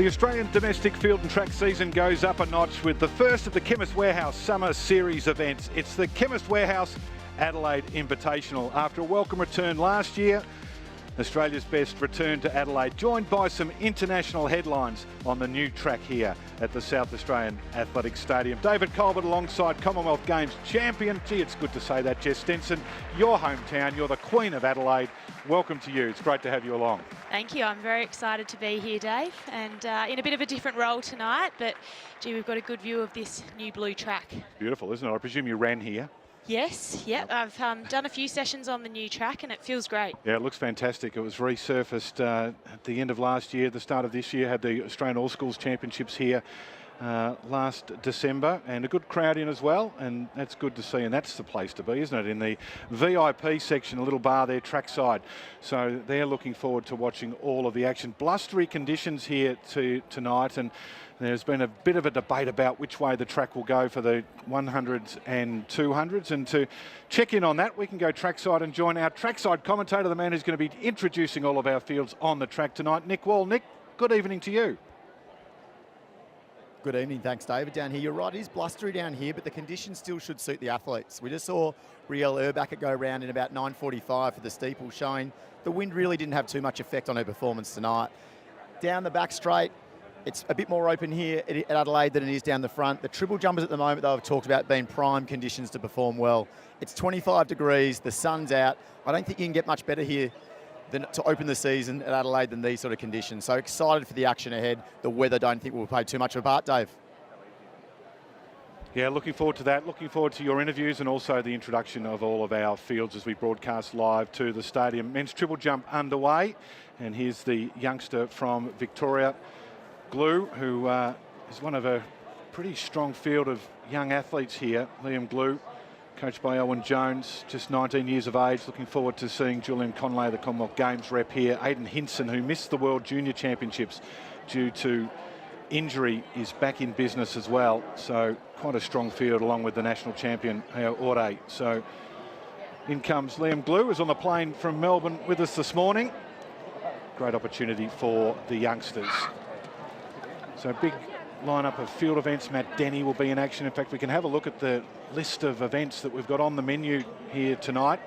The Australian domestic field and track season goes up a notch with the first of the Chemist Warehouse Summer Series events. It's the Chemist Warehouse Adelaide Invitational. After a welcome return last year, Australia's best returned to Adelaide, joined by some international headlines on the new track here at the South Australian Athletics Stadium. David Colbert alongside Commonwealth Games champion. Gee, it's good to say that, Jess Stenson. Your hometown, you're the Queen of Adelaide. Welcome to you. It's great to have you along. Thank you. I'm very excited to be here, Dave, and in a bit of a different role tonight, but gee, we've got a good view of this new blue track. Beautiful, isn't it? I presume you ran here. Yes, yep. I've done a few sessions on the new track and it feels great. Yeah, it looks fantastic. It was resurfaced at the end of last year, the start of this year, had the Australian All Schools Championships here last December, and a good crowd in as well, and that's good to see, and that's the place to be, isn't it? In the VIP section, a little bar there trackside, so they're looking forward to watching all of the action. Blustery conditions here tonight, and there's been a bit of a debate about which way the track will go for the 100s and 200s, and to check in on that we can go trackside and join our trackside commentator, the man who's going to be introducing all of our fields on the track tonight, Nick Wall. Nick, good evening to you. Good evening, thanks David. Down here, you're right, it is blustery down here, but the conditions still should suit the athletes. We just saw Rielle Urbacher go around in about 9:45 for the steeple, showing the wind really didn't have too much effect on her performance tonight. Down the back straight, it's a bit more open here at Adelaide than it is down the front. The triple jumpers at the moment, though, have talked about being prime conditions to perform well. It's 25 degrees, the sun's out. I don't think you can get much better here to open the season at Adelaide than these sort of conditions. So excited for the action ahead. The weather don't think will play too much of a part, Dave. Yeah, looking forward to that. Looking forward to your interviews and also the introduction of all of our fields as we broadcast live to the stadium. Men's triple jump underway, and here's the youngster from Victoria, Glue, who is one of a pretty strong field of young athletes here. Liam Glue, coached by Owen Jones, just 19 years of age. Looking forward to seeing Julian Conley, the Commonwealth Games rep here. Aidan Hinson, who missed the World Junior Championships due to injury, is back in business as well. So quite a strong field, along with the national champion, Ore. So in comes Liam Glue, who's on the plane from Melbourne with us this morning. Great opportunity for the youngsters. So big lineup of field events. Matt Denny will be in action. In fact, we can have a look at the list of events that we've got on the menu here tonight.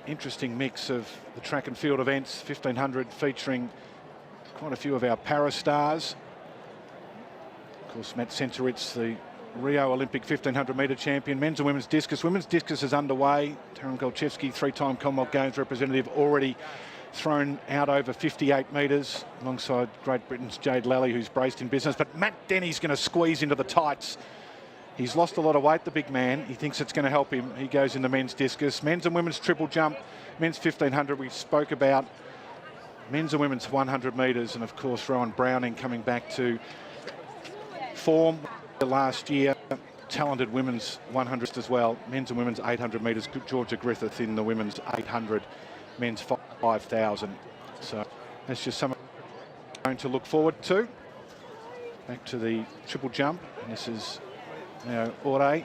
Interesting mix of the track and field events, 1500 featuring quite a few of our para stars. Of course, Matt Centeritz, the Rio Olympic 1500 metre champion. Men's and women's discus. Women's discus is underway. Taryn Golchevsky, three-time Commonwealth Games representative, already thrown out over 58 metres alongside Great Britain's Jade Lally, who's braced in business. But Matt Denny's going to squeeze into the tights. He's lost a lot of weight, the big man. He thinks it's going to help him. He goes into men's discus. Men's and women's triple jump. Men's 1500 we spoke about. Men's and women's 100 metres. And of course, Rowan Browning coming back to form last year. Talented women's 100 as well. Men's and women's 800 metres. Georgia Griffith in the women's 800. Men's 5,000. So that's just something to look forward to. Back to the triple jump. And this is now Ore.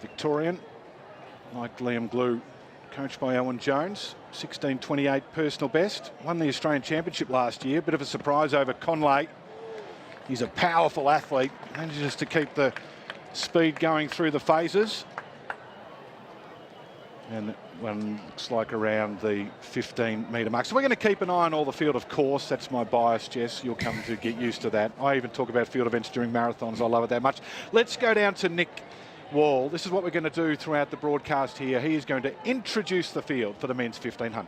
Victorian, like Liam Glue, coached by Owen Jones. 16:28 personal best. Won the Australian Championship last year. Bit of a surprise over Conley. He's a powerful athlete. Manages to keep the speed going through the phases, and one looks like around the 15-metre mark. So we're going to keep an eye on all the field, of course. That's my bias, Jess. You'll come to get used to that. I even talk about field events during marathons. I love it that much. Let's go down to Nick Wall. This is what we're going to do throughout the broadcast here. He is going to introduce the field for the men's 1500.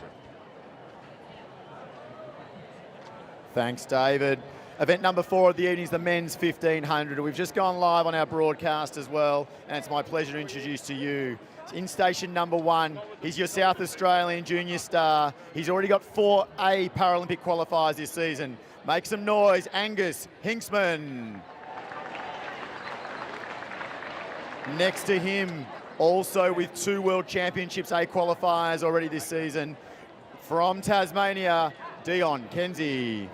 Thanks, David. Event number 4 of the evening is the men's 1500. We've just gone live on our broadcast as well, and it's my pleasure to introduce to you in station number 1. He's your South Australian junior star. He's already got 4 A Paralympic qualifiers this season. Make some noise, Angus Hinksman. Next to him, also with 2 World Championships A qualifiers already this season, from Tasmania, Dion Kenzie.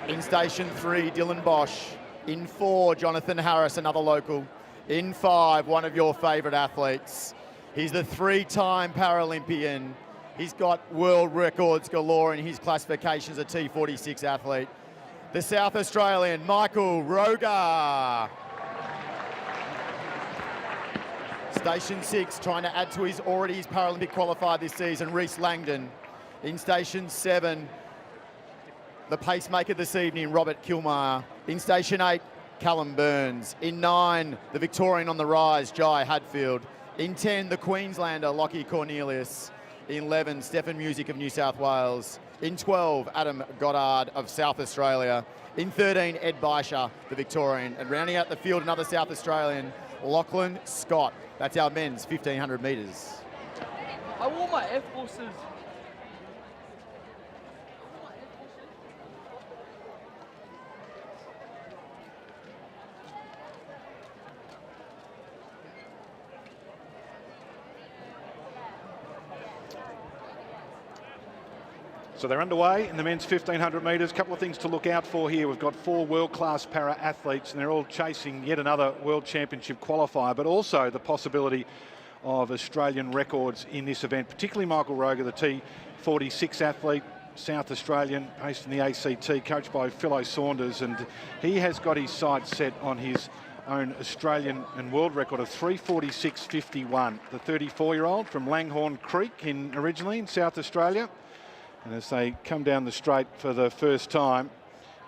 In station 3, Dylan Bosch. In 4, Jonathan Harris, another local. In 5, one of your favourite athletes. He's the 3-time Paralympian. He's got world records galore in his classification as a T46 athlete. The South Australian, Michael Roga. Station 6, trying to add to his Paralympic qualified this season, Reese Langdon. In Station 7, the pacemaker this evening, Robert Kilmire. In Station 8, Callum Burns. In 9, the Victorian on the rise, Jai Hadfield. In 10, the Queenslander, Lockie Cornelius. In 11, Stefan Music of New South Wales. In 12, Adam Goddard of South Australia. In 13, Ed Baisha, the Victorian. And rounding out the field, another South Australian, Lachlan Scott. That's our men's 1,500 metres. I wore my Air Forces. So they're underway in the men's 1,500 metres. A couple of things to look out for here. We've got 4 world-class para-athletes, and they're all chasing yet another World Championship qualifier, but also the possibility of Australian records in this event, particularly Michael Roga, the T46 athlete, South Australian, based in the ACT, coached by Philo Saunders, and he has got his sights set on his own Australian and world record of 3:46.51. The 34-year-old from Langhorne Creek originally in South Australia. And as they come down the straight for the first time,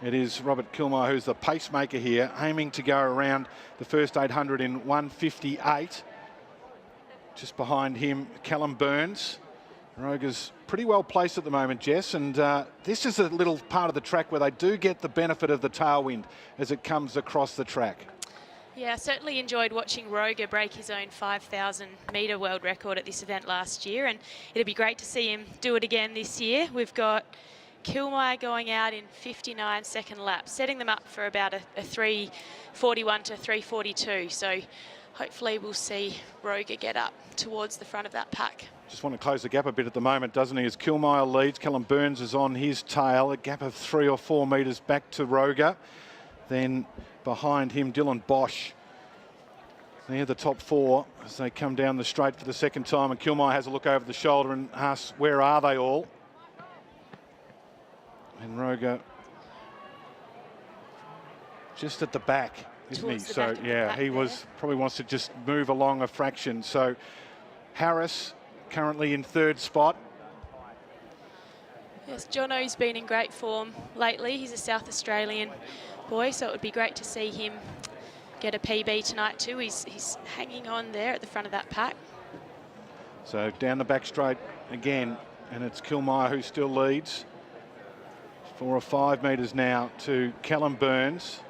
it is Robert Kilmire who's the pacemaker here, aiming to go around the first 800 in 1:58. Just behind him, Callum Burns. Roga's pretty well placed at the moment, Jess, and this is a little part of the track where they do get the benefit of the tailwind as it comes across the track. Yeah, I certainly enjoyed watching Roga break his own 5,000 metre world record at this event last year, and it'd be great to see him do it again this year. We've got Kilmire going out in 59-second laps, setting them up for about a 3:41 to 3:42. So hopefully we'll see Roga get up towards the front of that pack. Just want to close the gap a bit at the moment, doesn't he? As Kilmire leads, Callum Burns is on his tail, a gap of 3 or 4 metres back to Roga. Then behind him, Dylan Bosch. They're the top 4 as they come down the straight for the second time, and Kilmire has a look over the shoulder and asks, where are they all? And Roga just at the back, isn't he? So yeah, he probably wants to just move along a fraction. So Harris currently in 3rd spot. Yes, Jono's been in great form lately. He's a South Australian boy, so it would be great to see him get a PB tonight too. He's hanging on there at the front of that pack. So down the back straight again, and it's Kilmire who still leads. 4 or 5 metres now to Callum Burns.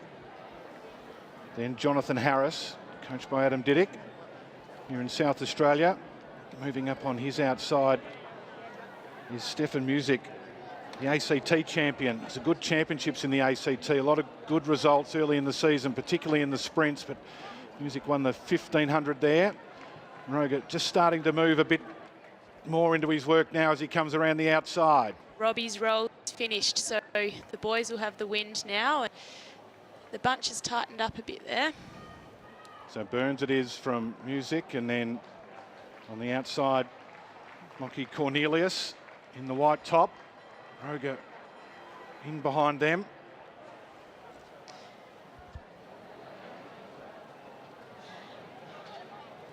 Then Jonathan Harris, coached by Adam Diddick, here in South Australia. Moving up on his outside is Stefan Music, the ACT champion. It's a good championships in the ACT, a lot of good results early in the season, particularly in the sprints, but Music won the 1,500 there. Roga just starting to move a bit more into his work now as he comes around the outside. Robbie's roll is finished, so the boys will have the wind now. And the bunch has tightened up a bit there. So Burns it is from Music, and then on the outside, Lockie Cornelius in the white top. Roga in behind them.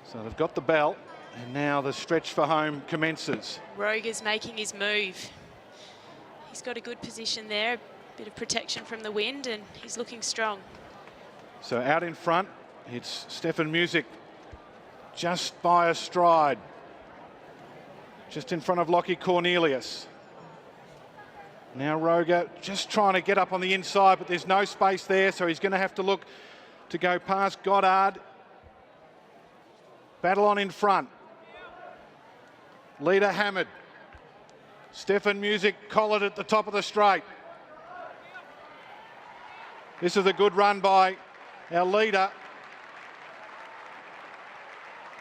So they've got the bell, and now the stretch for home commences. Roga's making his move. He's got a good position there, a bit of protection from the wind, and he's looking strong. So out in front, it's Stefan Music, just by a stride. Just in front of Lockie Cornelius. Now Roga just trying to get up on the inside, but there's no space there, so he's going to have to look to go past Goddard. Battle on in front. Leader hammered. Stefan Music collared at the top of the straight. This is a good run by our leader.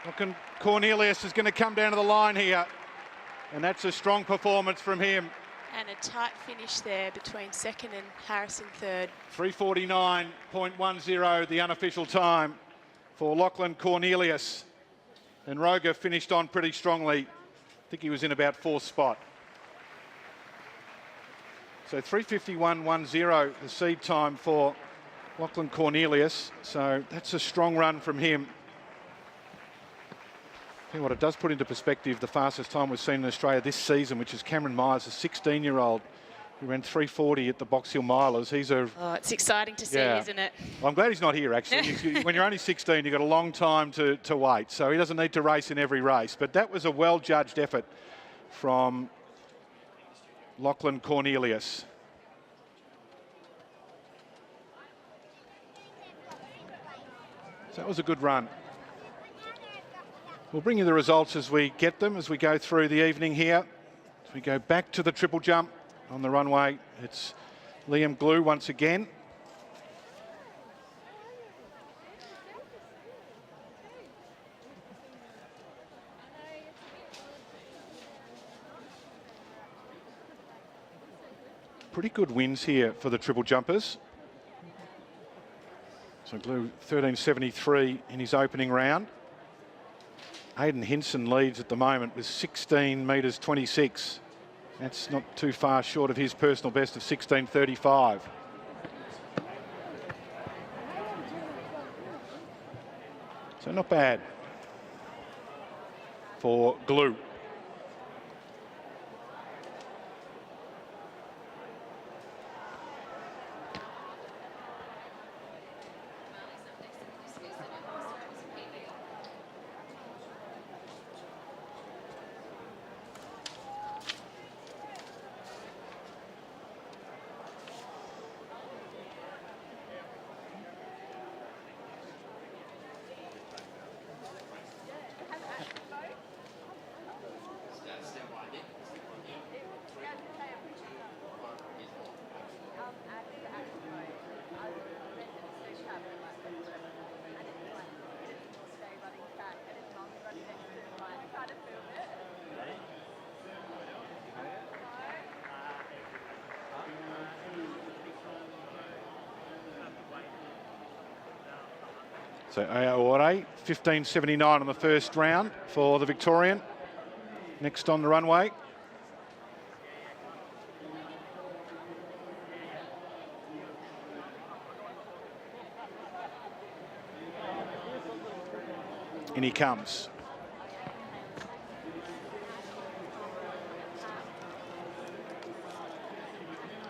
Looking, Cornelius is going to come down to the line here, and that's a strong performance from him. And a tight finish there between 2nd and Harrison 3rd. 3:49.10, the unofficial time. for Lachlan Cornelius. And Roger finished on pretty strongly. I think he was in about fourth spot. So 3:51.10, the seed time for Lachlan Cornelius. So that's a strong run from him. Tell you what, it does put into perspective the fastest time we've seen in Australia this season, which is Cameron Myers, a 16-year-old. He ran 3:40 at the Box Hill Milers. He's a... Oh, it's exciting to see, isn't it? Well, I'm glad he's not here, actually. When you're only 16, you've got a long time to wait. So he doesn't need to race in every race. But that was a well-judged effort from Lachlan Cornelius. So that was a good run. We'll bring you the results as we get them, as we go through the evening here. As we go back to the triple jump on the runway, it's Liam Glue once again. Pretty good wins here for the triple jumpers. So Glue 13.73 in his opening round. Aidan Hinson leads at the moment with 16 metres 26. That's not too far short of his personal best of 16.35. So not bad for Glue. So Aore, 15.79 on the first round for the Victorian. Next on the runway. In he comes.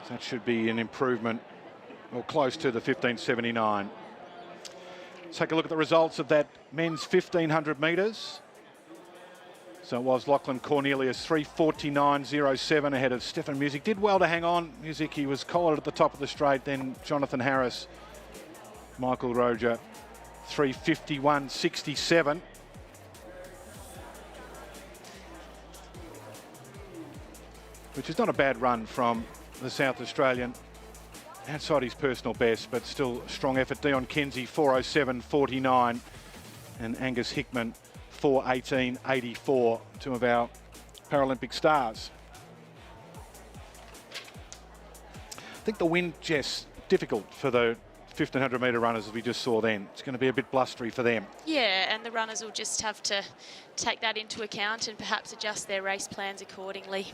So that should be an improvement, or close to the 15.79. Take a look at the results of that men's 1500 metres. So it was Lachlan Cornelius 3:49.07 ahead of Stefan Music. Did well to hang on. Music, he was collared at the top of the straight. Then Jonathan Harris, Michael Roger 3:51.67. Which is not a bad run from the South Australian. Outside his personal best, but still a strong effort. Dion Kinsey, 4:07.49, and Angus Hickman, 4:18.84, two of our Paralympic stars. I think the wind, Jess, difficult for the 1500 metre runners as we just saw then. It's going to be a bit blustery for them. Yeah, and the runners will just have to take that into account and perhaps adjust their race plans accordingly.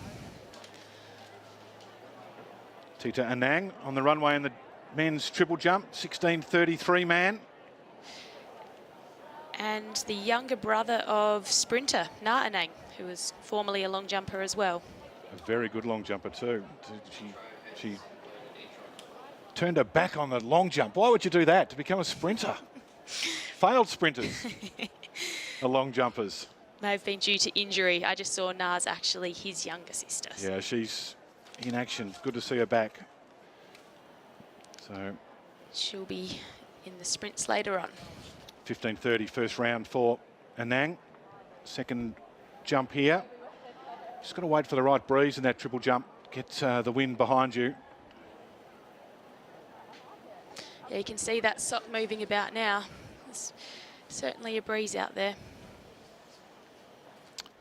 Tita Anang on the runway in the men's triple jump, 16.33 man. And the younger brother of sprinter, Na Anang, who was formerly a long jumper as well. A very good long jumper too. She turned her back on the long jump. Why would you do that? To become a sprinter? Failed sprinters are long jumpers. May have been due to injury. I just saw Na's actually his younger sister. Yeah, she's in action. Good to see her back. So she'll be in the sprints later on. 15.30 first round for Anang. Second jump here. Just got to wait for the right breeze in that triple jump. Get the wind behind you. Yeah, you can see that sock moving about now. There's certainly a breeze out there.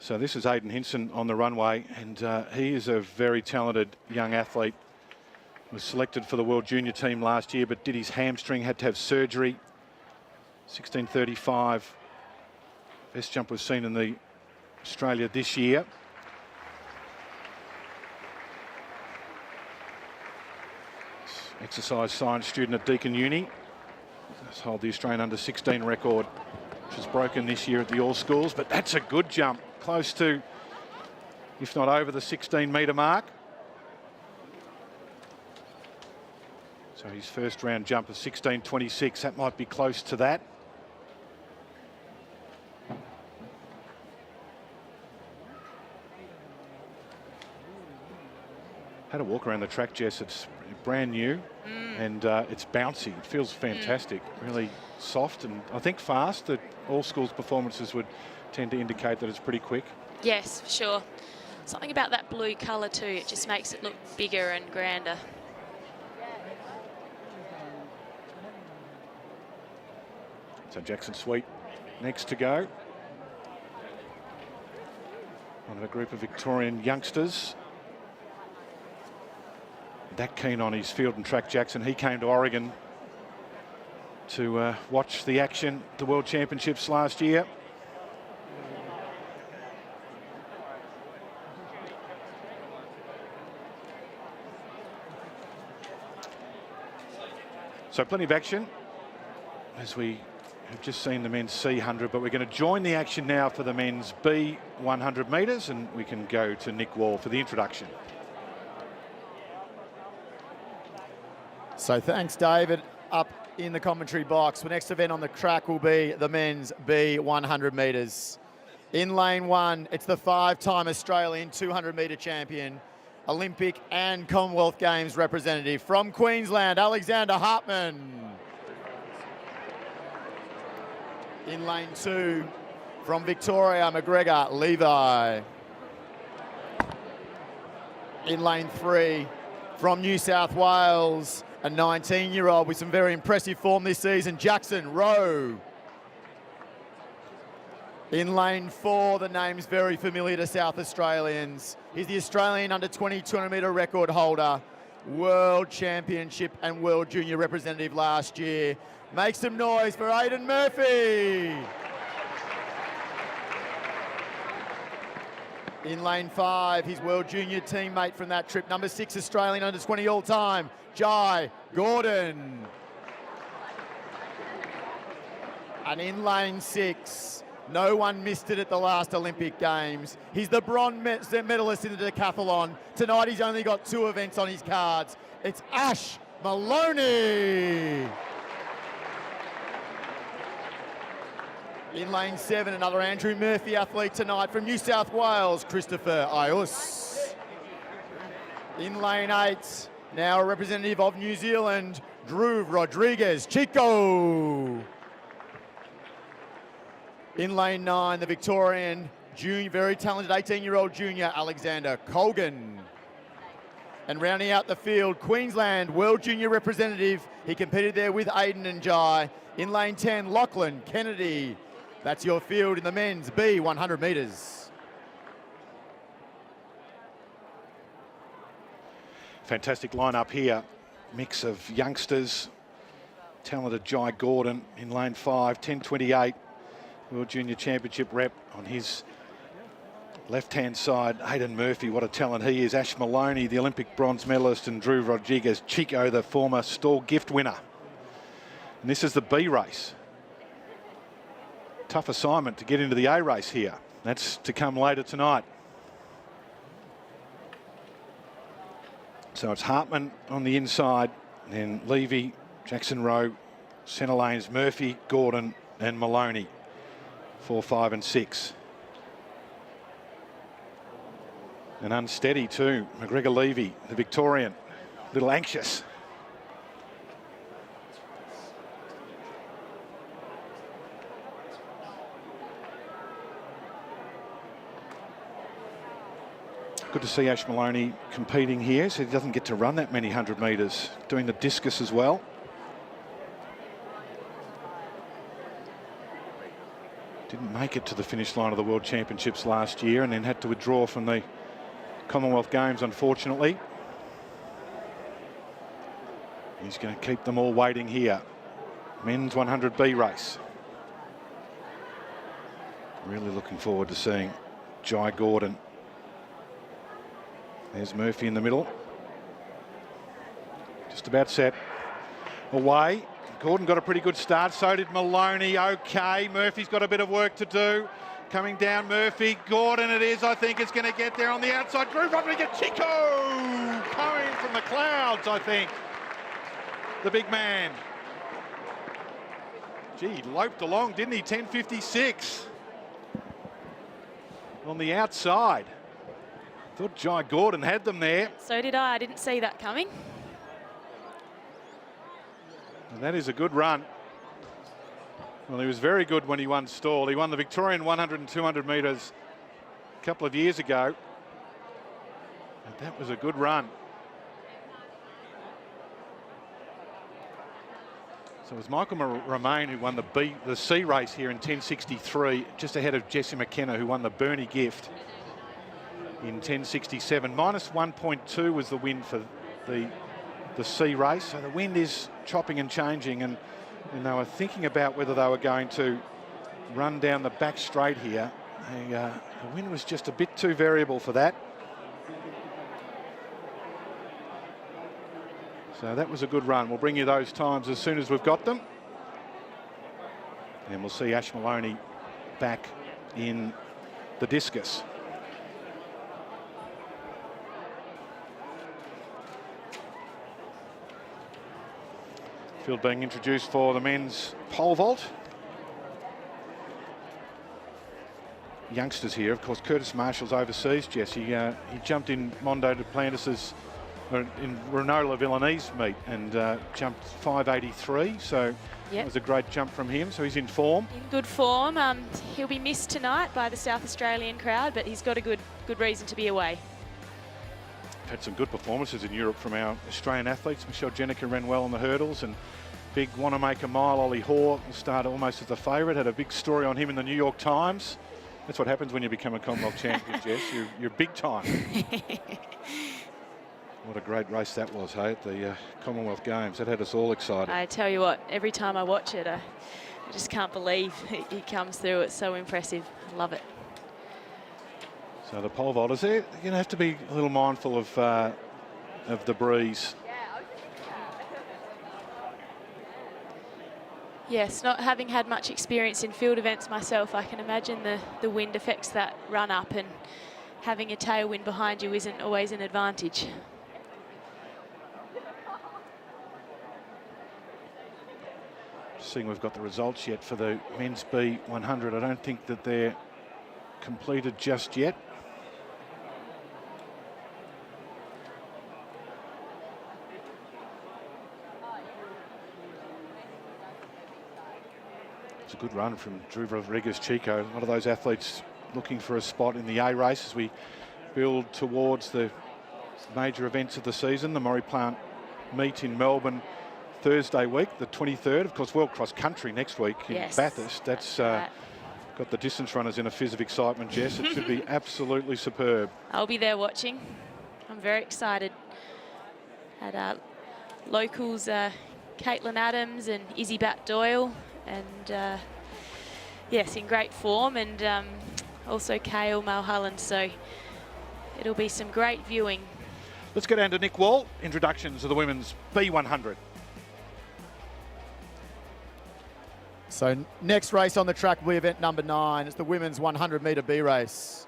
So this is Aidan Hinson on the runway, and he is a very talented young athlete. Was selected for the World Junior team last year, but did his hamstring, had to have surgery. 16:35. Best jump we've seen in the Australia this year. Exercise science student at Deakin Uni. Does hold the Australian under-16 record, which was broken this year at the All Schools. But that's a good jump, close to, if not over, the 16-metre mark. So his first round jump of 16:26, that might be close to that. Had a walk around the track, Jess. It's brand new and it's bouncy. It feels fantastic, really soft and I think fast. The All Schools performances would tend to indicate that it's pretty quick. Yes, for sure. Something about that blue colour too, it just makes it look bigger and grander. So Jackson Sweet next to go. One of a group of Victorian youngsters. That keen on his field and track, Jackson. He came to Oregon to watch the action at the World Championships last year. So plenty of action as we have just seen the men's C100, but we're going to join the action now for the men's B100 metres, and we can go to Nick Wall for the introduction. So thanks, David. Up in the commentary box. The next event on the track will be the men's B100 metres. In lane one, it's the 5-time Australian 200-metre champion, Olympic and Commonwealth Games representative from Queensland, Alexander Hartman. In lane two, from Victoria, McGregor Levi. In lane three, from New South Wales, a 19-year-old with some very impressive form this season, Jackson Rowe. In lane four, the name's very familiar to South Australians. He's the Australian under-20 200-metre record holder, World Championship and World Junior representative last year. Make some noise for Aidan Murphy. In lane five, his World Junior teammate from that trip, number 6 Australian under-20 all-time, Jai Gordon. And in lane 6, no one missed it at the last Olympic Games. He's the bronze medalist in the decathlon. Tonight he's only got 2 events on his cards. It's Ash Maloney. In lane 7, another Andrew Murphy athlete tonight from New South Wales, Christopher Ius. In lane 8, now a representative of New Zealand, Drew Rodriguez Chico. In lane 9, the Victorian junior, very talented 18-year-old junior, Alexander Colgan. And rounding out the field, Queensland World Junior representative. He competed there with Aidan and Jai. In lane 10, Lachlan Kennedy. That's your field in the men's B100 metres. Fantastic lineup here. Mix of youngsters. Talented Jai Gordon in lane 5, 10:28. World Junior Championship rep on his left-hand side. Aidan Murphy, what a talent he is. Ash Maloney, the Olympic bronze medalist, and Drew Rodriguez Chico, the former Stall gift winner. And this is the B race. Tough assignment to get into the A race here. That's to come later tonight. So it's Hartman on the inside, then Levy, Jackson Rowe, centre lanes Murphy, Gordon and Maloney. 4, 5 and 6. And unsteady too, McGregor Levy, the Victorian, a little anxious. Good to see Ash Maloney competing here, so he doesn't get to run that many 100 metres, doing the discus as well. Didn't make it to the finish line of the World Championships last year and then had to withdraw from the Commonwealth Games, unfortunately. He's going to keep them all waiting here. Men's 100B race. Really looking forward to seeing Jai Gordon. There's Murphy in the middle. Just about set. Away. Gordon got a pretty good start. So did Maloney. Okay. Murphy's got a bit of work to do. Coming down Murphy. Gordon it is. I think it's going to get there on the outside. Drew Rodriguez. Chico coming from the clouds, I think. The big man. Gee, he loped along, didn't he? 10.56 on the outside. Thought Jai Gordon had them there. So did I. I didn't see that coming. And that is a good run. Well, he was very good when he won stall. He won the Victorian 100 and 200 metres a couple of years ago. And that was a good run. So it was Michael Romain who won the C race here in 10.63, just ahead of Jessie McKenna, who won the Bernie Gift in 10.67. Minus 1.2 was the wind for the C race. So the wind is chopping and changing, and they were thinking about whether they were going to run down the back straight here. The wind was just a bit too variable for that. So that was a good run. We'll bring you those times as soon as we've got them. And we'll see Ash Maloney back in the Discus. Field being introduced for the men's pole vault. Youngsters here, of course. Curtis Marshall's overseas, Jesse. He jumped in Mondo Duplantis's in Renault Villeneuve's meet and jumped 5.83. So it was a great jump from him. So he's in form. In good form. He'll be missed tonight by the South Australian crowd, but he's got a good reason to be away. Had some good performances in Europe from our Australian athletes. Michelle Jenica ran well on the hurdles, and big Wanamaker mile Ollie Hoare started almost as the favourite. Had a big story on him in the New York Times. That's what happens when you become a Commonwealth champion, Jess. You're big time. What a great race that was, hey, at the Commonwealth Games. That had us all excited. I tell you what, every time I watch it, I just can't believe he comes through. It's so impressive. I love it. So the pole vaulters there, you're going to have to be a little mindful of the breeze. Yes, not having had much experience in field events myself, I can imagine the wind affects that run up, and having a tailwind behind you isn't always an advantage. Seeing we've got the results yet for the men's B100. I don't think that they're completed just yet. It's a good run from Drew Rodriguez Chico. A lot of those athletes looking for a spot in the A race as we build towards the major events of the season. The Maury Plant meet in Melbourne Thursday week, the 23rd. Of course, World Cross Country next week in Bathurst. That's got the distance runners in a fizz of excitement, Jess. It should be absolutely superb. I'll be there watching. I'm very excited. Had locals Caitlin Adams and Izzy Bat-Doyle, and yes, in great form, and also Kale Mulholland, so it'll be some great viewing. Let's go down to Nick Wall. Introductions of the women's B100. So next race on the track will be event number 9. It's the women's 100 metre B race.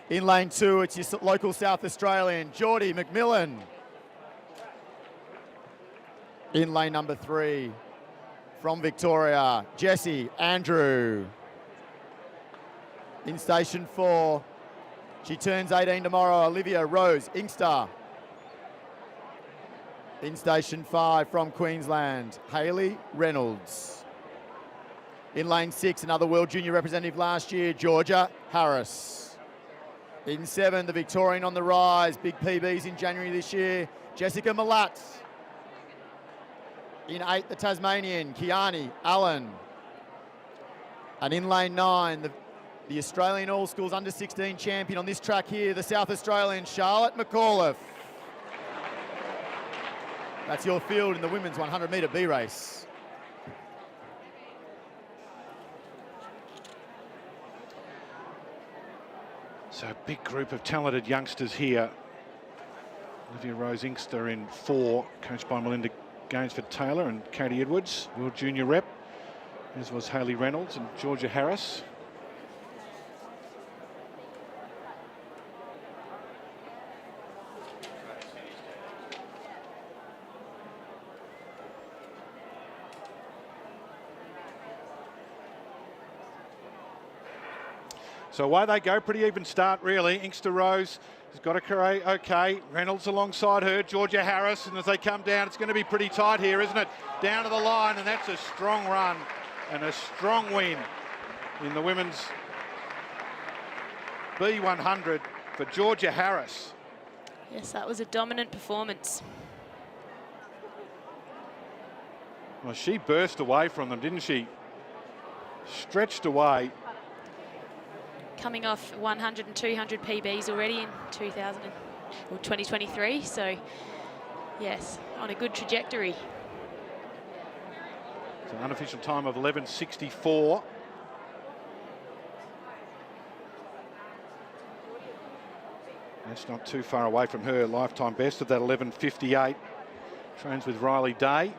In lane 2, it's your local South Australian, Geordie McMillan. In lane number 3, from Victoria, Jessie Andrew. In station 4, she turns 18 tomorrow, Olivia Rose Inkster. In station 5, from Queensland, Hayley Reynolds. In lane 6, another World Junior representative last year, Georgia Harris. In 7, the Victorian on the rise, big PBs in January this year, Jessica Malat. In 8, the Tasmanian, Kiani Allen. And in lane 9, the Australian All Schools Under-16 champion on this track here, the South Australian, Charlotte McAuliffe. That's your field in the women's 100 metre B race. So a big group of talented youngsters here. Olivia Rose Inkster in 4, coached by Melinda Gainsford-Taylor and Katie Edwards, World Junior rep, as was Hayley Reynolds and Georgia Harris. So away they go, pretty even start really. Inkster Rose has got a career, okay. Reynolds alongside her, Georgia Harris, and as they come down, it's going to be pretty tight here, isn't it? Down to the line, and that's a strong run and a strong win in the women's B100 for Georgia Harris. Yes, that was a dominant performance. Well, she burst away from them, didn't she? Stretched away. Coming off 100 and 200 PBs already in 2023, so yes, on a good trajectory. It's an unofficial time of 11:64. That's not too far away from her lifetime best of that 11:58. Trains with Riley Day,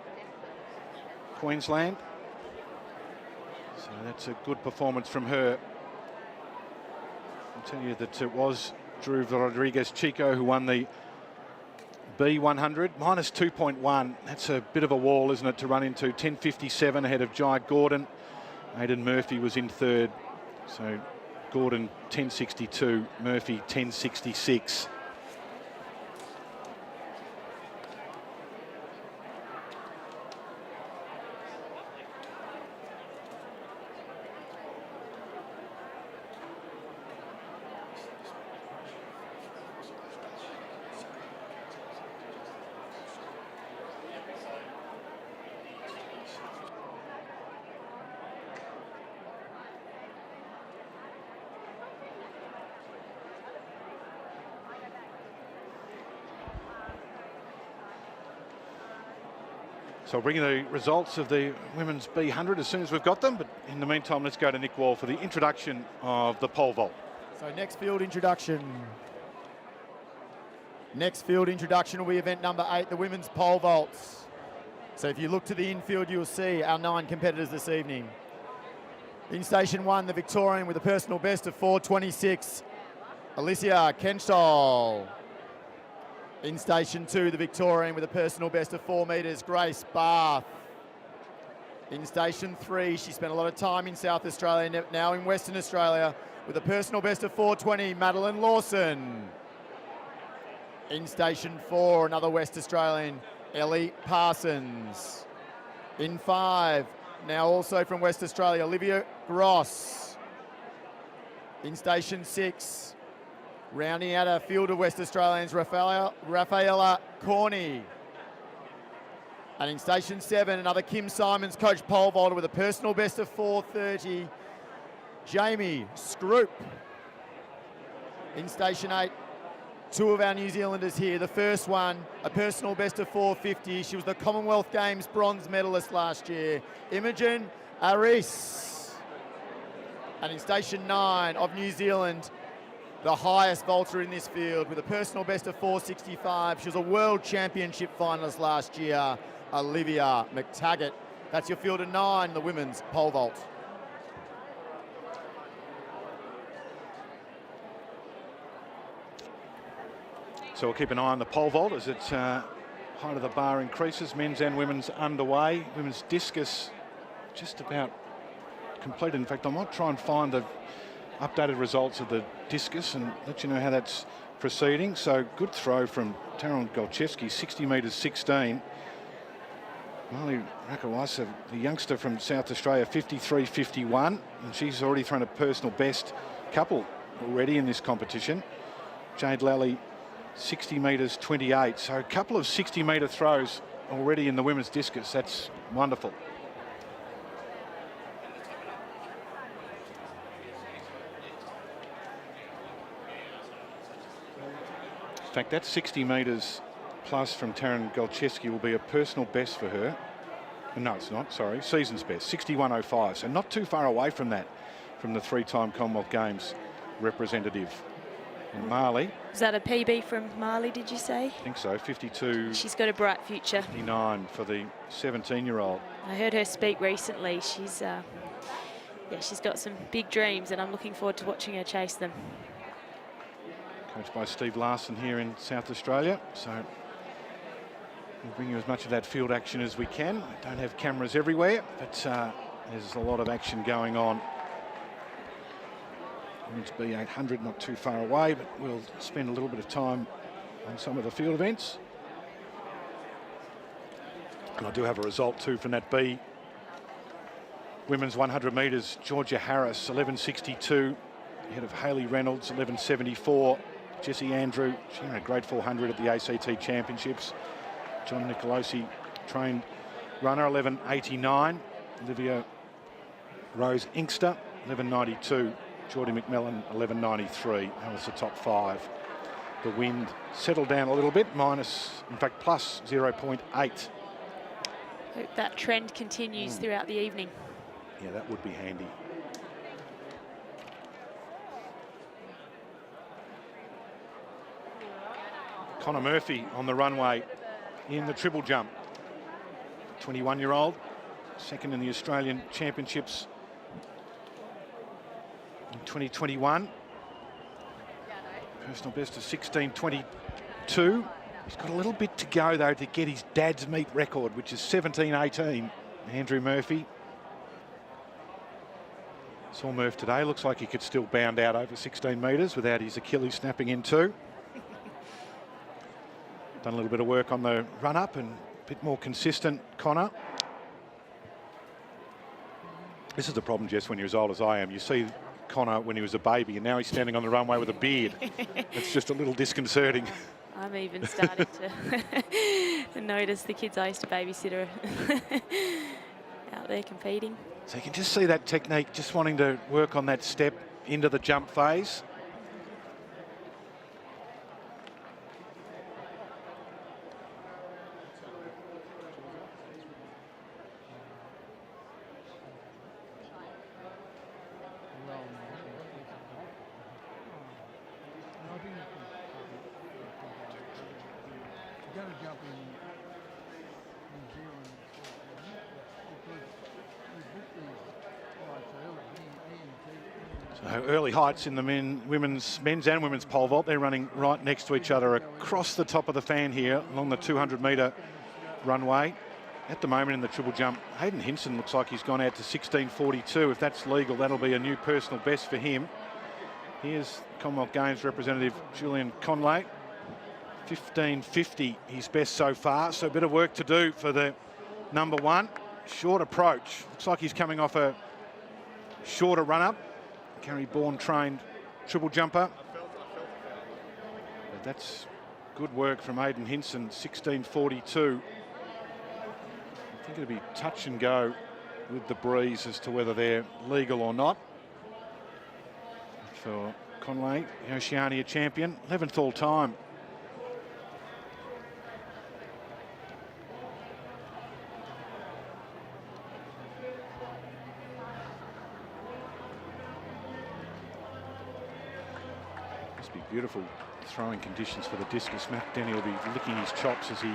Queensland. So that's a good performance from her. I'll tell you that it was Drew Rodriguez Chico who won the B100, minus 2.1. That's a bit of a wall, isn't it, to run into. 10.57 ahead of Jai Gordon. Aidan Murphy was in 3rd. So Gordon 10.62, Murphy 10.66. So I'll bring you the results of the women's B100 as soon as we've got them. But in the meantime, let's go to Nick Wall for the introduction of the pole vault. So next field introduction. Next field introduction will be event number 8, the women's pole vaults. So if you look to the infield, you'll see our 9 competitors this evening. In station 1, the Victorian with a personal best of 4:26, Alicia Kenstall. In station 2, the Victorian with a personal best of 4 metres, Grace Barth. In station 3, she spent a lot of time in South Australia, now in Western Australia, with a personal best of 4:20, Madeline Lawson. In station 4, another West Australian, Ellie Parsons. In 5, now also from West Australia, Olivia Gross. In station 6, rounding out our field of West Australians, Rafaela Corney. And in station 7, another Kim Simons coach pole vaulter with a personal best of 4:30, Jamie Scroop. In station 8, 2 of our New Zealanders here. The first one, a personal best of 4:50. She was the Commonwealth Games bronze medalist last year, Imogen Aris. And in station 9 of New Zealand, the highest vaulter in this field with a personal best of 4:65. She was a World Championship finalist last year, Olivia McTaggart. That's your field of 9, the women's pole vault. So we'll keep an eye on the pole vault as its height of the bar increases. Men's and women's underway. Women's discus just about completed. In fact, I might try and find the updated results of the discus and let you know how that's proceeding. So good throw from Taron Golchevsky, 60 metres 16. Molly Rakawasa, the youngster from South Australia, 53.51, and she's already thrown a personal best couple already in this competition. Jade Lally, 60 metres 28. So a couple of 60-metre throws already in the women's discus. That's wonderful. In fact, that 60 metres plus from Taron Golchevsky will be a personal best for her. No, it's not, sorry, season's best, 61.05. So not too far away from that, from the 3-time Commonwealth Games representative. And Marley, Is that a PB from Marley, did you say? I think so, 52. She's got a bright future. 59 for the 17-year-old. I heard her speak recently. She's got some big dreams, and I'm looking forward to watching her chase them. Coached by Steve Larson here in South Australia. So we'll bring you as much of that field action as we can. Don't have cameras everywhere, but there's a lot of action going on. Women's B800 not too far away, but we'll spend a little bit of time on some of the field events. And I do have a result too from that B. Women's 100 metres, Georgia Harris, 11.62, ahead of Hayley Reynolds, 11.74. Jessie Andrew, she ran a grade 400 at the ACT Championships. John Nicolosi, trained runner, 11.89. Olivia Rose Inkster, 11.92. Geordie McMillan, 11.93. That was the top 5. The wind settled down a little bit, plus 0.8. Hope that trend continues throughout the evening. Yeah, that would be handy. Connor Murphy on the runway in the triple jump. 21-year-old, second in the Australian Championships in 2021. Personal best of 16.22. He's got a little bit to go, though, to get his dad's meet record, which is 17.18. Andrew Murphy. Saw Murph today. Looks like he could still bound out over 16 metres without his Achilles snapping in too. Done a little bit of work on the run-up and a bit more consistent, Connor. This is the problem, Jess, when you're as old as I am. You see Connor when he was a baby, and now he's standing on the runway with a beard. It's just a little disconcerting. I'm even starting to notice the kids I used to babysit are out there competing. So you can just see that technique, just wanting to work on that step into the jump phase. Early heights in the men's and women's pole vault. They're running right next to each other across the top of the fan here along the 200-metre runway. At the moment in the triple jump, Hayden Hinson looks like he's gone out to 16.42. If that's legal, that'll be a new personal best for him. Here's Commonwealth Games representative Julian Conley. 15.50, his best so far. So a bit of work to do for the number 1. Short approach. Looks like he's coming off a shorter run-up. Gary Bourne trained triple jumper. But that's good work from Aidan Hinson, 16.42. I think it'll be touch and go with the breeze as to whether they're legal or not. For Conley, the Oceania champion, 11th all time. Beautiful throwing conditions for the discus. Matt Denny will be licking his chops as he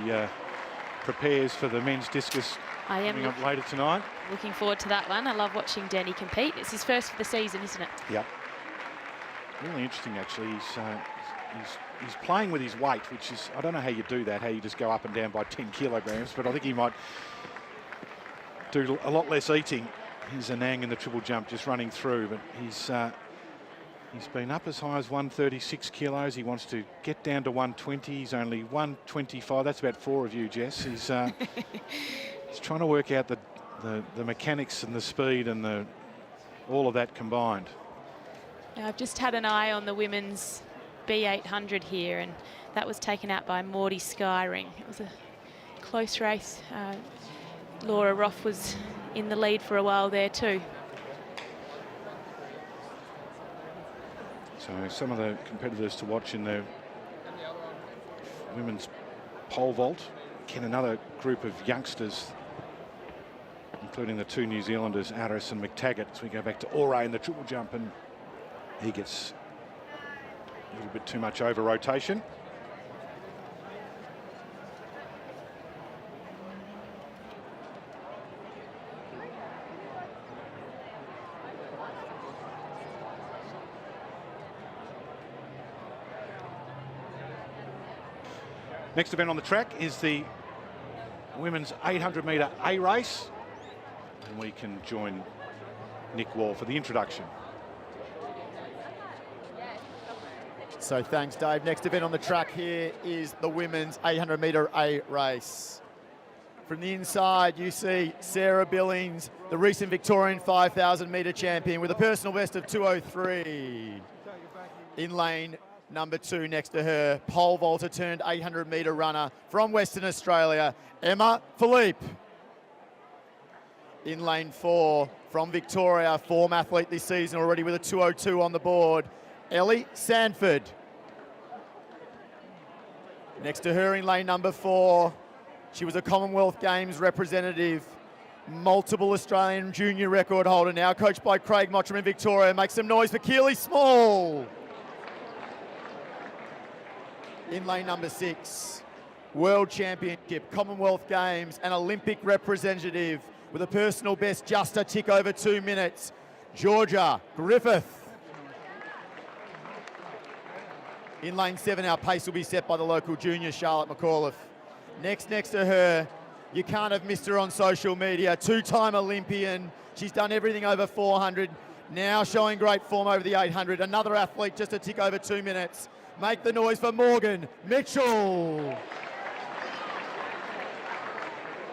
prepares for the men's discus coming up later tonight. Looking forward to that one. I love watching Denny compete. It's his first for the season, isn't it? Yep. Really interesting, actually. He's playing with his weight, which is, I don't know how you do that, how you just go up and down by 10 kilograms, but I think he might do a lot less eating. Here's Anang in the triple jump just running through, but he's been up as high as 136 kilos. He wants to get down to 120. He's only 125. That's about 4 of you, Jess. He's trying to work out the mechanics and the speed and all of that combined. Now, I've just had an eye on the women's B800 here, and that was taken out by Maudie Skyring. It was a close race. Laura Roth was in the lead for a while there too. So some of the competitors to watch in the women's pole vault. Again, another group of youngsters, including the 2 New Zealanders, Addis and McTaggart. So we go back to Ore in the triple jump, and he gets little bit too much over rotation. Next event on the track is the women's 800 metre A race. And we can join Nick Wall for the introduction. So thanks, Dave. Next event on the track here is the women's 800 metre A race. From the inside, you see Sarah Billings, the recent Victorian 5,000 metre champion with a personal best of 2:03. In lane number 2 next to her, pole vaulter turned 800 metre runner from Western Australia, Emma Philippe. In lane 4, from Victoria, form athlete this season already with a 2:02 on the board, Ellie Sanford. Next to her in lane number 4, she was a Commonwealth Games representative, multiple Australian junior record holder, now coached by Craig Mottram in Victoria. Make some noise for Keely Small. In lane number 6, World Championship, Commonwealth Games and Olympic representative with a personal best just a tick over 2 minutes, Georgia Griffith. In lane 7, our pace will be set by the local junior, Charlotte McAuliffe. Next to her, you can't have missed her on social media, 2-time Olympian. She's done everything over 400, now showing great form over the 800. Another athlete just a tick over 2 minutes. Make the noise for Morgan Mitchell.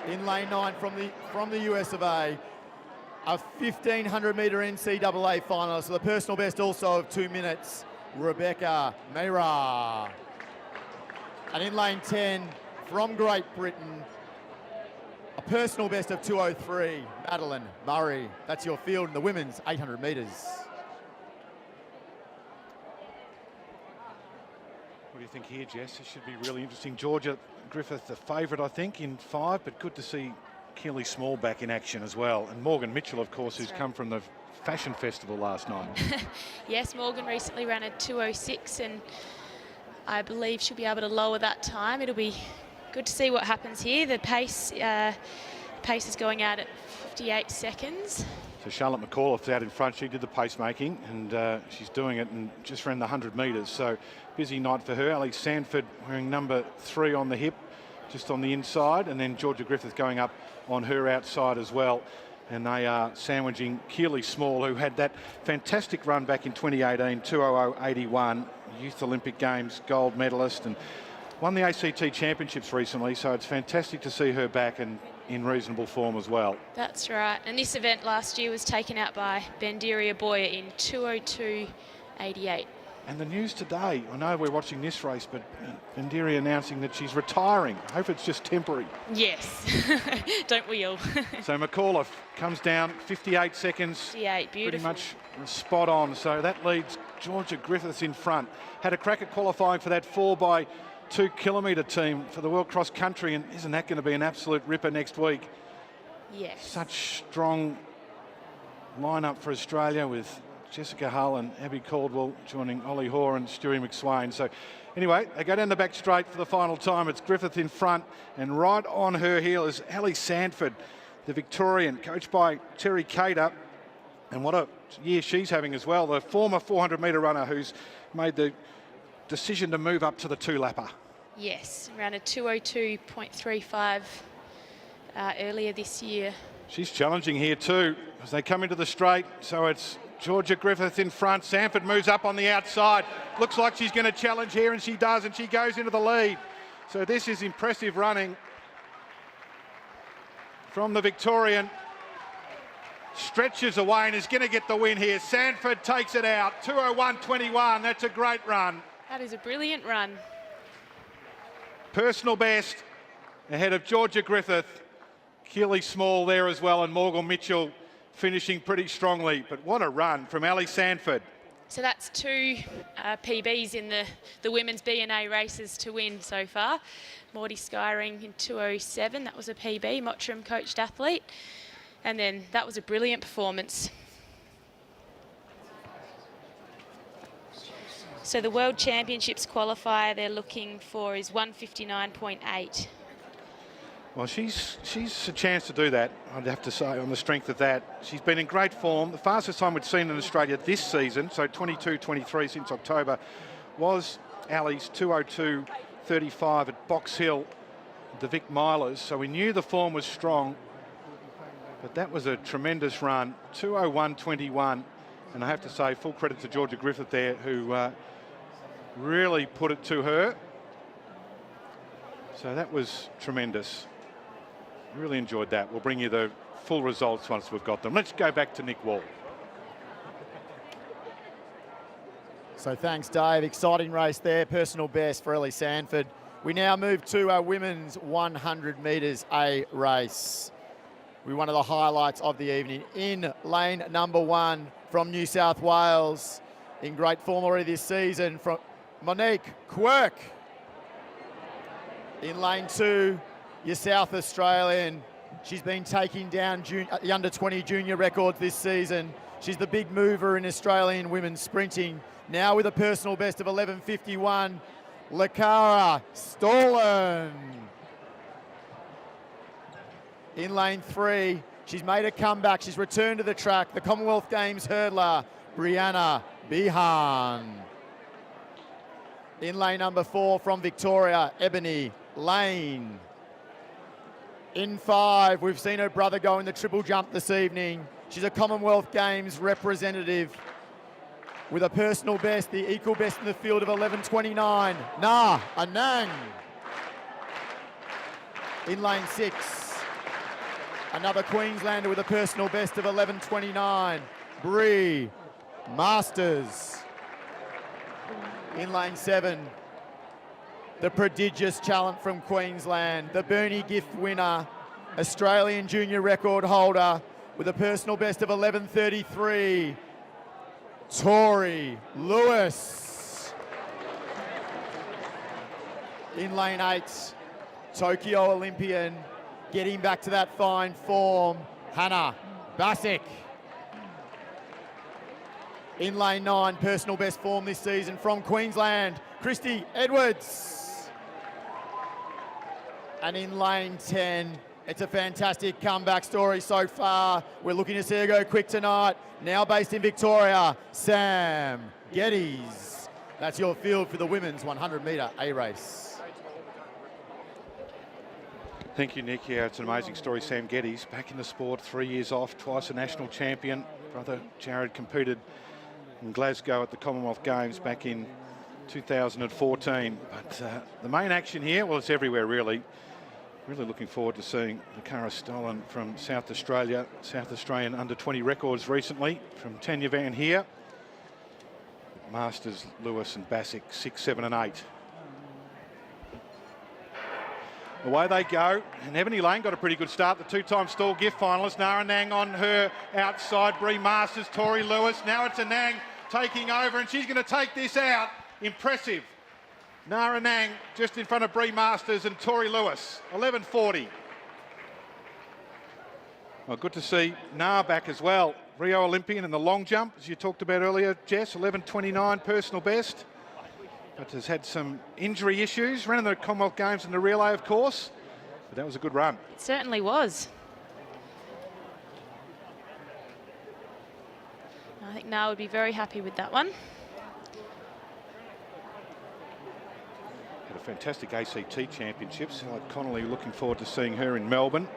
In lane 9 from the US of A, a 1,500 metre NCAA finalist with a personal best also of 2 minutes, Rebecca Mayra. And in lane 10, from Great Britain, a personal best of 2:03, Madeline Murray. That's your field in the women's 800 metres. What do you think here, Jess? This should be really interesting. Georgia Griffith, the favourite, I think, in 5, but good to see Keely Small back in action as well. And Morgan Mitchell, of course, who's come from the Fashion Festival last night. Yes, Morgan recently ran a 2:06 and I believe she'll be able to lower that time. It'll be good to see what happens here. The pace is going out at 58 seconds. So Charlotte McAuliffe's out in front. She did the pacemaking and she's doing it and just ran the 100 metres. So busy night for her. Ellie Sanford wearing number 3 on the hip, just on the inside, and then Georgia Griffith going up on her outside as well. And they are sandwiching Keely Small, who had that fantastic run back in 2018, 2:00.81, Youth Olympic Games gold medalist, and won the ACT Championships recently. So it's fantastic to see her back and in reasonable form as well. That's right. And this event last year was taken out by Bendiria Boyer in 2:02.88. And the news today, I know we're watching this race, but Bendiria announcing that she's retiring. I hope it's just temporary. Yes, don't we all? So McAuliffe comes down 58 seconds. 58, beautiful. Pretty much spot on. So that leads Georgia Griffiths in front. Had a crack at qualifying for that 4x2 kilometre team for the World Cross Country, and isn't that going to be an absolute ripper next week? Yes. Such strong lineup for Australia with Jessica Hull and Abby Caldwell joining Ollie Hoare and Stewie McSwain. So anyway, they go down the back straight for the final time. It's Griffith in front, and right on her heel is Ellie Sanford, the Victorian, coached by Terry Cater. And what a year she's having as well, the former 400 metre runner who's made the decision to move up to the 2-lapper. Yes, around a 2:02.35 earlier this year. She's challenging here too as they come into the straight. So it's Georgia Griffith in front. Sanford moves up on the outside. Looks like she's going to challenge here, and she does, and she goes into the lead. So this is impressive running from the Victorian. Stretches away and is going to get the win here. Sanford takes it out. 2:01.21. That's a great run. That is a brilliant run. Personal best ahead of Georgia Griffith. Keely Small there as well, and Morgan Mitchell finishing pretty strongly. But what a run from Ellie Sanford. So that's 2 PBs in the women's B&A races to win so far. Morty Skyring in 2:07, that was a PB, Mottram coached athlete. And then that was a brilliant performance. So the World Championships qualifier they're looking for is 159.8. Well, she's a chance to do that, I'd have to say, on the strength of that. She's been in great form. The fastest time we'd seen in Australia this season, so 22.23 since October, was Ali's 2:02.35 at Box Hill, the Vic Milers. So we knew the form was strong, but that was a tremendous run, 2:01.21. And I have to say, full credit to Georgia Griffith there, who really put it to her. So that was tremendous. Really enjoyed that. We'll bring you the full results once we've got them. Let's go back to Nick Wall. So thanks, Dave. Exciting race there. Personal best for Ellie Sanford. We now move to our women's 100 metres A race. One of the highlights of the evening. In lane number 1 from New South Wales, in great form already this season, from Monique Quirk. In lane 2, your South Australian. She's been taking down the under-20 junior records this season. She's the big mover in Australian women's sprinting. Now with a personal best of 11:51, Lakara Stolen. In lane 3, she's made a comeback. She's returned to the track. The Commonwealth Games hurdler, Brianna Behan. In lane number 4 from Victoria, Ebony Lane. In 5, we've seen her brother go in the triple jump this evening. She's a Commonwealth Games representative with a personal best, the equal best in the field of 11:29. Na Anang. In lane 6, another Queenslander with a personal best of 11:29. Bree Masters. In lane 7, the prodigious talent from Queensland, the Bernie Gift winner, Australian junior record holder with a personal best of 11:33, Tori Lewis. In lane 8, Tokyo Olympian, getting back to that fine form, Hannah Bassick. In lane 9, personal best form this season from Queensland, Christy Edwards. And in lane 10, it's a fantastic comeback story so far. We're looking to see her go quick tonight. Now based in Victoria, Sam Geddes. That's your field for the women's 100 metre A race. Thank you, Nick. Yeah, it's an amazing story. Sam Geddes, back in the sport, 3 years off, twice a national champion. Brother Jared competed in Glasgow at the Commonwealth Games back in 2014. But the main action here, well, it's everywhere really. Really looking forward to seeing Lakara Stolen from South Australia. South Australian under-20 records recently from Tanya Van here. Masters, Lewis and Bassick, 6, 7 and 8. Away they go, and Ebony Lane got a pretty good start. The 2-time Stall gift finalist, Nara Nang on her outside. Bree Masters, Tori Lewis. Now it's a Nang taking over, and she's going to take this out. Impressive. Nara Nang just in front of Bree Masters and Tori Lewis, 11:40. Well, good to see Nara back as well. Rio Olympian in the long jump, as you talked about earlier, Jess, 11:29 personal best. But has had some injury issues. Ran in the Commonwealth Games in the relay, of course. But that was a good run. It certainly was. I think Nara would be very happy with that one. Had a fantastic ACT Championships. Connolly looking forward to seeing her in Melbourne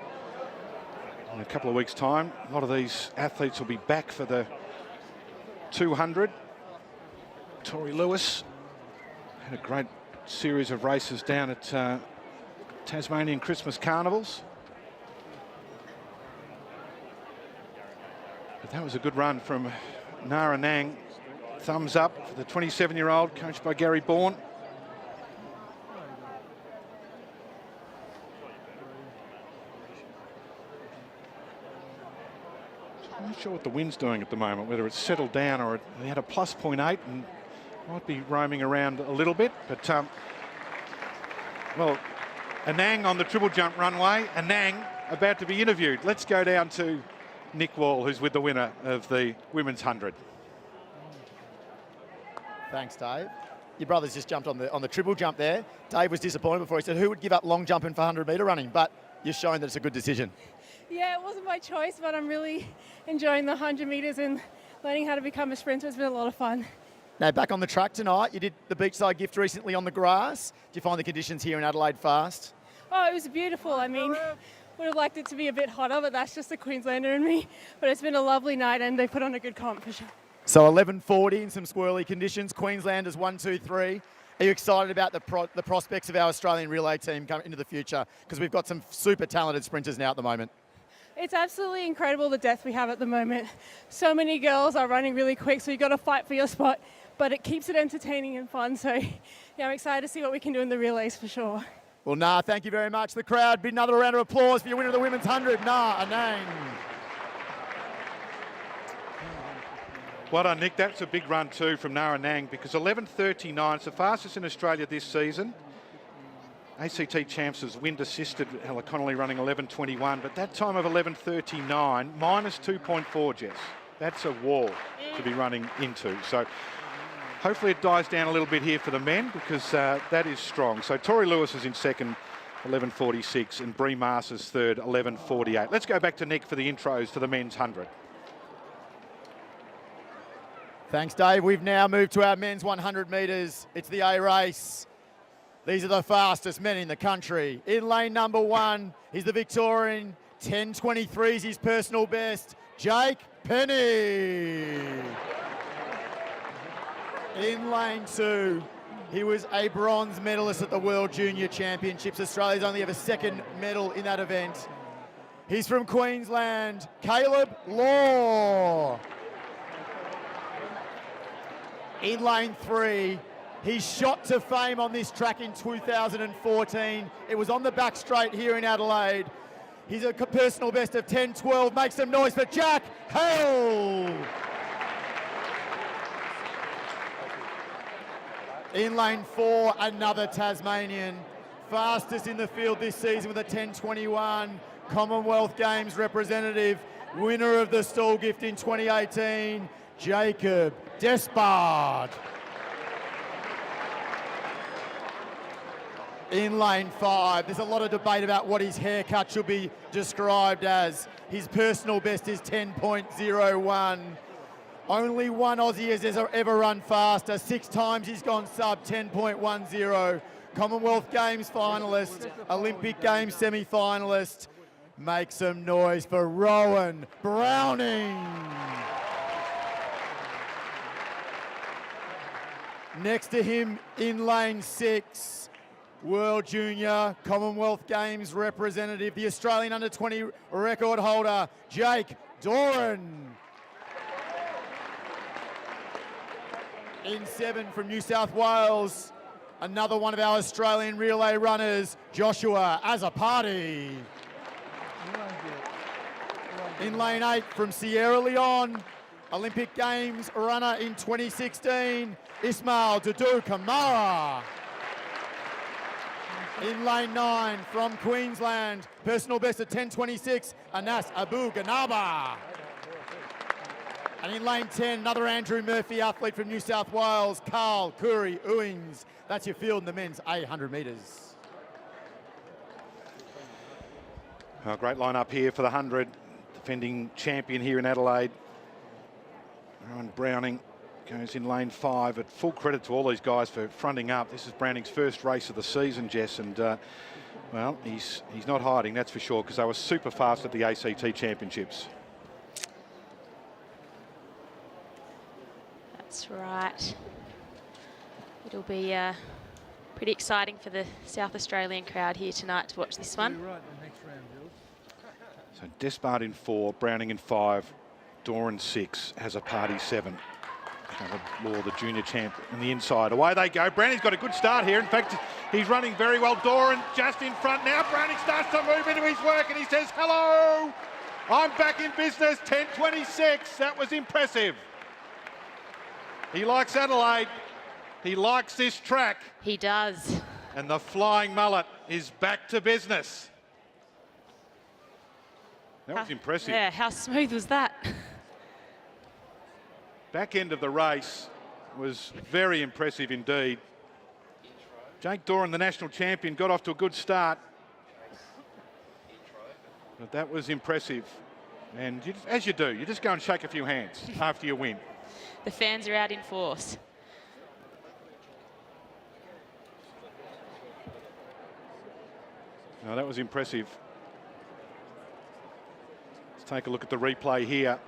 in a couple of weeks' time. A lot of these athletes will be back for the 200. Tori Lewis had a great series of races down at Tasmanian Christmas Carnivals. But that was a good run from Nara Nang. Thumbs up for the 27-year-old, coached by Gary Bourne. I'm not sure what the wind's doing at the moment, whether it's settled down or they had a plus 0.8 and might be roaming around a little bit. But, well, Anang on the triple jump runway, Anang about to be interviewed. Let's go down to Nick Wall, who's with the winner of the women's 100. Thanks, Dave. Your brother's just jumped on the triple jump there. Dave was disappointed before. He said, who would give up long jumping for 100-metre running? But you're showing that it's a good decision. Yeah, it wasn't my choice, but I'm really enjoying the 100 metres and learning how to become a sprinter. It's been a lot of fun. Now, back on the track tonight, you did the beachside gift recently on the grass. Do you find the conditions here in Adelaide fast? Oh, it was beautiful. I mean, would have liked it to be a bit hotter, but that's just the Queenslander in me. But it's been a lovely night and they put on a good comp for sure. So 11:40 in some squirrely conditions. Queenslanders 1, 2, 3. Are you excited about the prospects of our Australian relay team coming into the future? Because we've got some super talented sprinters now at the moment. It's absolutely incredible the depth we have at the moment. So many girls are running really quick, so you've got to fight for your spot, but it keeps it entertaining and fun. So yeah, I'm excited to see what we can do in the relays for sure. Well, Nah, thank you very much. The crowd, big another round of applause for your winner of the women's 100, Nah Anang. Well done, Nick. That's a big run too from Nara Nang, because 11:39, it's the fastest in Australia this season. ACT champs was wind assisted, Ella Connolly running 11:21, but that time of 11:39, minus 2.4, Jess. That's a wall to be running into. So hopefully it dies down a little bit here for the men, because that is strong. So Tori Lewis is in second, 11:46, and Bree Masters third, 11:48. Let's go back to Nick for the intros for the men's 100. Thanks, Dave. We've now moved to our men's 100 metres. It's the A race. These are the fastest men in the country. In lane number 1, he's the Victorian. 10:23 is his personal best. Jake Penny. In lane 2, he was a bronze medalist at the World Junior Championships. Australia's only have a second medal in that event. He's from Queensland, Caleb Law. In lane 3, he shot to fame on this track in 2014. It was on the back straight here in Adelaide. He's a personal best of 10:12. Make some noise for Jack Hell. In lane 4, another Tasmanian. Fastest in the field this season with a 10:21. Commonwealth Games representative. Winner of the stall gift in 2018. Jacob Despard. In lane 5, there's a lot of debate about what his haircut should be described as. His personal best is 10.01. Only one Aussie has ever run faster. 6 times he's gone sub 10.10. Commonwealth Games finalist, Olympic Games semi-finalist. Make some noise for Rowan Browning. Next to him in lane 6, World Junior Commonwealth Games representative, the Australian under-20 record holder, Jake Doran. In 7 from New South Wales, another one of our Australian relay runners, Joshua Azapati. In lane 8 from Sierra Leone, Olympic Games runner in 2016, Ismail Dudu Kamara. In lane 9 from Queensland, personal best at 10:26, Anas Abu Ganaba. And in lane 10, another Andrew Murphy athlete from New South Wales, Carl Curry Ewings. That's your field in the men's 800 metres. Great line-up here for the 100. Defending champion here in Adelaide. Rowan Browning goes in lane 5. But full credit to all these guys for fronting up. This is Browning's first race of the season, Jess, and well, he's not hiding, that's for sure, because they were super fast at the ACT Championships. That's right. It'll be pretty exciting for the South Australian crowd here tonight to watch this one. So Despard in 4, Browning in 5, Doran 6, has a party 7. Law, the junior champ, in the inside. Away they go. Browning's got a good start here. In fact, he's running very well. Doran just in front now. Browning starts to move into his work and he says, hello, I'm back in business. 10:26. That was impressive. He likes Adelaide. He likes this track. He does. And the flying mullet is back to business. That was impressive. Yeah, how smooth was that? Back end of the race, was very impressive indeed. Jake Doran, the national champion, got off to a good start. But that was impressive. And as you do, you just go and shake a few hands after you win. The fans are out in force. No, that was impressive. Let's take a look at the replay here.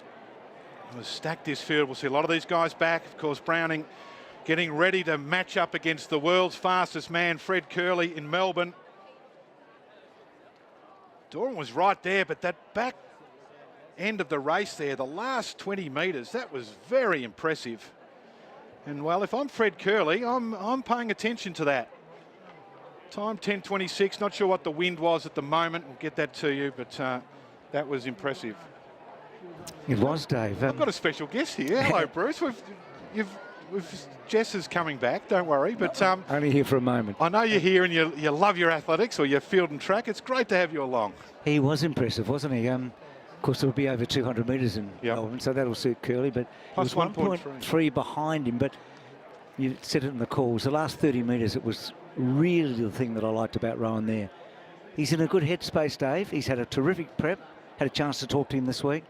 It was stacked this field. We'll see a lot of these guys back. Of course, Browning getting ready to match up against the world's fastest man, Fred Curley, in Melbourne. Doran was right there, but that back end of the race there, the last 20 metres, that was very impressive. And well, if I'm Fred Curley, I'm paying attention to that. Time 10:26. Not sure what the wind was at the moment. We'll get that to you, but that was impressive. It was, Dave. I've got a special guest here. Hello, Bruce. Jess is coming back. Don't worry. But only here for a moment. I know you're here and you love your athletics or your field and track. It's great to have you along. He was impressive, wasn't he? Of course, it'll be over 200 metres in Melbourne, so that'll suit Curley. But he was 1.3 behind him. But you said it in the calls. The last 30 metres, it was really the thing that I liked about Rowan there. He's in a good headspace, Dave. He's had a terrific prep. Had a chance to talk to him this week.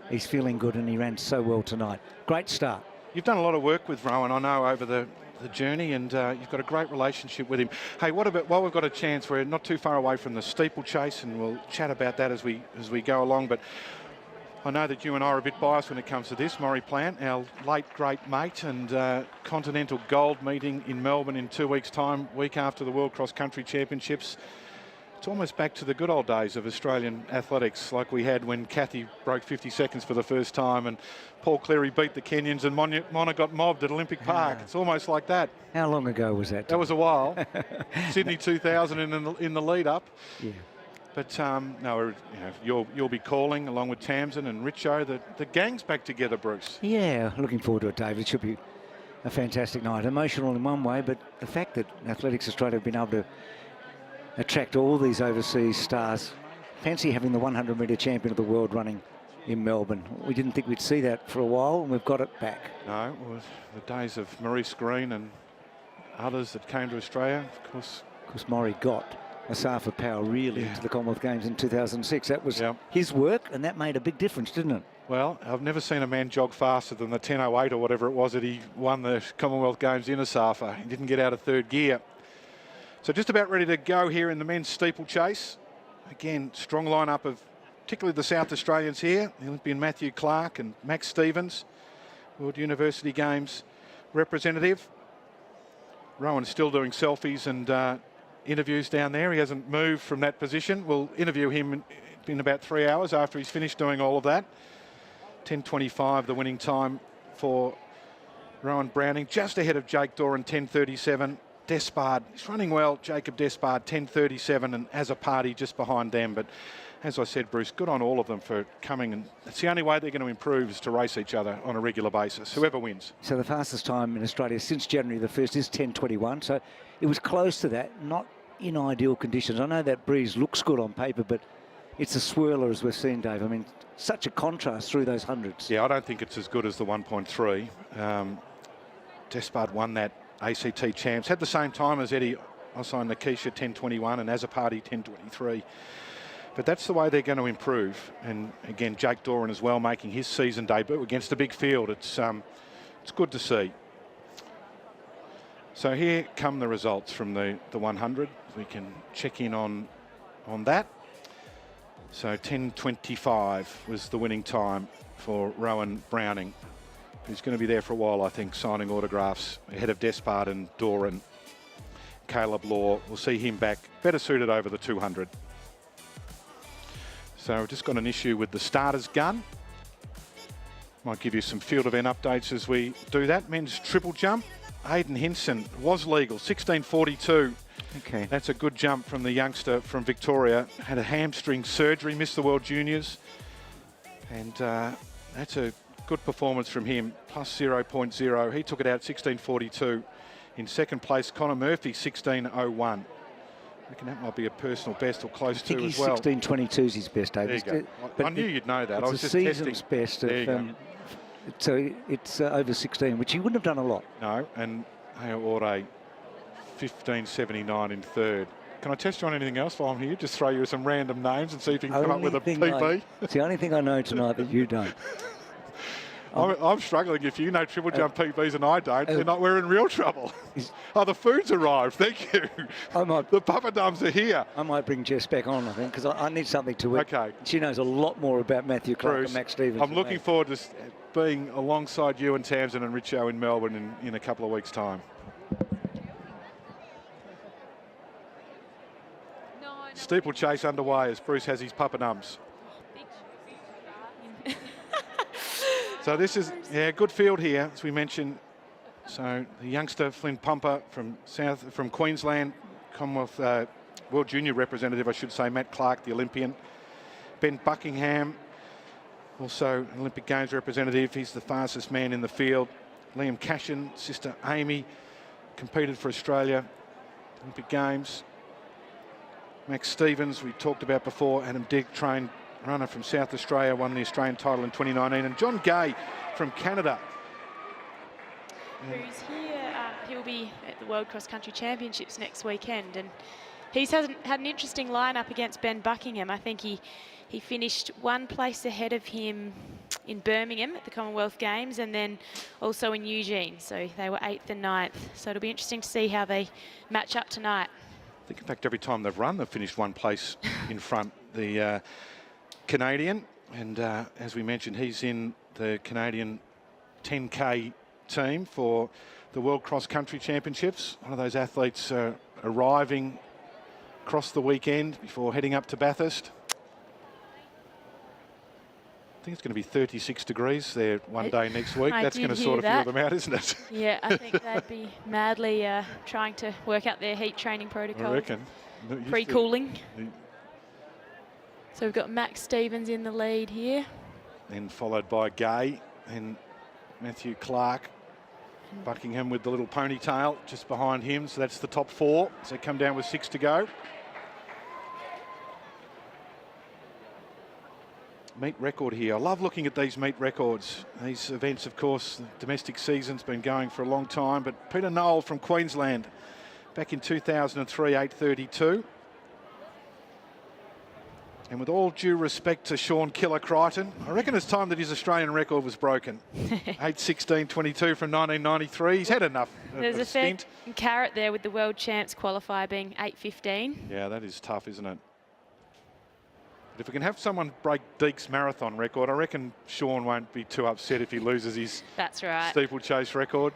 He's feeling good and he ran so well tonight. Great start. You've done a lot of work with Rowan, I know, over the journey, and you've got a great relationship with him. Hey, what about, while we've got a chance, we're not too far away from the steeplechase, and we'll chat about that as we go along, but I know that you and I are a bit biased when it comes to this. Maury Plant, our late great mate, and Continental Gold meeting in Melbourne in 2 weeks' time, week after the World Cross Country Championships. It's almost back to the good old days of Australian athletics, like we had when Kathy broke 50 seconds for the first time and Paul Cleary beat the Kenyans and Mona got mobbed at Olympic Park. It's almost like that. How long ago was that? That was a while. Sydney 2000 in the lead up. Yeah. But no, you'll be calling along with Tamsin and Richo. The gang's back together, Bruce. Yeah, looking forward to it, Dave. It should be a fantastic night. Emotional in one way, but the fact that Athletics Australia have been able to attract all these overseas stars. Fancy having the 100-metre champion of the world running in Melbourne. We didn't think we'd see that for a while, and we've got it back. No, it was the days of Maurice Green and others that came to Australia, of course. Of course, Maury got Asafa Power really into the Commonwealth Games in 2006. That was his work, and that made a big difference, didn't it? Well, I've never seen a man jog faster than the 10:08 or whatever it was that he won the Commonwealth Games in Asafa. He didn't get out of third gear. So just about ready to go here in the men's steeplechase. Again, strong lineup of particularly the South Australians here. The Olympian Matthew Clark and Max Stevens, World University Games representative. Rowan's still doing selfies and interviews down there. He hasn't moved from that position. We'll interview him in about 3 hours after he's finished doing all of that. 10:25, the winning time for Rowan Browning, just ahead of Jake Doran, 10:37. Despard, he's running well, Jacob Despard, 10:37, and as a party just behind them. But as I said, Bruce, good on all of them for coming, and it's the only way they're going to improve is to race each other on a regular basis, whoever wins. So the fastest time in Australia since January the 1st is 10:21, so it was close to that, not in ideal conditions. I know that breeze looks good on paper, but it's a swirler as we've seen, Dave. I mean, such a contrast through those hundreds. Yeah, I don't think it's as good as the 1.3. Despard won that ACT champs, had the same time as Eddie Osai and Nikisha, 10:21, and Azzopardi 10:23. But that's the way they're going to improve. And again, Jake Doran as well, making his season debut against a big field. It's good to see. So here come the results from the 100. We can check in on that. So 10:25 was the winning time for Rowan Browning, who's going to be there for a while, I think, signing autographs ahead of Despard and Doran. Caleb Law, we'll see him back, better suited over the 200. So we've just got an issue with the starter's gun. Might give you some field event updates as we do that. Men's triple jump, Aidan Hinson was legal, 16:42. Okay. That's a good jump from the youngster from Victoria. Had a hamstring surgery, missed the World Juniors. And that's a good performance from him, plus 0.0. He took it out 16:42. In second place, Connor Murphy, 16:01. I reckon that might be a personal best or close to as well. 16:22 is his best, Dave. There you go. But I knew you'd know that. I was it's a just season's testing. best of So it's over 16, which he wouldn't have done a lot. No, and Ore 15.79 in third. Can I test you on anything else while I'm here? Just throw you some random names and see if you can come up with a PB. It's the only thing I know tonight that you don't. I'm struggling. If you know triple jump PBs and I don't, then we're in real trouble. Oh, the food's arrived. Thank you. The papadums are here. I might bring Jess back on, I think, because I need something to eat. Okay. She knows a lot more about Matthew Clark Bruce, and Max Stevens. I'm looking forward to being alongside you and Tamsin and Richo in Melbourne in a couple of weeks' time. Steeplechase underway as Bruce has his papadums. So this is, good field here, as we mentioned. So the youngster Flynn Pumper from Queensland, Commonwealth World Junior representative, I should say, Matt Clark, the Olympian. Ben Buckingham, also an Olympic Games representative. He's the fastest man in the field. Liam Cashin, sister Amy, competed for Australia, Olympic Games. Max Stevens, we talked about before. Adam Digg, trained runner from South Australia, won the Australian title in 2019. And John Gay from Canada. Who's here, he'll be at the World Cross Country Championships next weekend. And he's had an interesting lineup against Ben Buckingham. I think he finished one place ahead of him in Birmingham at the Commonwealth Games and then also in Eugene. So they were 8th and 9th. So it'll be interesting to see how they match up tonight. I think, in fact, every time they've run, they've finished one place in front. The Canadian, and as we mentioned, he's in the Canadian 10K team for the World Cross Country Championships. One of those athletes arriving across the weekend before heading up to Bathurst. I think it's going to be 36 degrees there one day next week. That's going to sort a few of them out, isn't it? Yeah, I think they'd be madly trying to work out their heat training protocols. I reckon. Pre-cooling. So we've got Max Stevens in the lead here. Then followed by Gay and Matthew Clark. Buckingham with the little ponytail just behind him. So that's the top four. So come down with 6 to go. Meet record here. I love looking at these meet records. These events, of course, the domestic season's been going for a long time, but Peter Noel from Queensland back in 2003, 8:32. And with all due respect to Sean Killer Crichton, I reckon it's time that his Australian record was broken. 8:16.22 from 1993. He's had enough. There's a fair carrot there with the World Champs qualifier being 8:15. Yeah, that is tough, isn't it? But if we can have someone break Deke's marathon record, I reckon Sean won't be too upset if he loses his steeplechase record.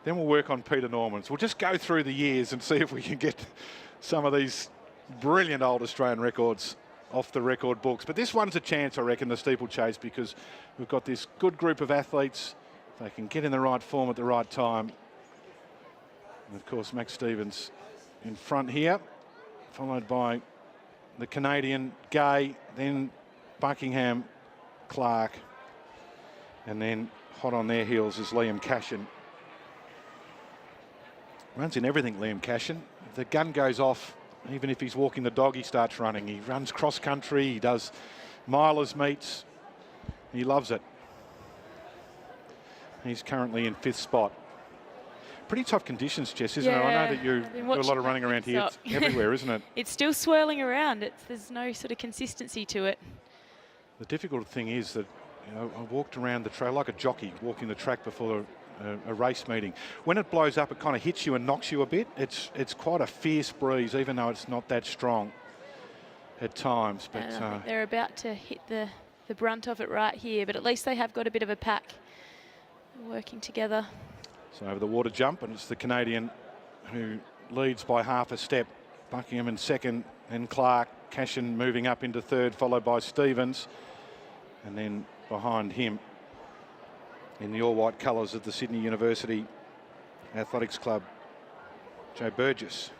Then we'll work on Peter Norman's. We'll just go through the years and see if we can get some of these brilliant old Australian records off the record books. But this one's a chance, I reckon, the steeplechase, because we've got this good group of athletes. If they can get in the right form at the right time. And of course, Max Stevens in front here, followed by the Canadian Gay, then Buckingham, Clark, and then hot on their heels is Liam Cashin. Runs in everything, Liam Cashin. If the gun goes off, even if he's walking the dog, he starts running. He runs cross country, he does milers meets, he loves it. He's currently in 5th spot. Pretty tough conditions, Jess, isn't it? I know that you do a lot of running around here. It's everywhere, isn't it? It's still swirling around. There's no sort of consistency to it. The difficult thing is that, you know, I walked around the trail like a jockey walking the track before a race meeting. When it blows up, it kind of hits you and knocks you a bit. It's quite a fierce breeze, even though it's not that strong at times. But I think they're about to hit the brunt of it right here, but at least they have got a bit of a pack working together. So over the water jump, and it's the Canadian who leads by half a step. Buckingham in second, then Clark. Cashin moving up into third, followed by Stevens. And then behind him, in the all-white colours of the Sydney University Athletics Club, Joe Burgess.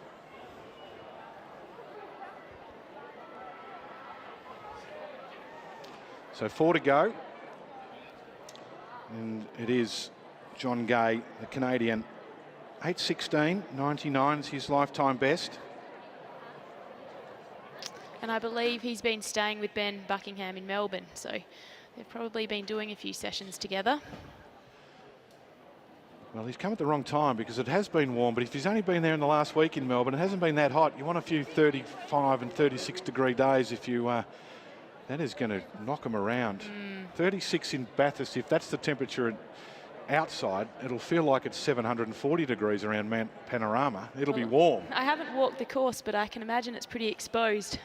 So 4 to go. And it is John Gay, the Canadian. 8:16.99 is his lifetime best. And I believe he's been staying with Ben Buckingham in Melbourne, so They've probably been doing a few sessions together. Well, he's come at the wrong time because it has been warm, but if he's only been there in the last week in Melbourne, it hasn't been that hot. You want a few 35 and 36 degree days if you, that is going to knock him around. 36 in Bathurst, if that's the temperature outside, it'll feel like it's 740 degrees around Mount Panorama. It'll be warm. I haven't walked the course, but I can imagine it's pretty exposed.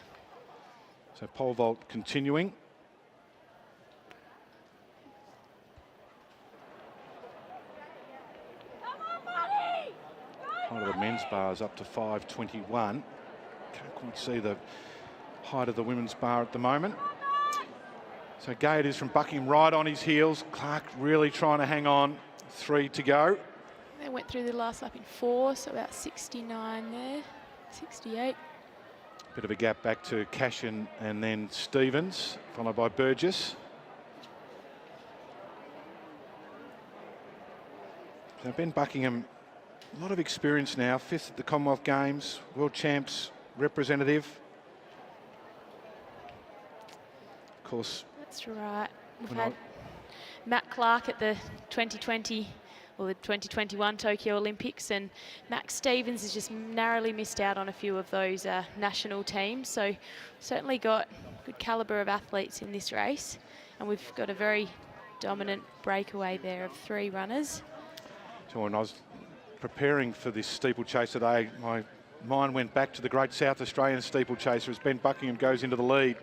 So pole vault continuing. Height of the men's bar is up to 5.21. Can't quite see the height of the women's bar at the moment. So Gay it is from Buckingham right on his heels. Clark really trying to hang on. 3 to go. They went through the last lap in 4, so about 69 there, 68. Bit of a gap back to Cashin and then Stevens, followed by Burgess. So Ben Buckingham, a lot of experience now, 5th at the Commonwealth Games, World Champs representative. Of course. That's right. We've had Matt Clark at the 2020 or the 2021 Tokyo Olympics, and Max Stevens has just narrowly missed out on a few of those national teams. So certainly got good calibre of athletes in this race, and we've got a very dominant breakaway there of 3 runners. So when I was preparing for this steeplechase today, my mind went back to the great South Australian steeplechaser as Ben Buckingham goes into the lead.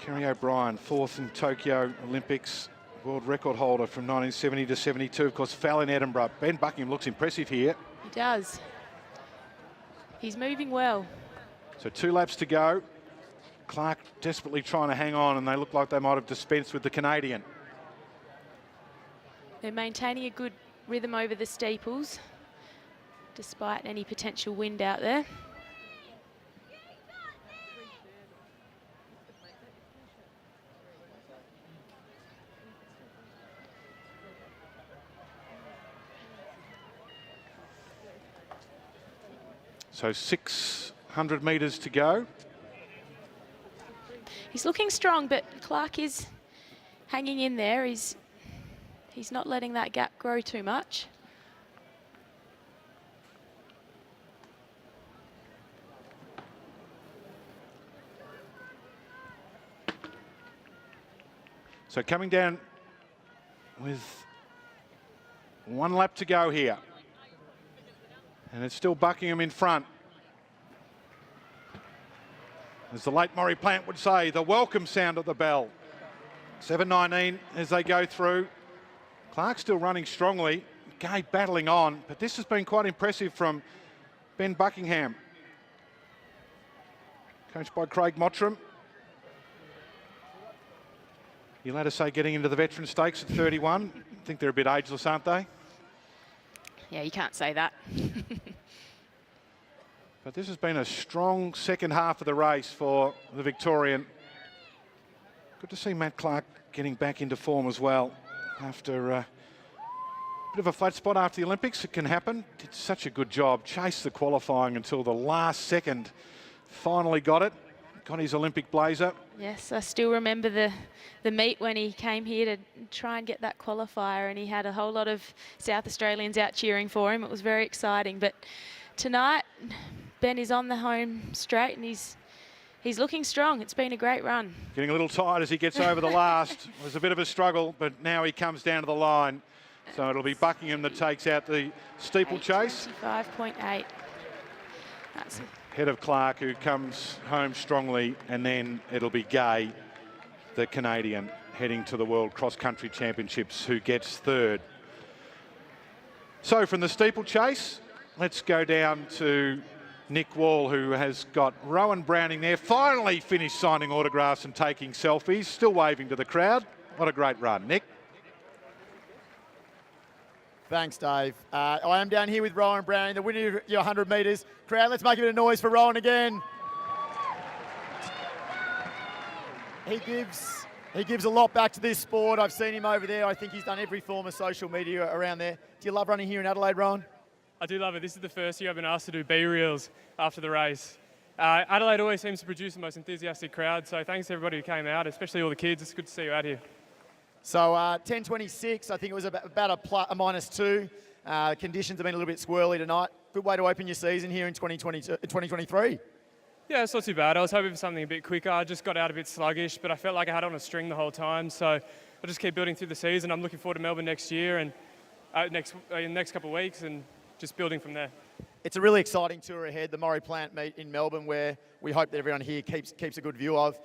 Kerry O'Brien, 4th in Tokyo Olympics, world record holder from 1970 to 72. Of course, fell in Edinburgh. Ben Buckingham looks impressive here. He does. He's moving well. So 2 laps to go. Clark desperately trying to hang on, and they look like they might have dispensed with the Canadian. They're maintaining a good rhythm over the steeples, despite any potential wind out there. So 600 metres to go. He's looking strong, but Clark is hanging in there. He's not letting that gap grow too much. So coming down with 1 lap to go here. And it's still Buckingham in front. As the late Maury Plant would say, the welcome sound of the bell. 7.19 as they go through. Clark still running strongly. Gay battling on, but this has been quite impressive from Ben Buckingham. Coached by Craig Mottram. You let us say getting into the veteran stakes at 31. I think they're a bit ageless, aren't they? Yeah, you can't say that. But this has been a strong second half of the race for the Victorian. Good to see Matt Clark getting back into form as well after a bit of a flat spot after the Olympics. It can happen. Did such a good job. Chased the qualifying until the last second. Finally got it. Got his Olympic blazer. Yes, I still remember the meet when he came here to try and get that qualifier, and he had a whole lot of South Australians out cheering for him. It was very exciting. But tonight, Ben is on the home straight, and he's looking strong. It's been a great run. Getting a little tired as he gets over the last. It was a bit of a struggle, but now he comes down to the line. So it'll be Buckingham that takes out the steeplechase. 5.8. That's Head of Clark, who comes home strongly, and then it'll be Gay, the Canadian, heading to the World Cross Country Championships, who gets 3rd. So from the steeplechase, let's go down to Nick Wall, who has got Rowan Browning there, finally finished signing autographs and taking selfies, still waving to the crowd. What a great run, Nick. Thanks, Dave. I am down here with Rowan Browning, the winner of your 100 metres. Crowd, let's make a bit of noise for Rowan again. He gives a lot back to this sport. I've seen him over there. I think he's done every form of social media around there. Do you love running here in Adelaide, Rowan? I do love it. This is the first year I've been asked to do B-reels after the race. Adelaide always seems to produce the most enthusiastic crowd, so thanks to everybody who came out, especially all the kids. It's good to see you out here. So 10:26, I think it was about a -2. Conditions have been a little bit squirrely tonight. Good way to open your season here in 2023. Yeah, it's not too bad. I was hoping for something a bit quicker. I just got out a bit sluggish, but I felt like I had on a string the whole time, so I'll just keep building through the season. I'm looking forward to Melbourne next year and in the next couple of weeks, and just building from there. It's a really exciting tour ahead, the Murray Plant meet in Melbourne, where we hope that everyone here keeps a good view of.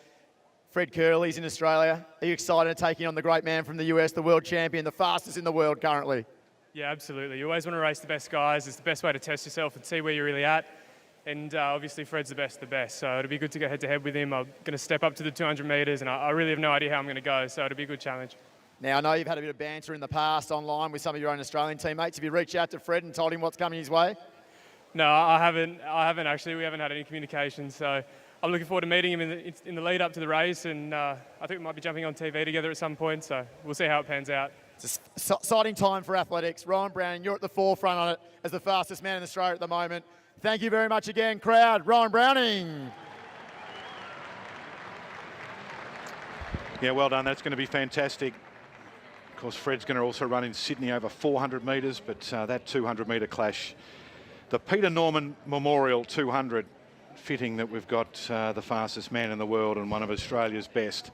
Fred Curley's in Australia. Are you excited to taking on the great man from the US, the world champion, the fastest in the world currently? Yeah, absolutely. You always want to race the best guys. It's the best way to test yourself and see where you're really at. And obviously Fred's the best of the best, so it'll be good to go head-to-head with him. I'm going to step up to the 200 metres, and I really have no idea how I'm going to go, so it'll be a good challenge. Now, I know you've had a bit of banter in the past online with some of your own Australian teammates. Have you reached out to Fred and told him what's coming his way? No, I haven't actually. We haven't had any communication, so I'm looking forward to meeting him in the lead up to the race, and I think we might be jumping on TV together at some point, so we'll see how it pans out. It's an exciting time for athletics. Ryan Browning, you're at the forefront on it as the fastest man in Australia at the moment. Thank you very much again, crowd. Ryan Browning. Yeah, well done. That's going to be fantastic. Of course, Fred's going to also run in Sydney over 400 metres, but that 200-metre clash, the Peter Norman Memorial 200, fitting that we've got the fastest man in the world and one of Australia's best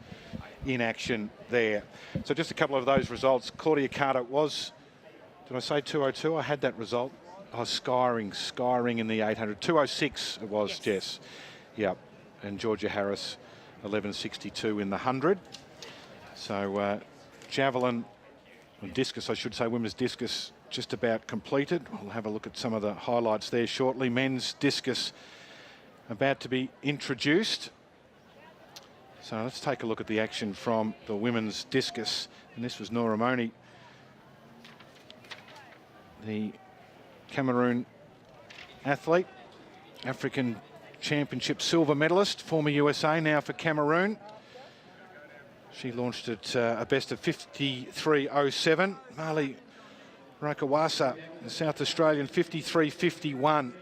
in action there. So just a couple of those results. Claudia Carter was, did I say 2:02? I had that result. Oh, skyring in the 800. 2:06 it was, yes. Jess. Yep. And Georgia Harris, 11:62 in the 100. So javelin, and discus, I should say, women's discus just about completed. We'll have a look at some of the highlights there shortly. Men's discus about to be introduced. So let's take a look at the action from the women's discus. And this was Nora Moni, the Cameroon athlete, African Championship silver medalist, former USA, now for Cameroon. She launched at a best of 53.07. Marley Rakawasa, the South Australian, 53.51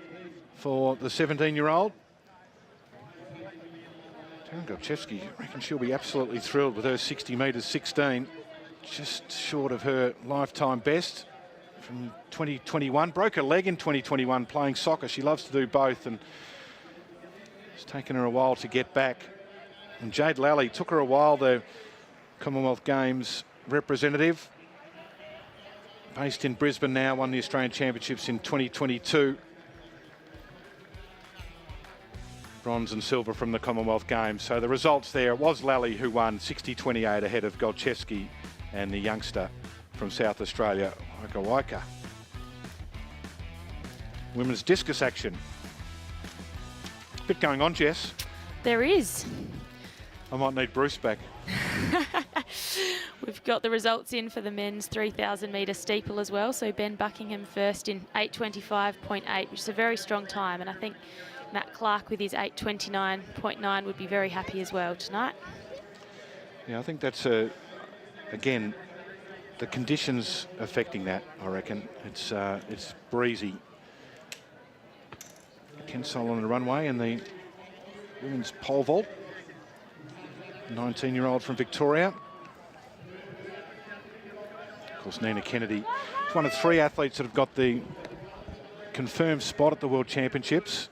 for the 17-year-old. Golchevsky, I reckon she'll be absolutely thrilled with her 60 metres 16, just short of her lifetime best from 2021. Broke her leg in 2021 playing soccer. She loves to do both, and it's taken her a while to get back. And Jade Lally, took her a while, the Commonwealth Games representative, based in Brisbane now, won the Australian Championships in 2022. Bronze and silver from the Commonwealth Games. So the results there, it was Lally who won, 60.28 ahead of Golchevsky and the youngster from South Australia, Waika. Women's discus action. Bit going on, Jess. There is. I might need Bruce back. We've got the results in for the men's 3,000 metre steeple as well. So Ben Buckingham first in 8:25.8, which is a very strong time, and I think Matt Clark with his 8:29.9 would be very happy as well tonight. Yeah, I think that's again, the conditions affecting that, I reckon. It's breezy. Ken Sol on the runway in the women's pole vault. 19-year-old from Victoria. Of course, Nina Kennedy is one of 3 athletes that have got the confirmed spot at the World Championships.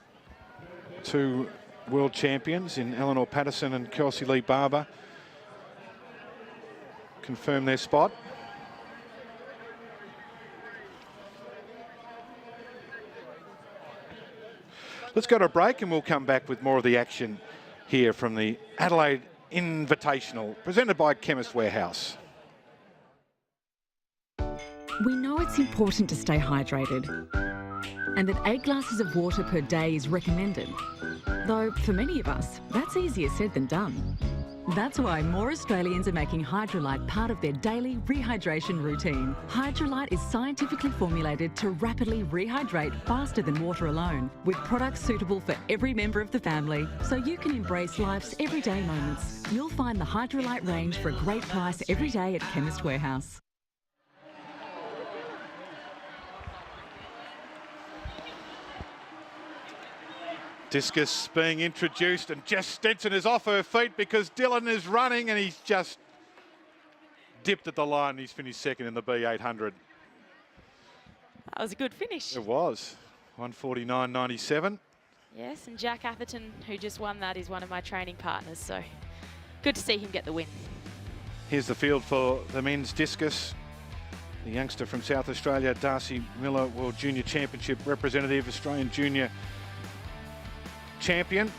2 world champions in Eleanor Patterson and Kelsey Lee Barber confirmed their spot. Let's go to a break and we'll come back with more of the action here from the Adelaide Invitational, presented by Chemist Warehouse. We know it's important to stay hydrated and that 8 glasses of water per day is recommended. Though for many of us, that's easier said than done. That's why more Australians are making Hydrolite part of their daily rehydration routine. Hydrolite is scientifically formulated to rapidly rehydrate faster than water alone, with products suitable for every member of the family, so you can embrace life's everyday moments. You'll find the Hydrolite range for a great price every day at Chemist Warehouse. Discus being introduced, and Jess Stenson is off her feet because Dylan is running, and he's just dipped at the line. He's finished second in the B800. That was a good finish. It was 149.97. Yes, and Jack Atherton, who just won that, is one of my training partners, so good to see him get the win. Here's the field for the men's discus. The youngster from South Australia, Darcy Miller, World Junior Championship representative, Australian Junior Champion.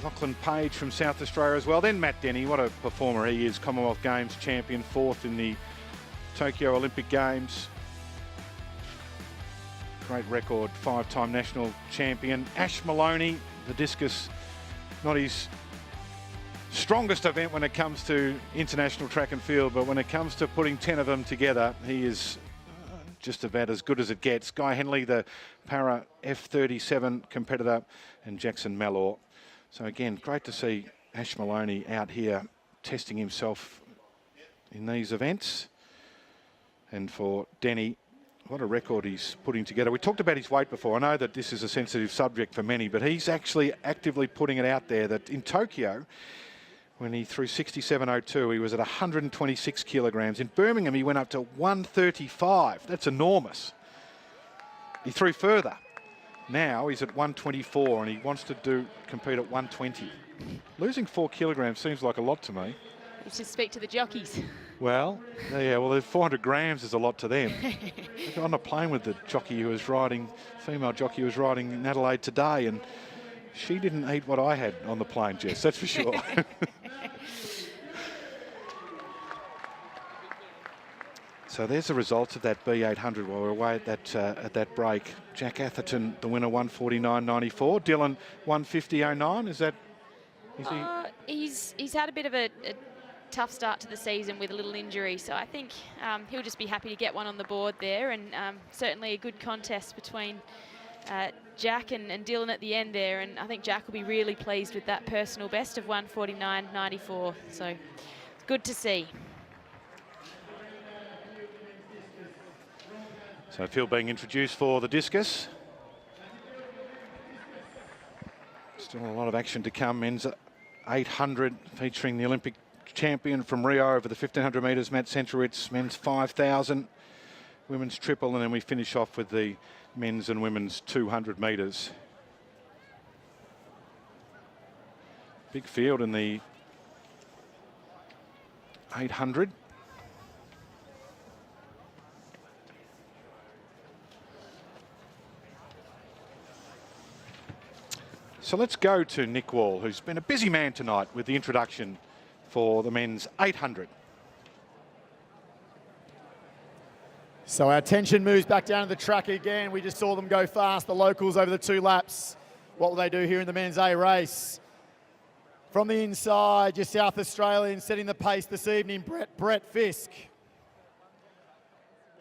Lachlan Page from South Australia as well. Then Matt Denny, what a performer he is. Commonwealth Games champion, 4th in the Tokyo Olympic Games. Great record, 5-time national champion. Ash Maloney, the discus, not his strongest event when it comes to international track and field, but when it comes to putting 10 of them together, he is just about as good as it gets. Guy Henley, the para F37 competitor, and Jackson Malor. So again, great to see Ash Maloney out here testing himself in these events. And for Denny, what a record he's putting together. We talked about his weight before. I know that this is a sensitive subject for many, but he's actually actively putting it out there that in Tokyo, when he threw 67.02, he was at 126 kilograms. In Birmingham, he went up to 135. That's enormous. He threw further. Now he's at 124, and he wants to compete at 120. Losing 4 kilograms seems like a lot to me. You should speak to the jockeys. Well, yeah, well, 400 grams is a lot to them. I got on a plane with the jockey who was riding, female jockey who was riding in Adelaide today, and she didn't eat what I had on the plane, Jess, that's for sure. So there's the results of that B800 while we're away at that break. Jack Atherton, the winner, 149.94. Dylan, 150.09. Is that? He's had a bit of a tough start to the season with a little injury, so I think he'll just be happy to get one on the board there, and certainly a good contest between Jack and Dylan at the end there, and I think Jack will be really pleased with that personal best of 149.94, so it's good to see. So field being introduced for the discus. Still a lot of action to come. Men's 800 featuring the Olympic champion from Rio over the 1500 metres, Matt Centrowitz. Men's 5,000, women's triple, and then we finish off with the men's and women's 200 metres. Big field in the 800. So let's go to Nick Wall, who's been a busy man tonight with the introduction for the men's 800. So our attention moves back down to the track again. We just saw them go fast, the locals over the 2 laps. What will they do here in the men's A race? From the inside, your South Australian setting the pace this evening, Brett Fisk.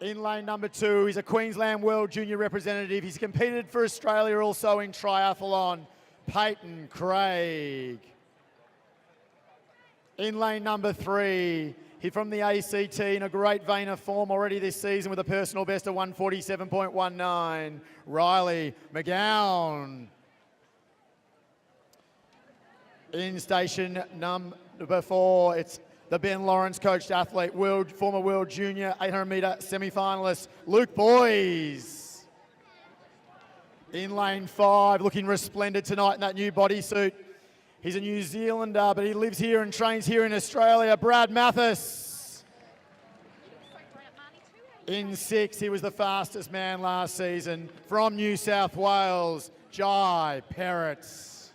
In lane number 2, he's a Queensland World Junior representative. He's competed for Australia also in triathlon, Peyton Craig. In lane number 3, he from the ACT in a great vein of form already this season with a personal best of 147.19, Riley McGowan. In station number 4, it's the Ben Lawrence coached athlete, former World Junior 800 metre semi-finalist, Luke Boys. In lane 5, looking resplendent tonight in that new bodysuit. He's a New Zealander, but he lives here and trains here in Australia, Brad Mathis. In 6, he was the fastest man last season from New South Wales, Jai Perrott.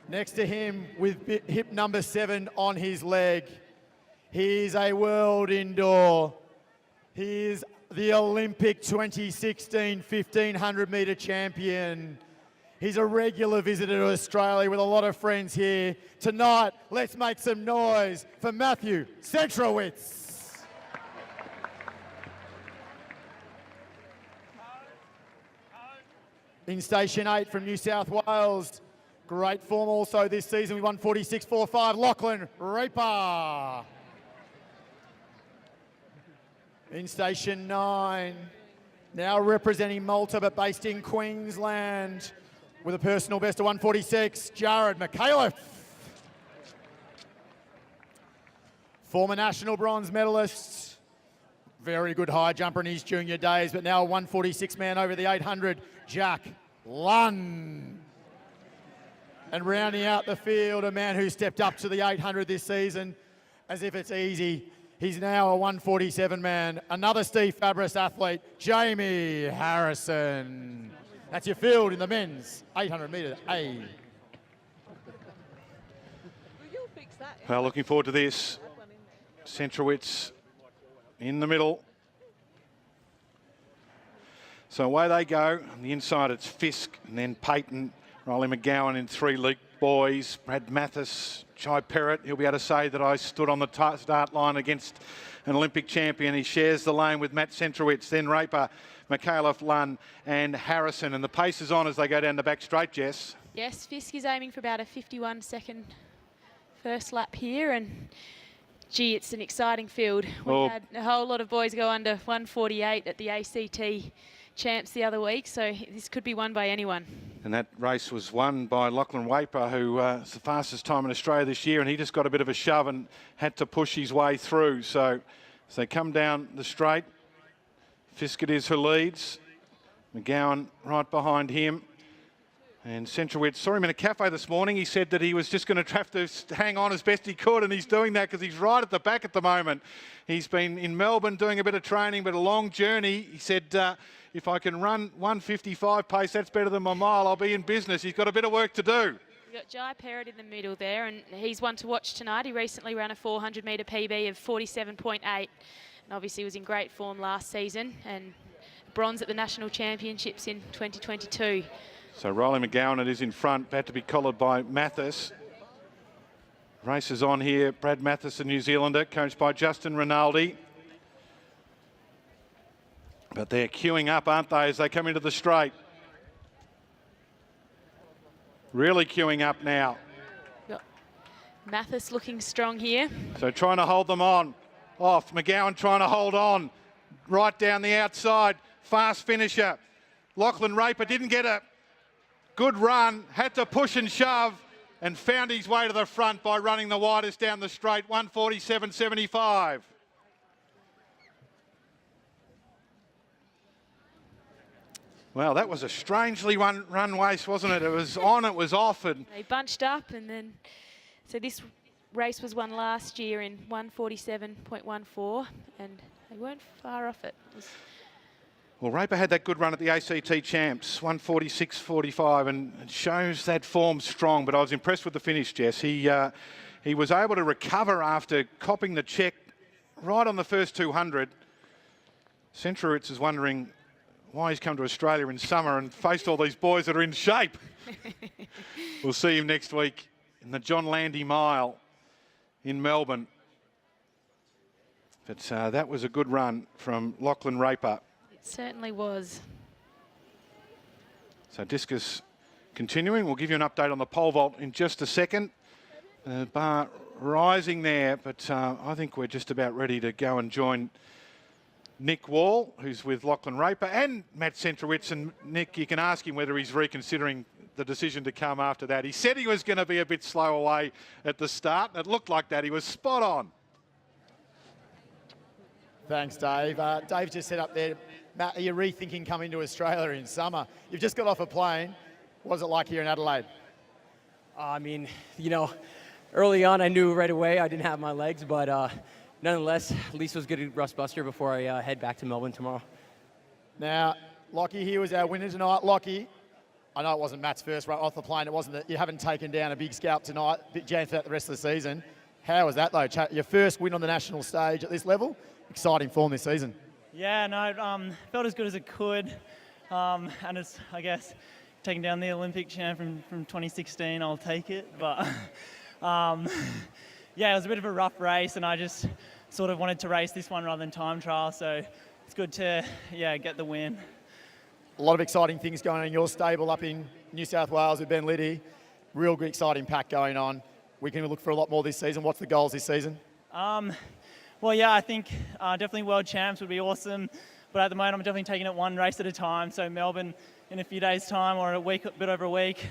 Next to him with hip number 7 on his leg, he's a world indoor. He is the Olympic 2016 1500 metre champion. He's a regular visitor to Australia with a lot of friends here. Tonight, let's make some noise for Matthew Centrowitz. In station 8 from New South Wales, great form also this season. We won 46.45, Lachlan Raper. In station 9, now representing Malta but based in Queensland, with a personal best of 146, Jared McAuliffe. Former national bronze medalist. Very good high jumper in his junior days, but now a 146 man over the 800, Jack Lunn. And rounding out the field, a man who stepped up to the 800 this season as if it's easy. He's now a 147 man. Another Steve Fabris athlete, Jamie Harrison. That's your field in the men's 800 metre A. Well, looking forward to this. Centrowitz in the middle. So away they go. On the inside it's Fisk and then Peyton, Riley McGowan in 3 league boys. Brad Mathis, Chai Perrott. He'll be able to say that I stood on the start line against an Olympic champion. He shares the lane with Matt Centrowitz, then Raper, McAuliffe, Lunn and Harrison. And the pace is on as they go down the back straight, Jess. Yes, Fisk is aiming for about a 51-second first lap here, and gee, it's an exciting field. We've had a whole lot of boys go under 148 at the ACT champs the other week, so this could be won by anyone. And that race was won by Lachlan Waper, who is the fastest time in Australia this year, and he just got a bit of a shove and had to push his way through. So as they come down the straight, Fisk it is who leads. McGowan right behind him. And Centrowitz saw him in a cafe this morning. He said that he was just going to have to hang on as best he could, and he's doing that because he's right at the back at the moment. He's been in Melbourne doing a bit of training, but a long journey. He said, if I can run 155 pace, that's better than my mile, I'll be in business. He's got a bit of work to do. We've got Jai Perrott in the middle there, and he's one to watch tonight. He recently ran a 400 metre PB of 47.8, and obviously was in great form last season, and bronze at the National Championships in 2022. So Riley McGowan, it is in front, had to be collared by Mathis. Race is on here. Brad Mathis, the New Zealander, coached by Justin Rinaldi. But they're queuing up, aren't they, as they come into the straight? Really queuing up now. Got Mathis looking strong here. So trying to hold them on. Off, McGowan trying to hold on. Right down the outside. Fast finisher. Lachlan Raper didn't get a good run, had to push and shove, and found his way to the front by running the widest down the straight, 147.75. Well, that was a strangely run race, wasn't it? It was on, it was off. And they bunched up, and then, so this race was won last year in 147.14, and they weren't far off it. Well, Raper had that good run at the ACT champs, 146.45, and it shows that form strong, but I was impressed with the finish, Jess. He was able to recover after copping the check right on the first 200. Centrowitz is wondering why he's come to Australia in summer and faced all these boys that are in shape. We'll see him next week in the John Landy Mile in Melbourne. But that was a good run from Lachlan Raper. It certainly was. So Discus continuing. We'll give you an update on the pole vault in just a second. Bar rising there, but I think we're just about ready to go and join Nick Wall, who's with Lachlan Raper, and Matt Centrowitz. And Nick, you can ask him whether he's reconsidering the decision to come after that. He said he was going to be a bit slow away at the start, and it looked like that. He was spot on. Thanks, Dave. Dave just said up there, Matt, are you rethinking coming to Australia in summer? You've just got off a plane. What was it like here in Adelaide? I mean, you know, early on I knew right away I didn't have my legs, but nonetheless, at least it was good to rust buster before I head back to Melbourne tomorrow. Now, Lockie here was our winner tonight. Lockie, I know it wasn't Matt's first run off the plane. It wasn't that you haven't taken down a big scalp tonight, big jam for the rest of the season. How was that though? Your first win on the national stage at this level? Exciting form this season. Yeah, no, felt as good as it could. And it's, I guess, taking down the Olympic champ from 2016, I'll take it. But yeah, it was a bit of a rough race, and I just sort of wanted to race this one rather than time trial. So it's good to, yeah, get the win. A lot of exciting things going on in your stable up in New South Wales with Ben Liddy. Real good, exciting pack going on. We can look for a lot more this season. What's the goals this season? Well, yeah, I think definitely world champs would be awesome. But at the moment, I'm definitely taking it one race at a time. So Melbourne in a few days' time, or a bit over a week,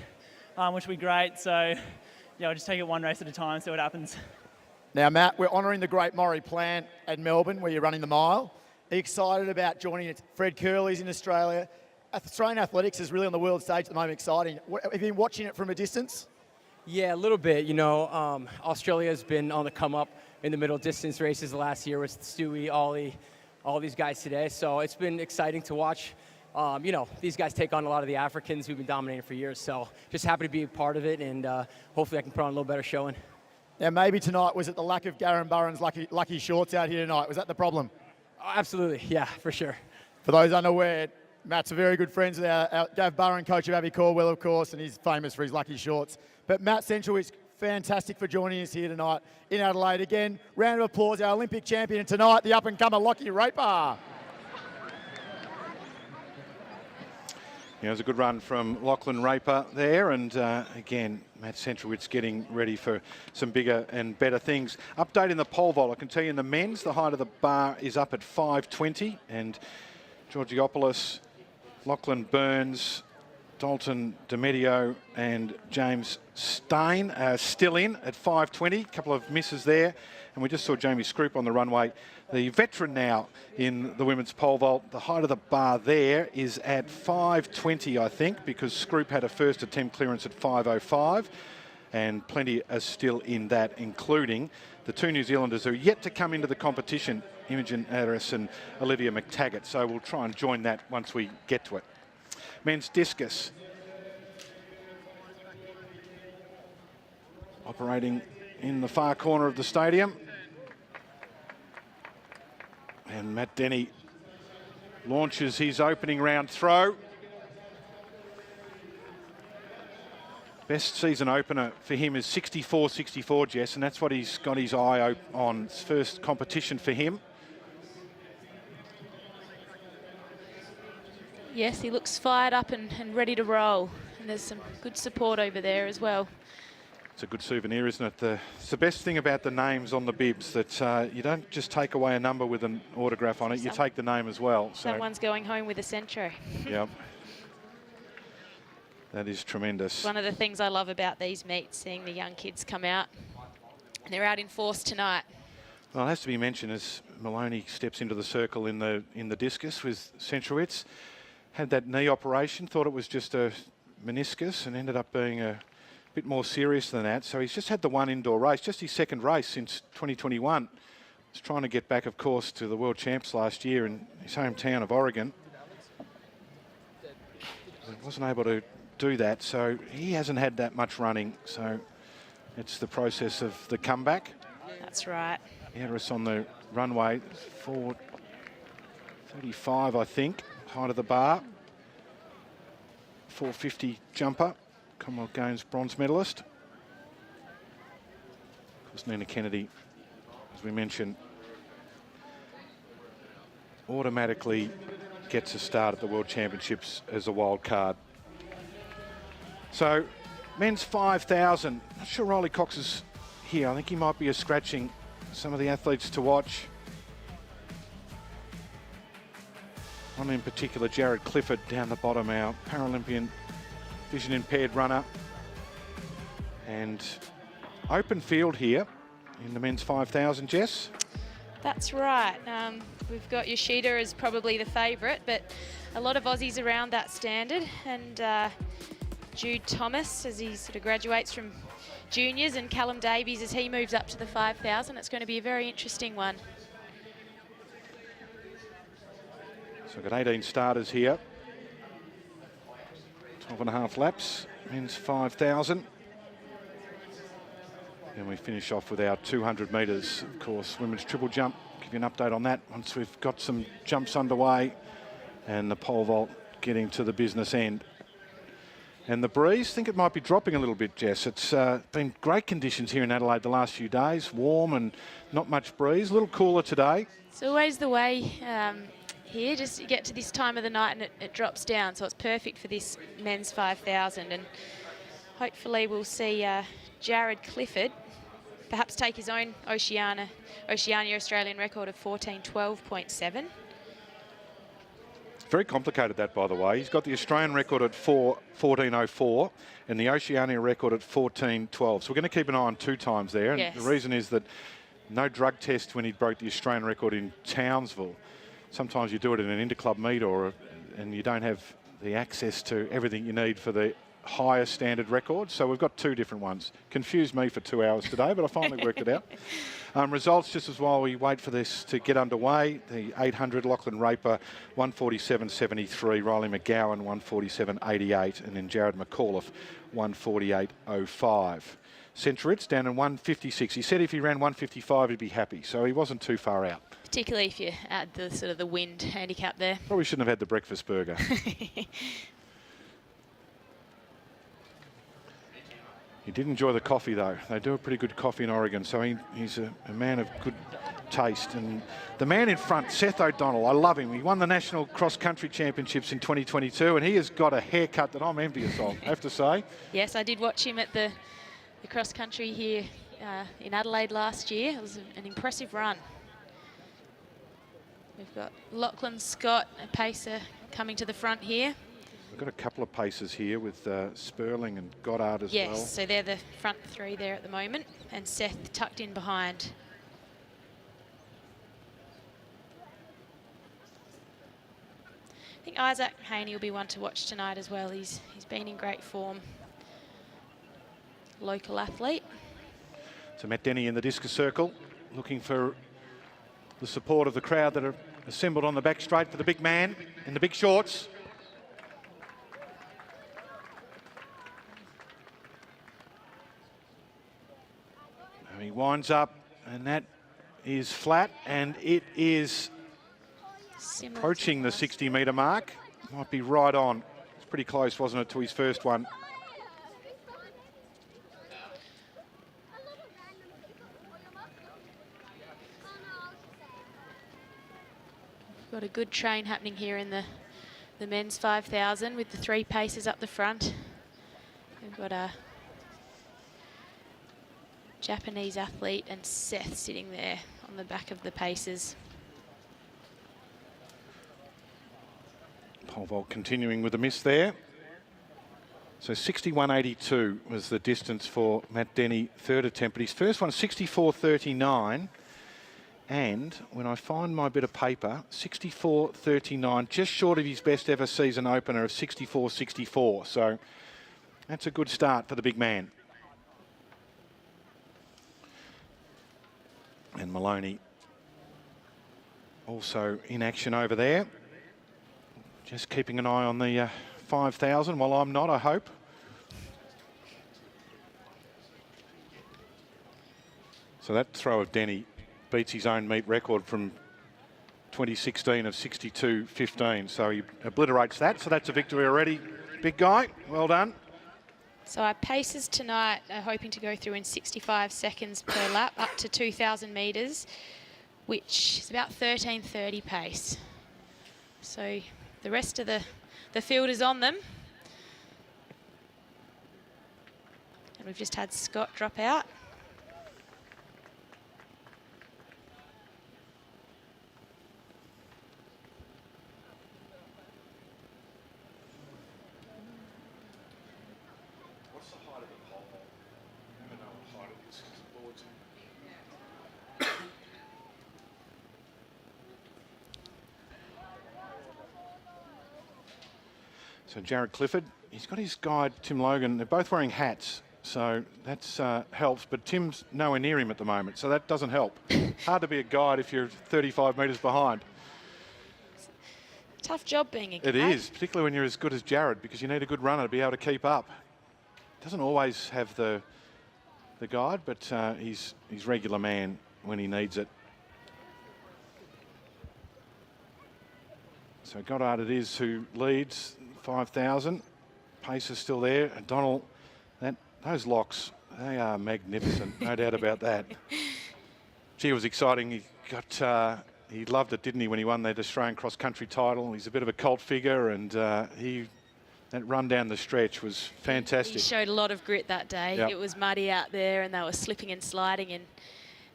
which will be great. So yeah, I'll just take it one race at a time, see what happens. Now, Matt, we're honouring the great Maurie Plant at Melbourne, where you're running the mile. Are you excited about joining Fred Curley's in Australia? Australian athletics is really on the world stage at the moment, exciting. Have you been watching it from a distance? Yeah, a little bit. You know, Australia's been on the come up in the middle distance races last year with Stewie, Ollie, all these guys today. So it's been exciting to watch. You know, these guys take on a lot of the Africans who've been dominating for years. So just happy to be a part of it, and hopefully I can put on a little better showing. Now, maybe tonight, was it the lack of Garran Burren's lucky shorts out here tonight? Was that the problem? Oh, absolutely, yeah, for sure. For those unaware, Matt's a very good friend with our Gav Burren, coach of Abby Caldwell, of course, and he's famous for his lucky shorts. But Matt Centrowitz, fantastic for joining us here tonight in Adelaide. Again, round of applause, our Olympic champion tonight, the up-and-comer Lockie Raper. Yeah, it was a good run from Lachlan Raper there, and again, Matt Centrowitz getting ready for some bigger and better things. Update in the pole vault, I can tell you in the men's, the height of the bar is up at 5.20, and Georgiopoulos, Lachlan Burns, Dalton DeMedio and James Stain still in at 5.20, a couple of misses there. And we just saw Jamie Scroop on the runway. The veteran now in the women's pole vault, the height of the bar there is at 5.20, I think, because Scroop had a first attempt clearance at 5.05. And plenty are still in that, including the two New Zealanders who are yet to come into the competition, Imogen Addis and Olivia McTaggart. So we'll try and join that once we get to it. Men's discus. Operating in the far corner of the stadium. And Matt Denny launches his opening round throw. Best season opener for him is 64-64, Jess, and that's what he's got his eye on. It's first competition for him. Yes, he looks fired up and ready to roll. And there's some good support over there as well. It's a good souvenir, isn't it? It's the best thing about the names on the bibs, that you don't just take away a number with an autograph on it, you take the name as well. Someone's going home with a Centro. Yep. That is tremendous. One of the things I love about these meets, seeing the young kids come out. And they're out in force tonight. Well, it has to be mentioned as Maloney steps into the circle in the discus with Centrowitz. Had that knee operation, thought it was just a meniscus, and ended up being a bit more serious than that. So he's just had the one indoor race, just his second race since 2021. He's trying to get back, of course, to the World Champs last year in his hometown of Oregon. He wasn't able to do that, so he hasn't had that much running. So it's the process of the comeback. That's right. Addis on the runway, 4:35, I think, height of the bar. 4:50 jumper, Commonwealth Games bronze medalist. Of course, Nina Kennedy, as we mentioned, automatically gets a start at the World Championships as a wild card. So, men's 5,000. Not sure Riley Cox is here. I think he might be scratching some of the athletes to watch. One in particular, Jared Clifford down the bottom, our Paralympian vision impaired runner. And open field here in the men's 5,000, Jess. That's right. We've got Yoshida as probably the favourite, but a lot of Aussies around that standard. And Jude Thomas as he sort of graduates from juniors, and Callum Davies as he moves up to the 5,000. It's going to be a very interesting one. So we've got 18 starters here. 12.5 laps, men's 5,000. Then we finish off with our 200 metres, of course, women's triple jump. Give you an update on that once we've got some jumps underway and the pole vault getting to the business end. And the breeze, I think it might be dropping a little bit, Jess. It's been great conditions here in Adelaide the last few days, warm and not much breeze, a little cooler today. It's always the way here, just you get to this time of the night and it drops down, so it's perfect for this men's 5,000. And hopefully we'll see Jared Clifford perhaps take his own Oceania Australian record of 14:12.7. Very complicated, that, by the way. He's got the Australian record at 14:04 and the Oceania record at 14:12. So we're going to keep an eye on 2 times there. Yes. And the reason is that no drug test when he broke the Australian record in Townsville. Sometimes you do it in an interclub meet and you don't have the access to everything you need for the higher standard record. So we've got 2 different ones. Confused me for 2 hours today, but I finally worked it out. Results just as while we wait for this to get underway. The 800, Lachlan Raper, 147.73. Riley McGowan, 147.88. And then Jared McAuliffe, 148.05. Centuritz down in 156. He said if he ran 155, he'd be happy. So he wasn't too far out. Particularly if you add the sort of the wind handicap there. Probably shouldn't have had the breakfast burger. He did enjoy the coffee, though. They do a pretty good coffee in Oregon, so he's a man of good taste. And the man in front, Seth O'Donnell, I love him. He won the National Cross Country Championships in 2022, and he has got a haircut that I'm envious of, I have to say. Yes, I did watch him at the cross country here in Adelaide last year. It was an impressive run. We've got Lachlan Scott, a pacer, coming to the front here. We've got a couple of paces here with Sperling and Goddard as well. Yes, so they're the front 3 there at the moment, and Seth tucked in behind. I think Isaac Haney will be one to watch tonight as well. He's been in great form. Local athlete. So Matt Denny in the discus circle, looking for the support of the crowd that are assembled on the back straight for the big man in the big shorts. And he winds up, and that is flat, and it is approaching the 60-metre mark. Might be right on. It's pretty close, wasn't it, to his first one? Got a good train happening here in the men's 5,000 with the 3 paces up the front. We've got a Japanese athlete and Seth sitting there on the back of the paces. Pole vault continuing with a miss there. So 61.82 was the distance for Matt Denny, 3rd attempt. But his first one, 64.39. And when I find my bit of paper, 64.39, just short of his best ever season opener of 64.64. So that's a good start for the big man. And Maloney also in action over there. Just keeping an eye on the 5,000 while I'm not, I hope. So that throw of Denny beats his own meet record from 2016 of 62.15. So he obliterates that. So that's a victory already. Big guy, well done. So our paces tonight are hoping to go through in 65 seconds per lap, up to 2,000 metres, which is about 13:30 pace. So the rest of the field is on them. And we've just had Scott drop out. So Jared Clifford, he's got his guide, Tim Logan. They're both wearing hats, so that helps. But Tim's nowhere near him at the moment, so that doesn't help. Hard to be a guide if you're 35 metres behind. Tough job being a guide. It is, particularly when you're as good as Jared, because you need a good runner to be able to keep up. Doesn't always have the guide, but he's regular man when he needs it. So Goddard it is who leads 5,000. Pace is still there. And Donald, those locks, they are magnificent, no doubt about that. Gee, it was exciting. He loved it, didn't he, when he won that Australian cross-country title. He's a bit of a cult figure, and that run down the stretch was fantastic. He showed a lot of grit that day. Yep. It was muddy out there, and they were slipping and sliding, and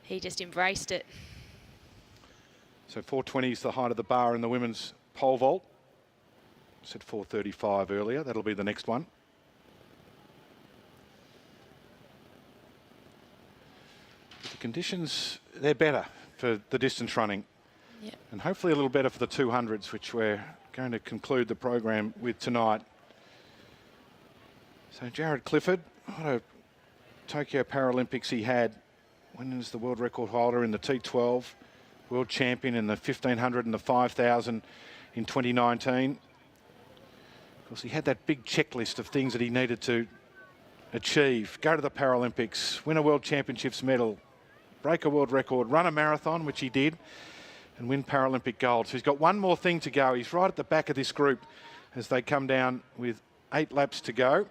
he just embraced it. So 420 is the height of the bar in the women's pole vault. Said 4:35 earlier. That'll be the next one. But the conditions, they're better for the distance running. Yep. And hopefully a little better for the 200s, which we're going to conclude the program with tonight. So Jared Clifford, what a Tokyo Paralympics he had. When was the world record holder in the T12, world champion in the 1500 and the 5000 in 2019. Of course, he had that big checklist of things that he needed to achieve. Go to the Paralympics, win a World Championships medal, break a world record, run a marathon, which he did, and win Paralympic gold. So he's got one more thing to go. He's right at the back of this group as they come down with 8 laps to go.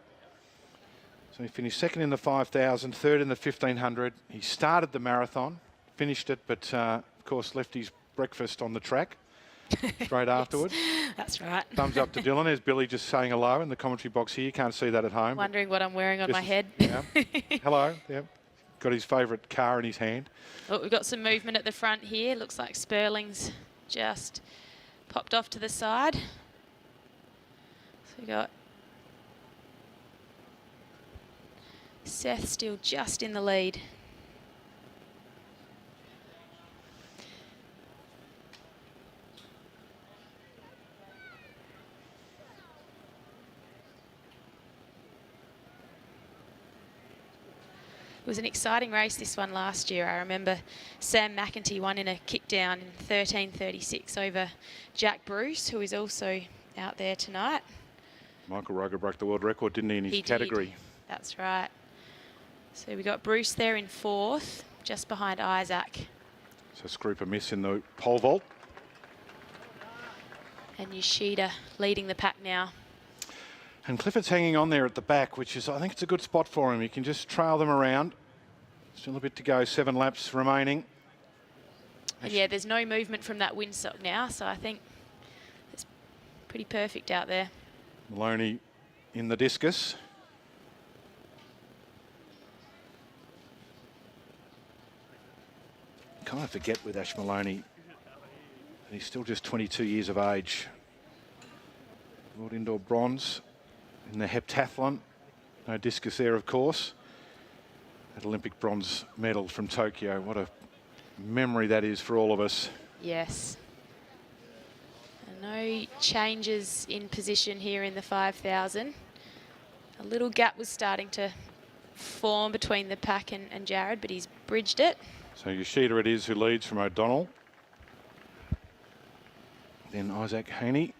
So he finished second in the 5,000, third in the 1,500. He started the marathon, finished it, but of course left his breakfast on the track straight afterwards. That's right. Thumbs up to Dylan. There's Billy just saying hello in the commentary box here. You can't see that at home. Wondering what I'm wearing on my head. Yeah. Hello. Yeah. Got his favourite car in his hand. Oh, we've got some movement at the front here. Looks like Sperling's just popped off to the side. So we got Seth still just in the lead. It was an exciting race, this one, last year. I remember Sam McEntee won in a kick down in 13:36 over Jack Bruce, who is also out there tonight. Michael Roger broke the world record, didn't he, in his category? Did. That's right. So we got Bruce there in 4th, just behind Isaac. So Scrooper miss in the pole vault. And Yoshida leading the pack now. And Clifford's hanging on there at the back, which is, I think it's a good spot for him. He can just trail them around. Still a bit to go, 7 laps remaining. And yeah, there's no movement from that windsock now, so I think it's pretty perfect out there. Maloney in the Discus. Kind of forget with Ash Maloney, he's still just 22 years of age. World Indoor bronze in the heptathlon. No discus there, of course. That Olympic bronze medal from Tokyo. What a memory that is for all of us. Yes. And no changes in position here in the 5,000. A little gap was starting to form between the pack and Jared, but he's bridged it. So Yoshida it is who leads from O'Donnell. Then Isaac Haney.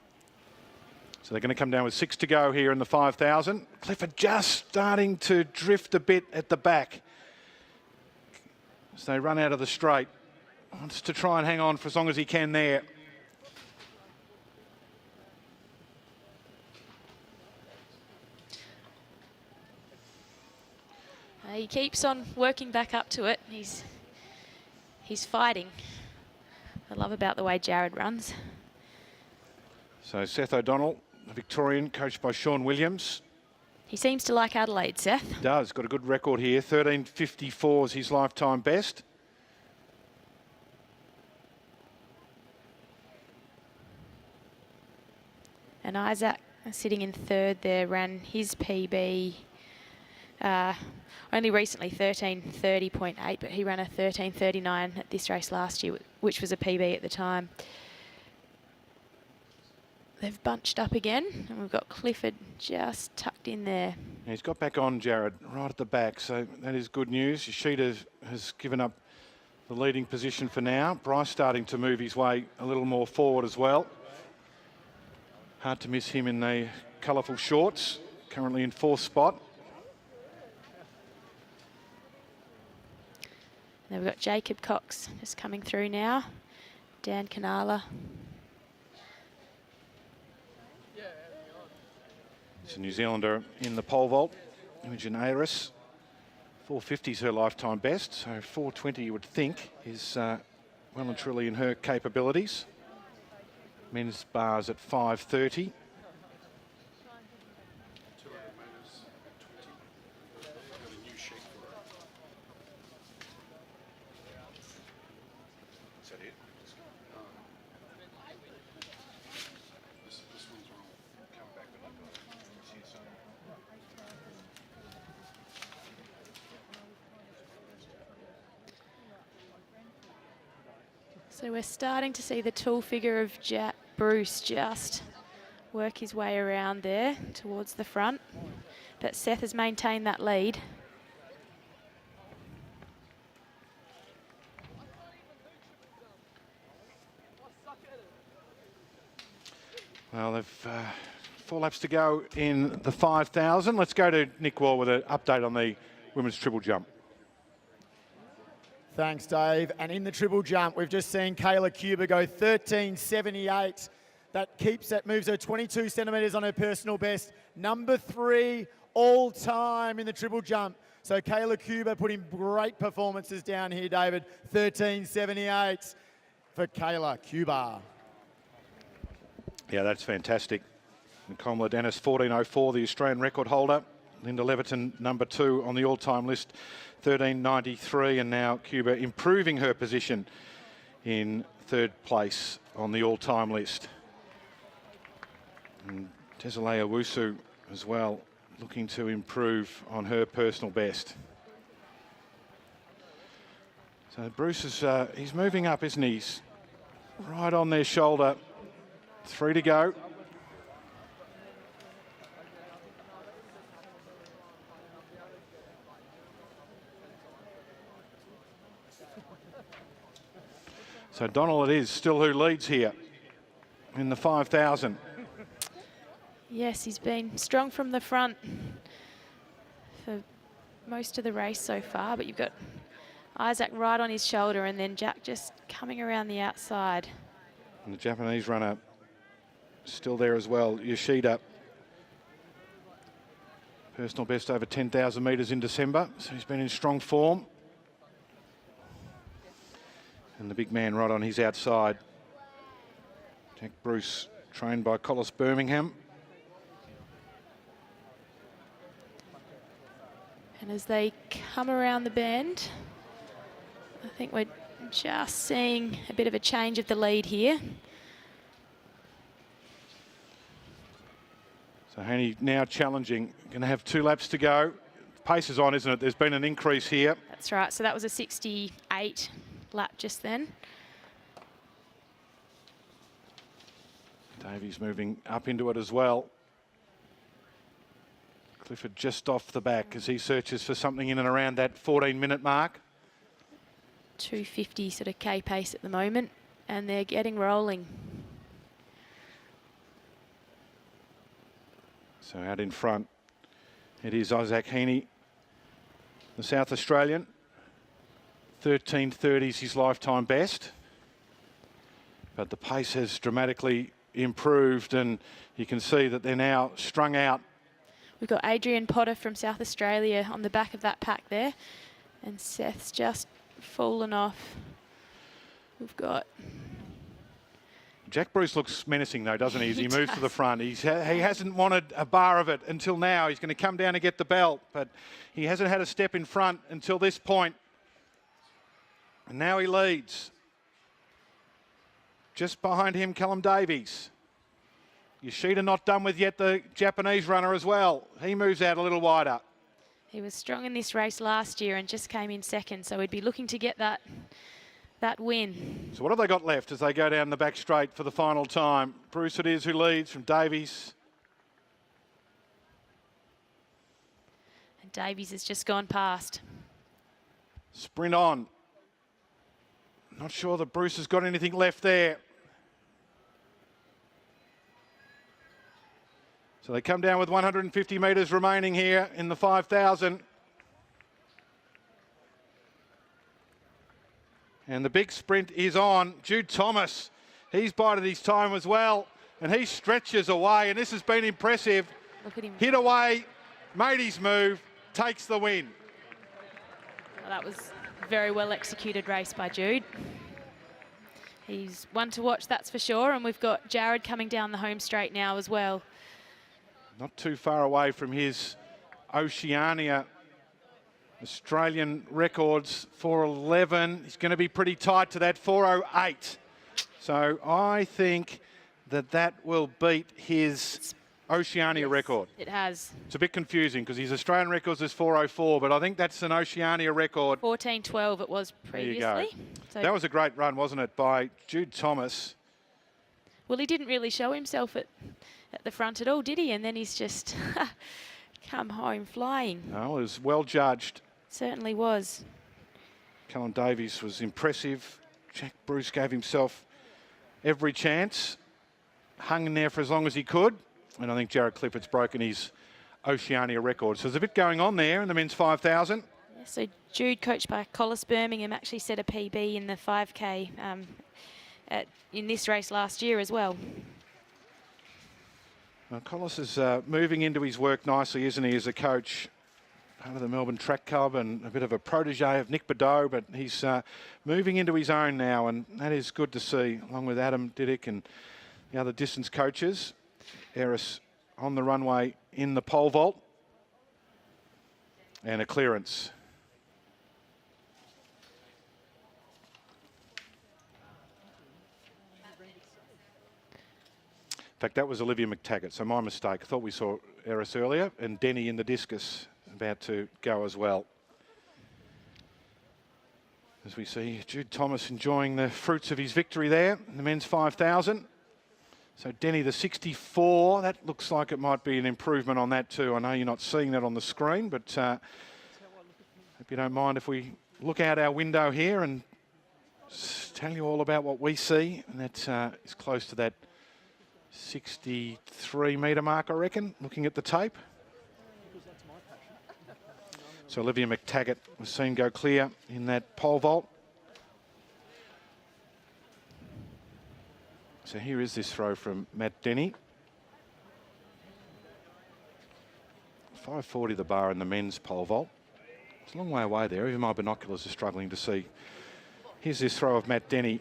So they're going to come down with 6 to go here in the 5,000. Clifford just starting to drift a bit at the back as they run out of the straight. Wants to try and hang on for as long as he can there. He keeps on working back up to it. He's fighting. I love about the way Jared runs. So Seth O'Donnell, the Victorian, coached by Sean Williams. He seems to like Adelaide, Seth. Does, got a good record here. 13:54 is his lifetime best. And Isaac, sitting in 3rd there, ran his PB only recently, 13:30.8, but he ran a 13:39 at this race last year, which was a PB at the time. They've bunched up again, and we've got Clifford just tucked in there. He's got back on Jared right at the back, so that is good news. Yoshida has given up the leading position for now. Bryce starting to move his way a little more forward as well. Hard to miss him in the colourful shorts, currently in 4th spot. Then we've got Jacob Cox just coming through now. Dan Canala. It's a New Zealander in the pole vault, Imogen Ayres. 450 is her lifetime best, so 420 you would think is well and truly in her capabilities. Men's bars at 5:30. So we're starting to see the tall figure of Jack Bruce just work his way around there towards the front. But Seth has maintained that lead. Well, they've 4 laps to go in the 5,000. Let's go to Nick Wall with an update on the women's triple jump. Thanks, Dave. And in the triple jump, we've just seen Kayla Cuba go 13.78. That moves her 22 centimetres on her personal best. Number 3 all time in the triple jump. So Kayla Cuba putting great performances down here, David. 13.78 for Kayla Cuba. Yeah, that's fantastic. And Kamala Dennis, 14.04, the Australian record holder. Linda Leviton, number 2 on the all-time list, 13.93, and now Cuba improving her position in 3rd place on the all-time list. And Tesalea Wusu as well, looking to improve on her personal best. So Bruce is he's moving up, isn't he? He's right on their shoulder. 3 to go. So Donald it is still who leads here in the 5,000. Yes, he's been strong from the front for most of the race so far, but you've got Isaac right on his shoulder and then Jack just coming around the outside. And the Japanese runner still there as well, Yoshida. Personal best over 10,000 metres in December, so he's been in strong form. And the big man right on his outside. Jack Bruce, trained by Collis Birmingham. And as they come around the bend, I think we're just seeing a bit of a change of the lead here. So Haney now challenging, going to have 2 laps to go. Pace is on, isn't it? There's been an increase here. That's right, so that was a 68 lap just then. Davies moving up into it as well. Clifford just off the back as he searches for something in and around that 14-minute mark. 250 sort of K pace at the moment, and they're getting rolling. So out in front, it is Isaac Heaney, the South Australian. 13.30 is his lifetime best. But the pace has dramatically improved, and you can see that they're now strung out. We've got Adrian Potter from South Australia on the back of that pack there, and Seth's just fallen off. We've got... Jack Bruce looks menacing though, doesn't he, as he moves to the front. He hasn't wanted a bar of it until now. He's going to come down and get the belt, but he hasn't had a step in front until this point. And now he leads. Just behind him, Callum Davies. Yoshida not done with yet, the Japanese runner as well. He moves out a little wider. He was strong in this race last year and just came in second, so we'd be looking to get that win. So what have they got left as they go down the back straight for the final time? Bruce it is who leads from Davies. And Davies has just gone past. Sprint on. Not sure that Bruce has got anything left there. So they come down with 150 metres remaining here in the 5,000. And the big sprint is on. Jude Thomas, he's bided his time as well. And he stretches away, and this has been impressive. Look at him. Hit away, made his move, takes the win. Well, that was a very well executed race by Jude. He's one to watch, that's for sure. And we've got Jared coming down the home straight now as well. Not too far away from his Oceania Australian records, 4:11. He's going to be pretty tight to that 4:08. So I think that will beat his Oceania record. It has. It's a bit confusing because his Australian records is 4:04, but I think that's an Oceania record. 14:12 it was previously. There you go. So That was a great run, wasn't it, by Jude Thomas? well, he didn't really show himself at the front at all, did he? And then he's just come home flying. No, it was well judged. Certainly was. Callum Davies was impressive. Jack Bruce gave himself every chance. Hung in there for as long as he could. And I think Jared Clifford's broken his Oceania record. So there's a bit going on there in the men's 5,000. Yeah, so Jude, coached by Collis Birmingham, actually set a PB in the 5K in this race last year as well. Well, Collis is moving into his work nicely, isn't he, as a coach? Part of the Melbourne Track Club and a bit of a protege of Nick Badeau, but he's moving into his own now, and that is good to see, along with Adam Diddick and the other distance coaches. Eris on the runway in the pole vault. And a clearance. In fact, that was Olivia McTaggart, so my mistake. I thought we saw Eris earlier, and Denny in the Discus about to go as well. As we see Jude Thomas enjoying the fruits of his victory there in the men's 5,000. So Denny, the 64, that looks like it might be an improvement on that too. I know you're not seeing that on the screen, but hope you don't mind if we look out our window here and tell you all about what we see. And that is close to that 63 metre mark, I reckon, looking at the tape. So Olivia McTaggart was seen go clear in that pole vault. So here is this throw from Matt Denny. 5:40 the bar in the men's pole vault. It's a long way away there. Even my binoculars are struggling to see. Here's this throw of Matt Denny.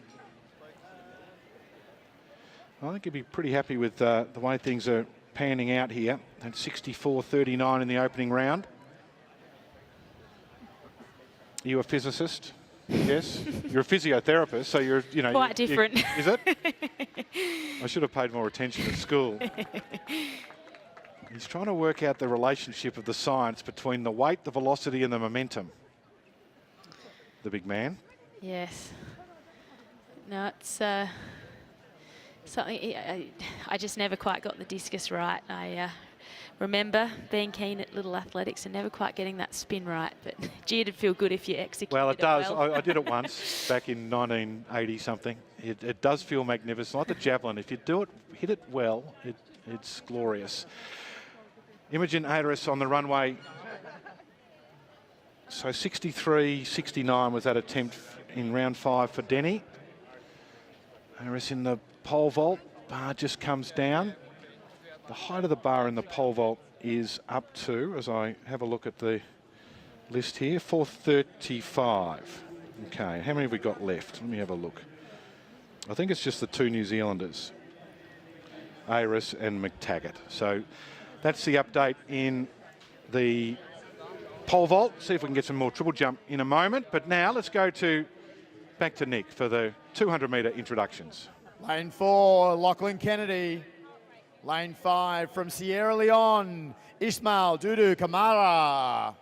I think he'd be pretty happy with the way things are panning out here. That's 64.39 in the opening round. Are you a physicist? Yes. You're a physiotherapist, so you're, you know. Quite different. Is it? I should have paid more attention at school. He's trying to work out the relationship of the science between the weight, the velocity, and the momentum. The big man. Yes. No, it's something I just never quite got the discus right. I remember being keen at little athletics and never quite getting that spin right. But gee, it'd feel good if you executed it well. Well, it does. I did it once back in 1980 something. It does feel magnificent, like the javelin. If you do it, hit it well, it's glorious. Imogen Aderis on the runway. So 63.69 was that attempt in round 5 for Denny. Aderis in the pole vault. Bar just comes down. The height of the bar in the pole vault is up to, as I have a look at the list here, 435. Okay, how many have we got left? Let me have a look. I think it's just the two New Zealanders, Aris and McTaggart. So that's the update in the pole vault. See if we can get some more triple jump in a moment. But now let's go back to Nick for the 200 metre introductions. Lane 4, Lachlan Kennedy. Lane 5 from Sierra Leone, Ismail Dudu Kamara.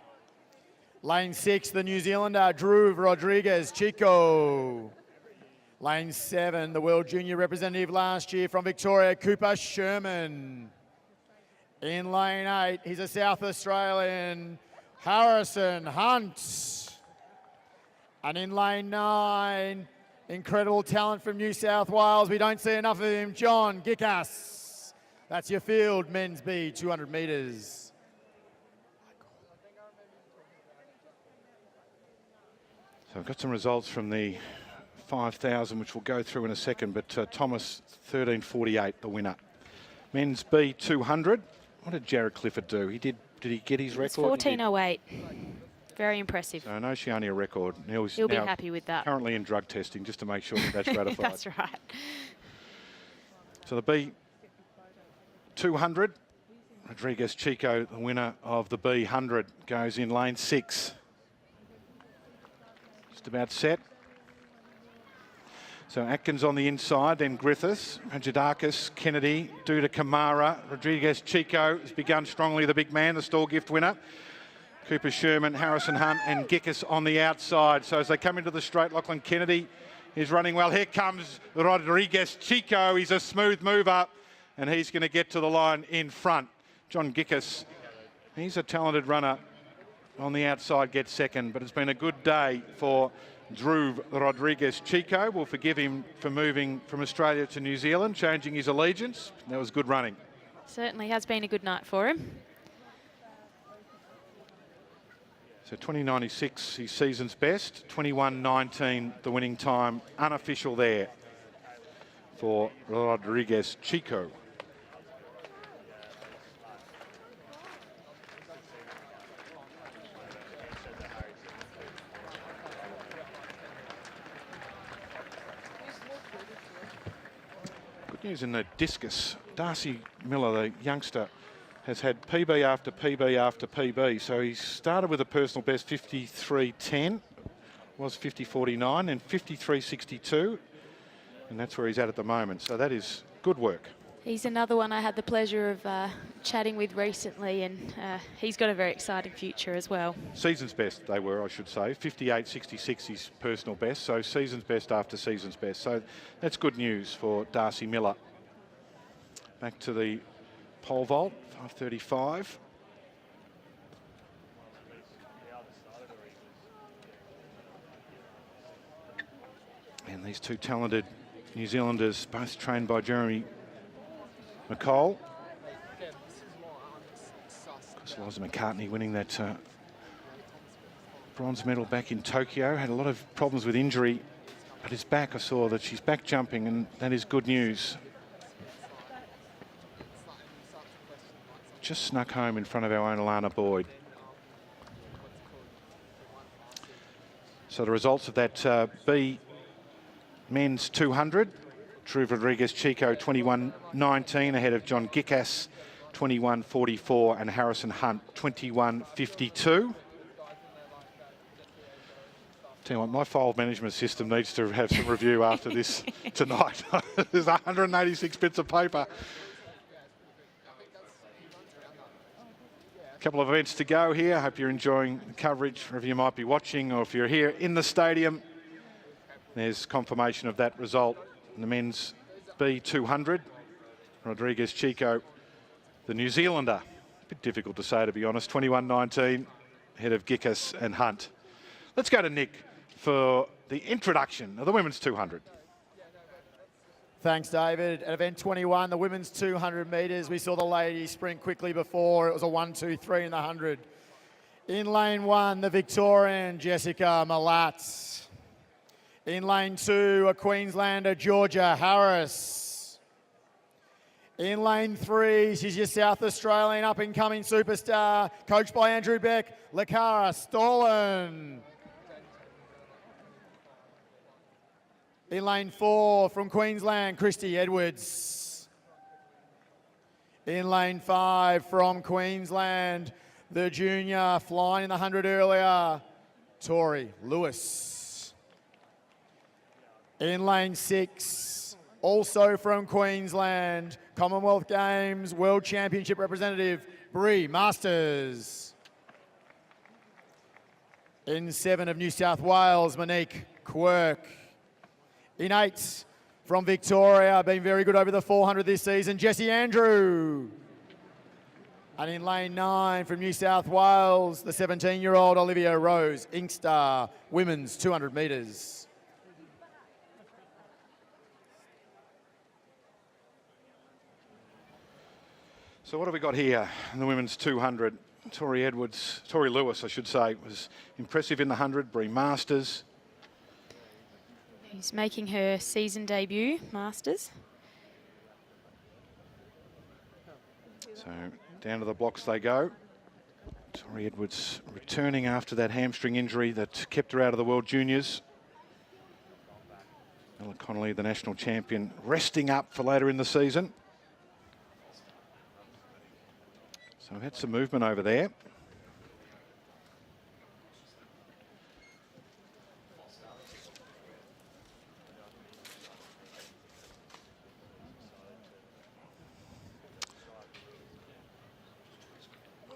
Lane 6, the New Zealander, Drew Rodriguez Chico. Lane 7, the World Junior representative last year from Victoria, Cooper Sherman. In lane 8, he's a South Australian, Harrison Hunt. And in lane 9, incredible talent from New South Wales. We don't see enough of him, John Gickas. That's your field, men's B, 200 metres. So I've got some results from the 5,000, which we'll go through in a second, but Thomas, 13.48, the winner. Men's B, 200. What did Jared Clifford do? Did he get his record? 14.08. Very impressive. So an Oceania record. He'll be happy with that. Currently in drug testing, just to make sure that's ratified. That's right. So the B 200, Rodriguez Chico, the winner of the B 100, goes in lane 6. Just about set. So Atkins on the inside, then Griffiths, Jadakis, Kennedy, Duda Kamara, Rodriguez Chico has begun strongly, the big man, the stall gift winner. Cooper Sherman, Harrison Hunt and Gickus on the outside. So as they come into the straight, Lachlan Kennedy is running well. Here comes Rodriguez Chico. He's a smooth mover and he's going to get to the line in front. John Gickus, he's a talented runner on the outside, gets second, but it's been a good day for Drew Rodriguez Chico. We'll forgive him for moving from Australia to New Zealand, changing his allegiance. That was good running. Certainly has been a good night for him. So 20.96, his season's best. 21.19, the winning time, unofficial there for Rodriguez Chico. Good news in the discus. Darcy Miller, the youngster, has had PB after PB after PB. So he started with a personal best 53.10, was 50.49 and 53.62. And that's where he's at the moment. So that is good work. He's another one I had the pleasure of chatting with recently, and he's got a very exciting future as well. Season's best, they were, I should say. 58.66 his personal best. So season's best after season's best. So that's good news for Darcy Miller. Back to the pole vault. 5.35. And these two talented New Zealanders, both trained by Jeremy McCall. Of course, Eliza McCartney winning that bronze medal back in Tokyo. Had a lot of problems with injury, but is back. I saw that she's back jumping, and that is good news. Just snuck home in front of our own Alana Boyd. So the results of that B men's 200. Drew Rodriguez Chico 21.19 ahead of John Gickas 21.44 and Harrison Hunt 21.52. Tell you what, my file management system needs to have some review after this tonight. There's 186 bits of paper. Couple of events to go here. I hope you're enjoying the coverage wherever you might be watching, or if you're here in the stadium. There's confirmation of that result in the men's B200. Rodriguez Chico, the New Zealander. A bit difficult to say, to be honest. 21.19 ahead of Gickas and Hunt. Let's go to Nick for the introduction of the women's 200. Thanks, David. At event 21, the women's 200 metres, we saw the ladies sprint quickly before. It was a 1-2-3 in the 100. In lane 1, the Victorian, Jessica Malatz. In lane 2, a Queenslander, Georgia Harris. In lane 3, she's your South Australian up-and-coming superstar, coached by Andrew Beck, Lakara Stolen. In lane 4, from Queensland, Christy Edwards. In lane 5, from Queensland, the junior flying in the 100 earlier, Tori Lewis. In lane 6, also from Queensland, Commonwealth Games World Championship representative, Bree Masters. In 7 of New South Wales, Monique Quirk. In 8, from Victoria, been very good over the 400 this season, Jessie Andrew. And in lane 9, from New South Wales, the 17-year-old Olivia Rose, Inkstar, women's 200 metres. So what have we got here in the women's 200? Tori Lewis, I should say, was impressive in the 100. Bree Masters. Who's making her season debut, Masters. So down to the blocks they go. Tori Edwards returning after that hamstring injury that kept her out of the World Juniors. Ella Connolly, the national champion, resting up for later in the season. So we've had some movement over there.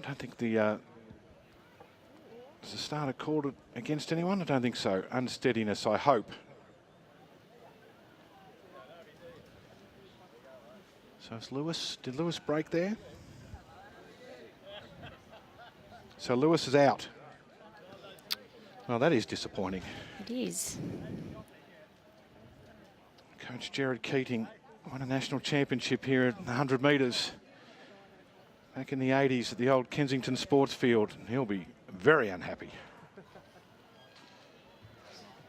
don't think the... has the starter called it against anyone? I don't think so. Unsteadiness, I hope. So it's Lewis. Did Lewis break there? So Lewis is out. Well, that is disappointing. It is. Coach Jared Keating won a national championship here at the 100 metres back in the 80s at the old Kensington Sports Field. He'll be very unhappy.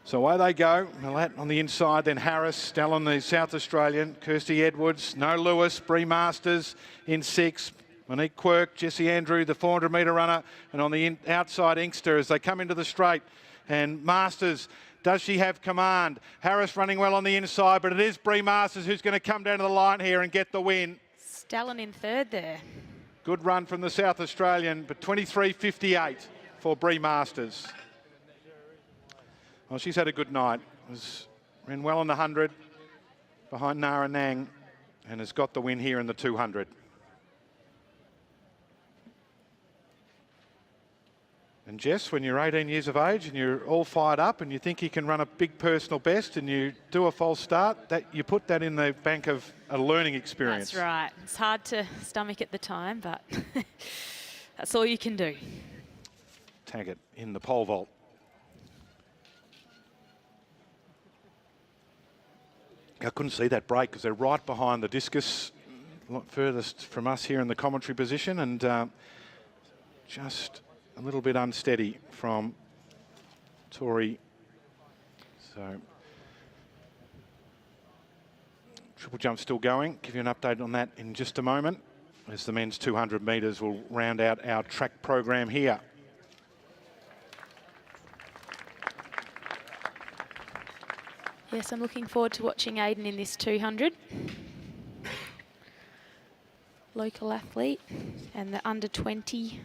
So away they go. Milat on the inside, then Harris, Dallin the South Australian, Kirsty Edwards, no Lewis, Bree Masters in 6. Monique Quirk, Jessie Andrew, the 400 metre runner, and on the outside Inkster as they come into the straight. And Masters, does she have command? Harris running well on the inside, but it is Bree Masters who's going to come down to the line here and get the win. Stalin in third there. Good run from the South Australian, but 23.58 for Bree Masters. Well, she's had a good night. Ran well in the 100 behind Nara Nang and has got the win here in the 200. And Jess, when you're 18 years of age and you're all fired up and you think you can run a big personal best and you do a false start, that you put that in the bank of a learning experience. That's right. It's hard to stomach at the time, but that's all you can do. Taggart in the pole vault. I couldn't see that break because they're right behind the Discus, a lot furthest from us here in the commentary position, and just a little bit unsteady from Tori. So triple jump still going. Give you an update on that in just a moment as the men's 200 metres will round out our track program here. Yes, I'm looking forward to watching Aiden in this 200. Local athlete and the under 20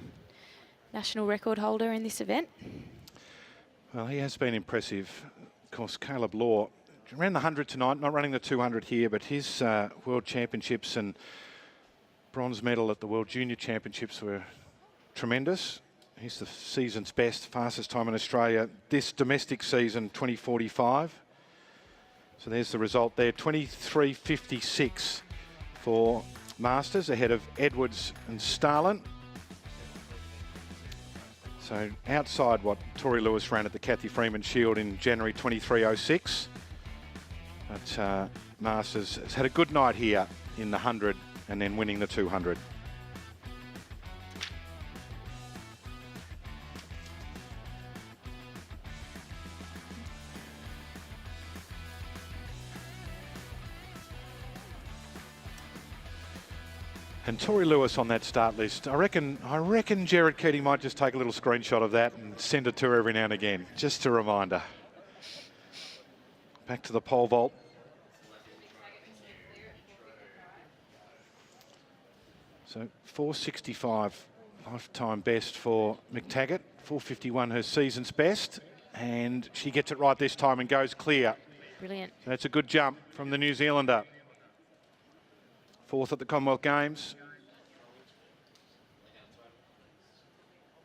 national record holder in this event. Well, he has been impressive. Of course, Caleb Law ran the 100 tonight, not running the 200 here, but his World Championships and bronze medal at the World Junior Championships were tremendous. He's the season's best, fastest time in Australia this domestic season, 20:45. So there's the result there, 23.56 for Masters ahead of Edwards and Starlin. So outside what Tori Lewis ran at the Kathy Freeman Shield in January 23.06. But Masters has had a good night here in the 100 and then winning the 200. And Tori Lewis on that start list. I reckon Jared Keating might just take a little screenshot of that and send it to her every now and again, just a reminder. Back to the pole vault. So 4.65 lifetime best for McTaggart, 4.51 her season's best, and she gets it right this time and goes clear. Brilliant. So that's a good jump from the New Zealander. Fourth at the Commonwealth Games.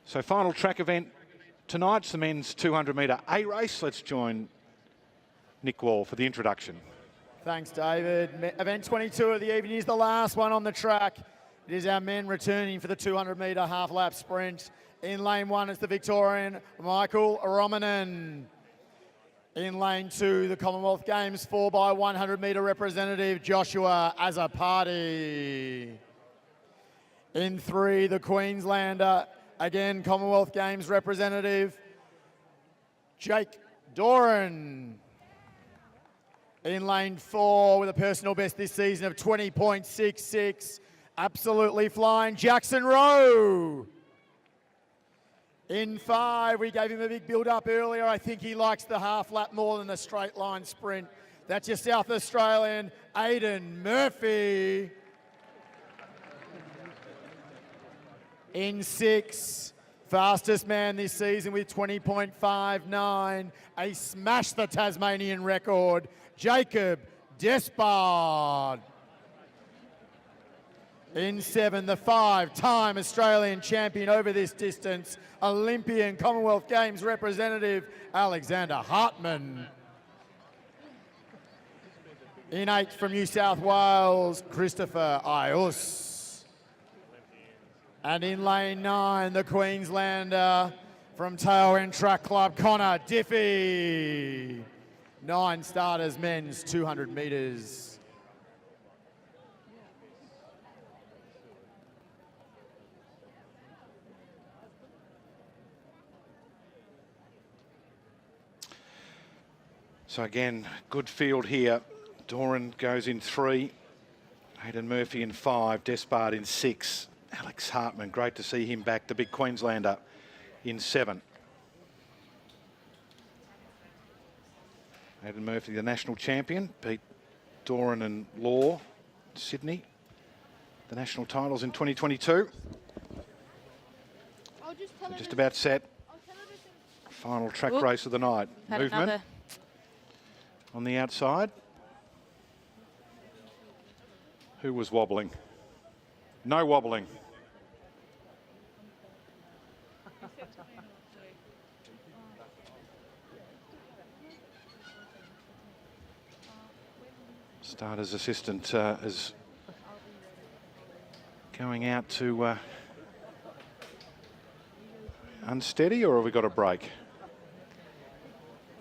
So final track event tonight's the men's 200 metre A race. Let's join Nick Wall for the introduction. Thanks, David. Event 22 of the evening is the last one on the track. It is our men returning for the 200 metre half lap sprint. In lane 1 is the Victorian Michael Rominen. In lane 2, the Commonwealth Games 4x100 metre representative Joshua Azapati. In 3, the Queenslander, again Commonwealth Games representative Jake Doran. In lane 4, with a personal best this season of 20.66, absolutely flying Jackson Rowe. In 5, we gave him a big build-up earlier. I think he likes the half lap more than the straight line sprint. That's your South Australian, Aidan Murphy. In 6, fastest man this season with 20.59. A smash the Tasmanian record, Jacob Despard. In 7, the 5-time Australian champion over this distance, Olympian Commonwealth Games representative, Alexander Hartman. In 8 from New South Wales, Christopher Ius. And in lane 9, the Queenslander from Tailwind Track Club, Connor Diffie. 9 starters, men's 200 metres. So again, good field here. Doran goes in 3. Hayden Murphy in 5. Despard in 6. Alex Hartman, great to see him back, the big Queenslander, in 7. Hayden Murphy, the national champion, beat Doran and Law, Sydney, the national titles in 2022. Just about set. Final track race of the night. Movement on the outside. Who was wobbling? No wobbling. Starter's assistant is going out to unsteady, or have we got a break?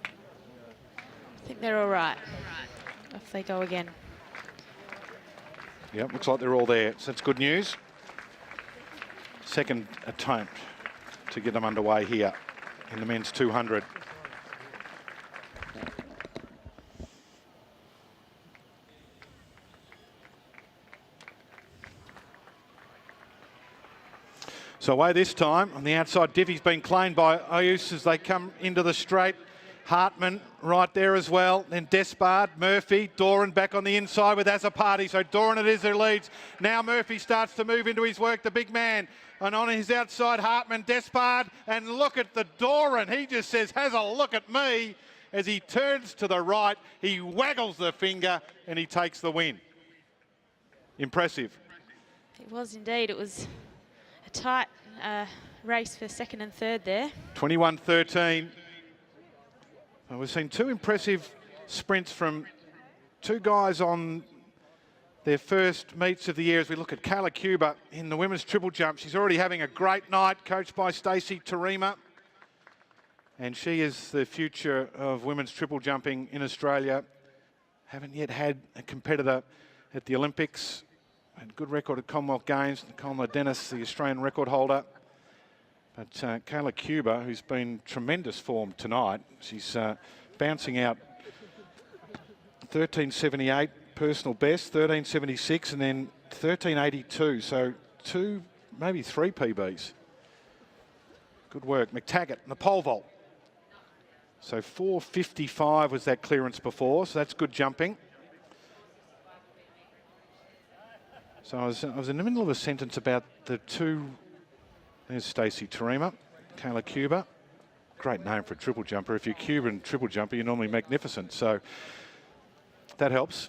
I think they're all right. Off they go again. Yep, looks like they're all there, so that's good news. Second attempt to get them underway here in the men's 200. So away this time, on the outside, Diffie's been claimed by Ius as they come into the straight. Hartman right there as well. Then Despard, Murphy, Doran back on the inside with Azzopardi. So Doran it is who leads. Now Murphy starts to move into his work, the big man. And on his outside, Hartman, Despard. And look at the Doran. He just says, has a look at me. As he turns to the right, he waggles the finger and he takes the win. Impressive. It was indeed. It was a tight race for second and third there. 21-13. Well, we've seen 2 impressive sprints from 2 guys on their first meets of the year as we look at Kayla Cuba in the women's triple jump. She's already having a great night, coached by Stacey Tarima. And she is the future of women's triple jumping in Australia. Haven't yet had a competitor at the Olympics. Had a good record at Commonwealth Games. Nicole Dennis, the Australian record holder. But Kayla Cuba, who's been tremendous form tonight, she's bouncing out 13.78 personal best, 13.76, and then 13.82. So 2, maybe 3 PBs. Good work. McTaggart in the pole vault. So 4.55 was that clearance before, so that's good jumping. So I was in the middle of a sentence about the 2. There's Stacey Tarima, Kayla Cuba. Great name for a triple jumper. If you're Cuban triple jumper, you're normally magnificent. So that helps.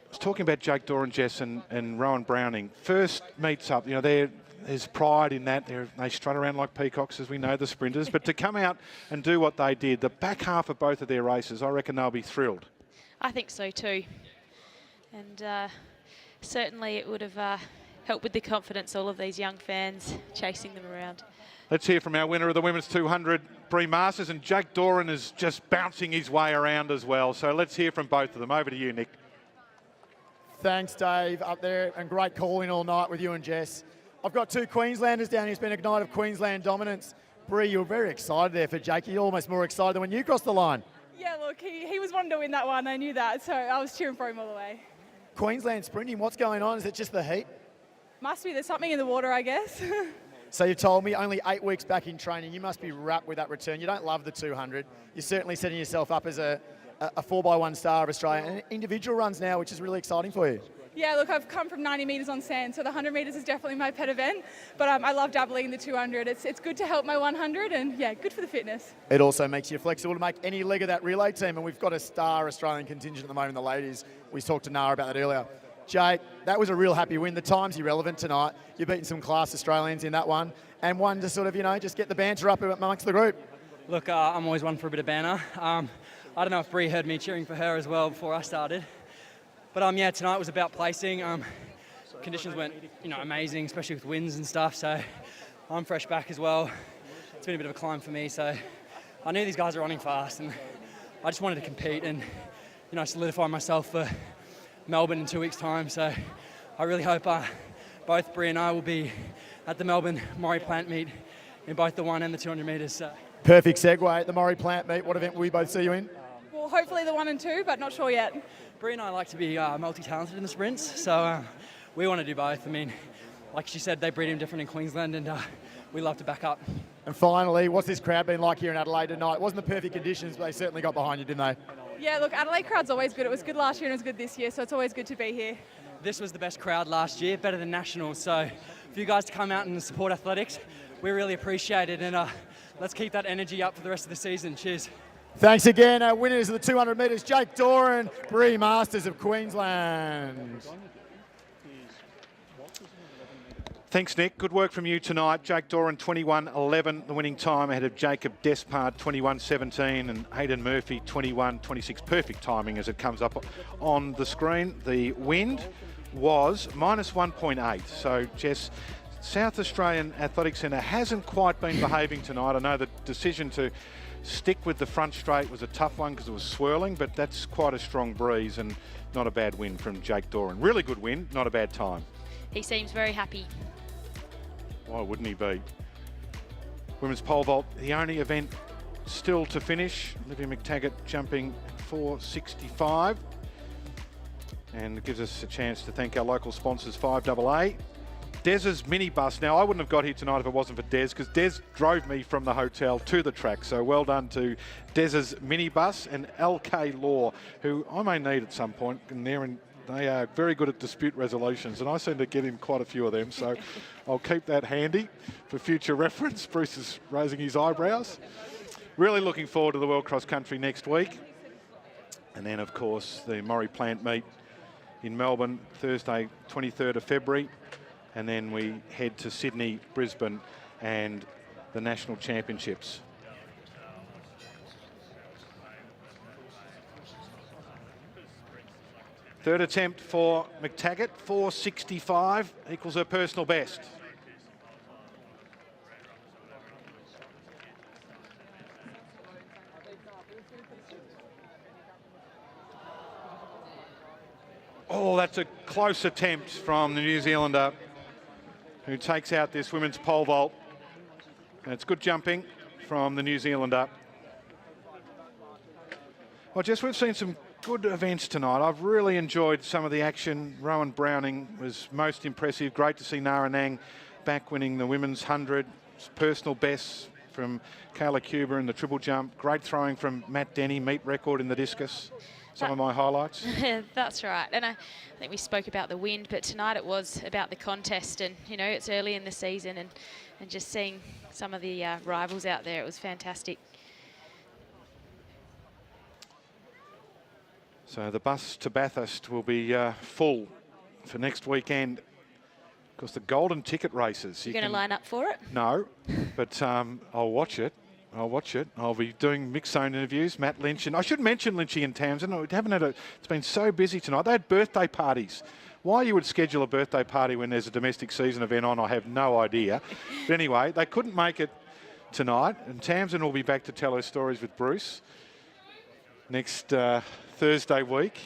I was talking about Jake Doran, Jess, and Rowan Browning. First meets up, you know, there's pride in that. They strut around like peacocks, as we know, the sprinters. But to come out and do what they did, the back half of both of their races, I reckon they'll be thrilled. I think so too. And certainly it would have helped with the confidence, all of these young fans chasing them around. Let's hear from our winner of the women's 200, Bree Masters, and Jake Doran is just bouncing his way around as well. So let's hear from both of them. Over to you, Nick. Thanks, Dave, up there, and great calling all night with you and Jess. I've got 2 Queenslanders down here. It's been a night of Queensland dominance. Bree, you were very excited there for Jake. You're almost more excited than when you crossed the line. Yeah, look, he was wanting to win that one. I knew that, so I was cheering for him all the way. Queensland sprinting, what's going on? Is it just the heat? Must be. There's something in the water, I guess. So you told me only 8 weeks back in training. You must be wrapped with that return. You don't love the 200. You're certainly setting yourself up as a 4x1 star of Australia. And individual runs now, which is really exciting for you. Yeah, look, I've come from 90 metres on sand, so the 100 metres is definitely my pet event. But I love dabbling in the 200. It's good to help my 100, and yeah, good for the fitness. It also makes you flexible to make any leg of that relay team. And we've got a star Australian contingent at the moment, the ladies. We talked to Nara about that earlier. Jake, that was a real happy win. The time's irrelevant tonight. You've beaten some class Australians in that one, and one to sort of, just get the banter up amongst the group. Look, I'm always one for a bit of banter. I don't know if Bree heard me cheering for her as well before I started. But yeah, tonight was about placing. Conditions went, amazing, especially with winds and stuff. So I'm fresh back as well. It's been a bit of a climb for me. So I knew these guys are running fast, and I just wanted to compete and, solidify myself for Melbourne in 2 weeks' time. So I really hope both Bree and I will be at the Melbourne Maury Plant meet in both the 1 and the 200 metres. So. Perfect segue at the Maury Plant meet. What event will we both see you in? Well, hopefully the 1 and 2, but not sure yet. Bree and I like to be multi-talented in the sprints, so we want to do both. I mean, like she said, they breed him different in Queensland, and we love to back up. And finally, what's this crowd been like here in Adelaide tonight? It wasn't the perfect conditions, but they certainly got behind you, didn't they? Yeah, look, Adelaide crowd's always good. It was good last year and it was good this year, so it's always good to be here. This was the best crowd last year, better than Nationals, so for you guys to come out and support athletics, we really appreciate it, and let's keep that energy up for the rest of the season. Cheers. Thanks again. Our winners of the 200 metres, Jake Doran, Bree Masters of Queensland. Thanks, Nick. Good work from you tonight. Jake Doran, 21.11, the winning time ahead of Jacob Despard, 21.17, and Hayden Murphy, 21.26. Perfect timing as it comes up on the screen. The wind was minus 1.8. So, Jess, South Australian Athletic Centre hasn't quite been behaving tonight. I know the decision to stick with the front straight was a tough one because it was swirling, but that's quite a strong breeze and not a bad win from Jake Doran. Really good win, not a bad time. He seems very happy. Why wouldn't he be? Women's pole vault, the only event still to finish. Olivia McTaggart jumping 4.65. And it gives us a chance to thank our local sponsors, 5AA. Dez's minibus. Now, I wouldn't have got here tonight if it wasn't for Des, because Des drove me from the hotel to the track. So well done to Dez's minibus, and LK Law, who I may need at some point. And they are very good at dispute resolutions, and I seem to get in quite a few of them. So I'll keep that handy for future reference. Bruce is raising his eyebrows. Really looking forward to the World Cross Country next week. And then, of course, the Maury Plant meet in Melbourne, Thursday, 23rd of February. And then we head to Sydney, Brisbane, and the National Championships. Third attempt for McTaggart, 4.65, equals her personal best. Oh, that's a close attempt from the New Zealander, who takes out this women's pole vault. And it's good jumping from the New Zealander. Well, Jess, we've seen some good events tonight. I've really enjoyed some of the action. Rowan Browning was most impressive. Great to see Nara Nang back winning the women's 100. Personal best from Kayla Cuba in the triple jump. Great throwing from Matt Denny, meet record in the discus. Some of my highlights. That's right. And I think we spoke about the wind, but tonight it was about the contest. And, it's early in the season, and just seeing some of the rivals out there, it was fantastic. So the bus to Bathurst will be full for next weekend. Of course, the golden ticket races. You're going to line up for it? No, but I'll watch it. I'll be doing mixed zone interviews. Matt Lynch, and I should mention Lynchy and Tamsin. We haven't had it's been so busy tonight. They had birthday parties. Why you would schedule a birthday party when there's a domestic season event on, I have no idea. But anyway, they couldn't make it tonight, and Tamsin will be back to tell her stories with Bruce next Thursday week.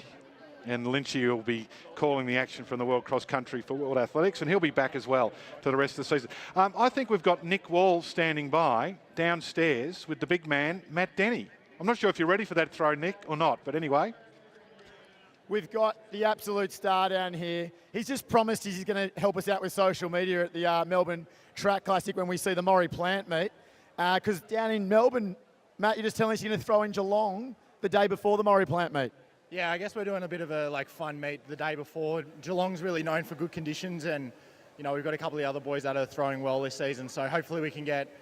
And Lynchy will be calling the action from the World Cross Country for World Athletics, and he'll be back as well for the rest of the season. I think we've got Nick Wall standing by downstairs with the big man, Matt Denny. I'm not sure if you're ready for that throw, Nick, or not, but anyway. We've got the absolute star down here. He's just promised he's going to help us out with social media at the Melbourne Track Classic when we see the Maury Plant meet. Because down in Melbourne, Matt, you're just telling us you're going to throw in Geelong the day before the Maury Plant meet. Yeah, I guess we're doing a bit of a fun meet the day before. Geelong's really known for good conditions, and we've got a couple of other boys that are throwing well this season. So hopefully we can get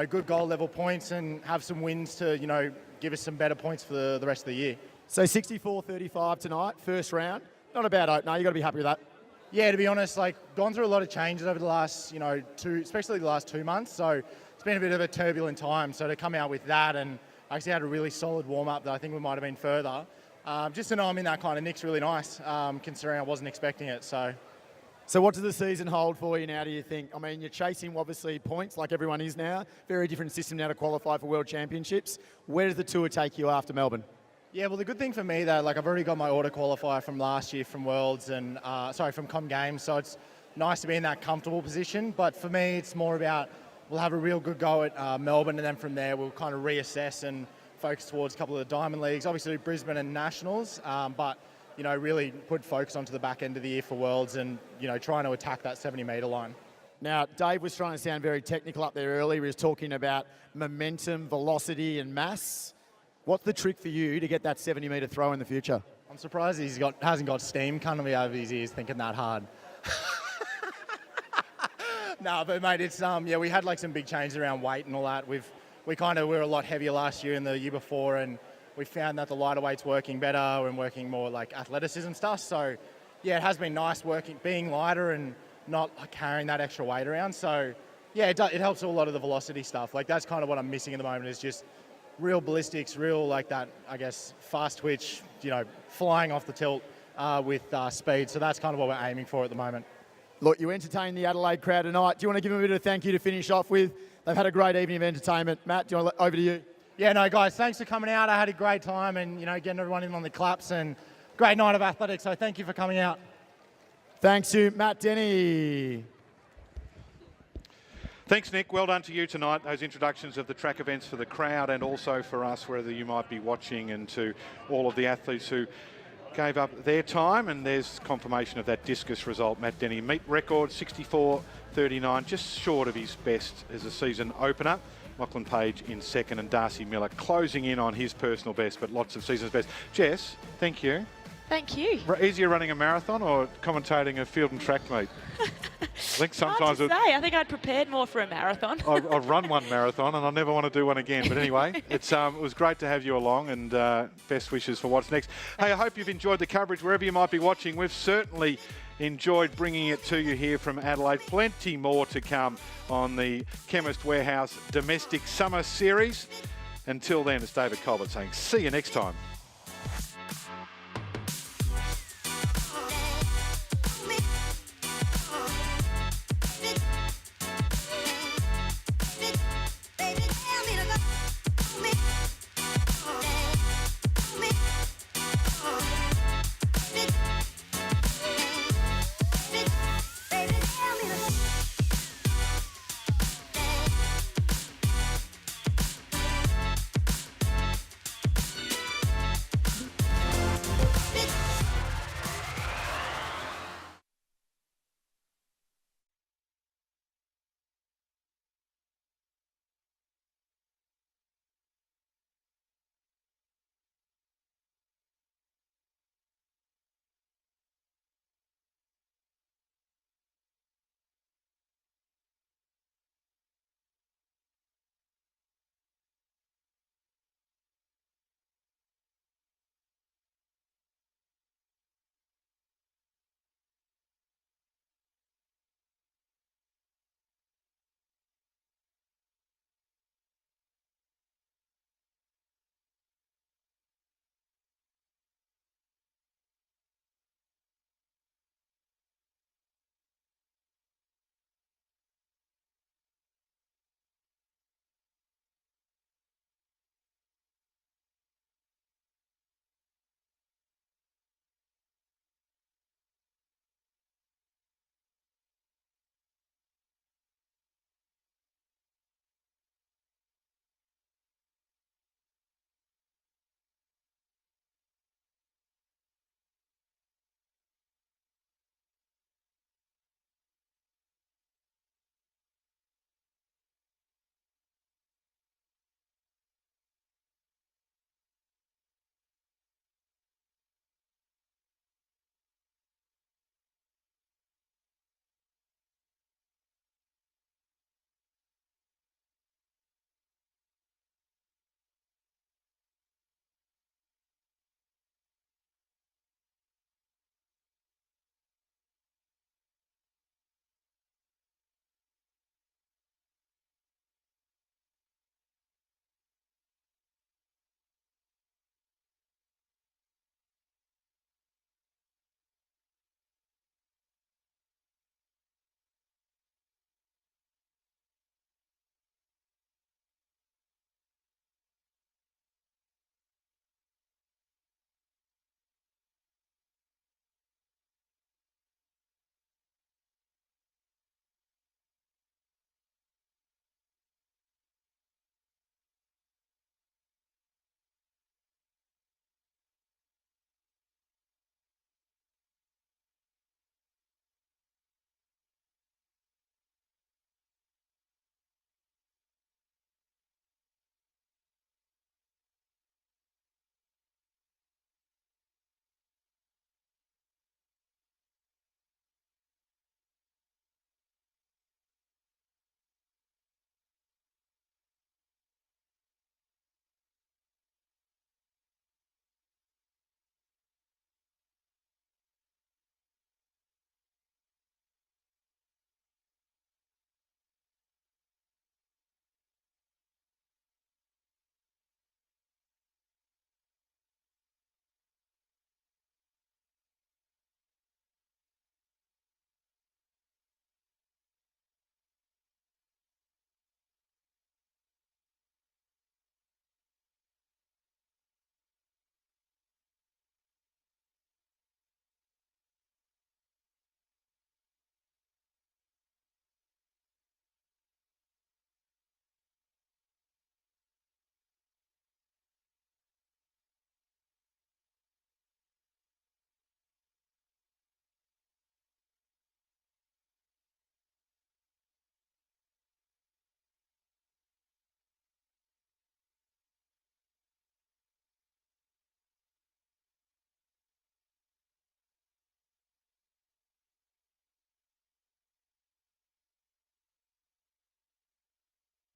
good goal level points and have some wins to give us some better points for the rest of the year. So 64-35 tonight, first round. Not a bad opener. You got to be happy with that. Yeah, to be honest, like gone through a lot of changes over the last, especially the last 2 months. So it's been a bit of a turbulent time. So to come out with that, and actually had a really solid warm up that I think we might have been further. Just to know I'm in that kind of nick's really nice, considering I wasn't expecting it. So what does the season hold for you now, do you think? I mean, you're chasing, obviously, points like everyone is now. Very different system now to qualify for World Championships. Where does the tour take you after Melbourne? Yeah, well, the good thing for me that I've already got my auto qualifier from last year from Worlds and from Com Games, so it's nice to be in that comfortable position. But for me, it's more about we'll have a real good go at Melbourne, and then from there we'll kind of reassess and focus towards a couple of the Diamond Leagues, obviously Brisbane and Nationals, but really put focus onto the back end of the year for Worlds and trying to attack that 70-metre line. Now, Dave was trying to sound very technical up there earlier. He was talking about momentum, velocity, and mass. What's the trick for you to get that 70-metre throw in the future? I'm surprised hasn't got steam coming over his ears thinking that hard. No, but mate, it's we had some big changes around weight and all that. We were a lot heavier last year and the year before, and we found that the lighter weight's working better and working more like athleticism stuff. So yeah, it has been nice being lighter and not carrying that extra weight around. So yeah, it helps a lot of the velocity stuff. That's kind of what I'm missing at the moment, is just real ballistics, real that, I guess, fast twitch, flying off the tilt with speed. So that's kind of what we're aiming for at the moment. Look, you entertained the Adelaide crowd tonight. Do you want to give them a bit of a thank you to finish off with? They've had a great evening of entertainment. Matt, do you want to over to you? Yeah, no, guys, thanks for coming out. I had a great time and, getting everyone in on the claps, and great night of athletics. So thank you for coming out. Thanks to Matt Denny. Thanks, Nick. Well done to you tonight. Those introductions of the track events for the crowd and also for us, wherever you might be watching, and to all of the athletes who gave up their time. And there's confirmation of that discus result. Matt Denny, meet record 64.39, just short of his best as a season opener. Lachlan Page in second, and Darcy Miller closing in on his personal best, but lots of season's best. Jess, thank you. Thank you. Easier running a marathon or commentating a field and track meet? I think sometimes I think I'd prepared more for a marathon. I've run one marathon and I never want to do one again. But anyway, it was great to have you along, and best wishes for what's next. Hey, I hope you've enjoyed the coverage wherever you might be watching. We've certainly enjoyed bringing it to you here from Adelaide. Plenty more to come on the Chemist Warehouse Domestic Summer Series. Until then, it's David Colbert saying see you next time.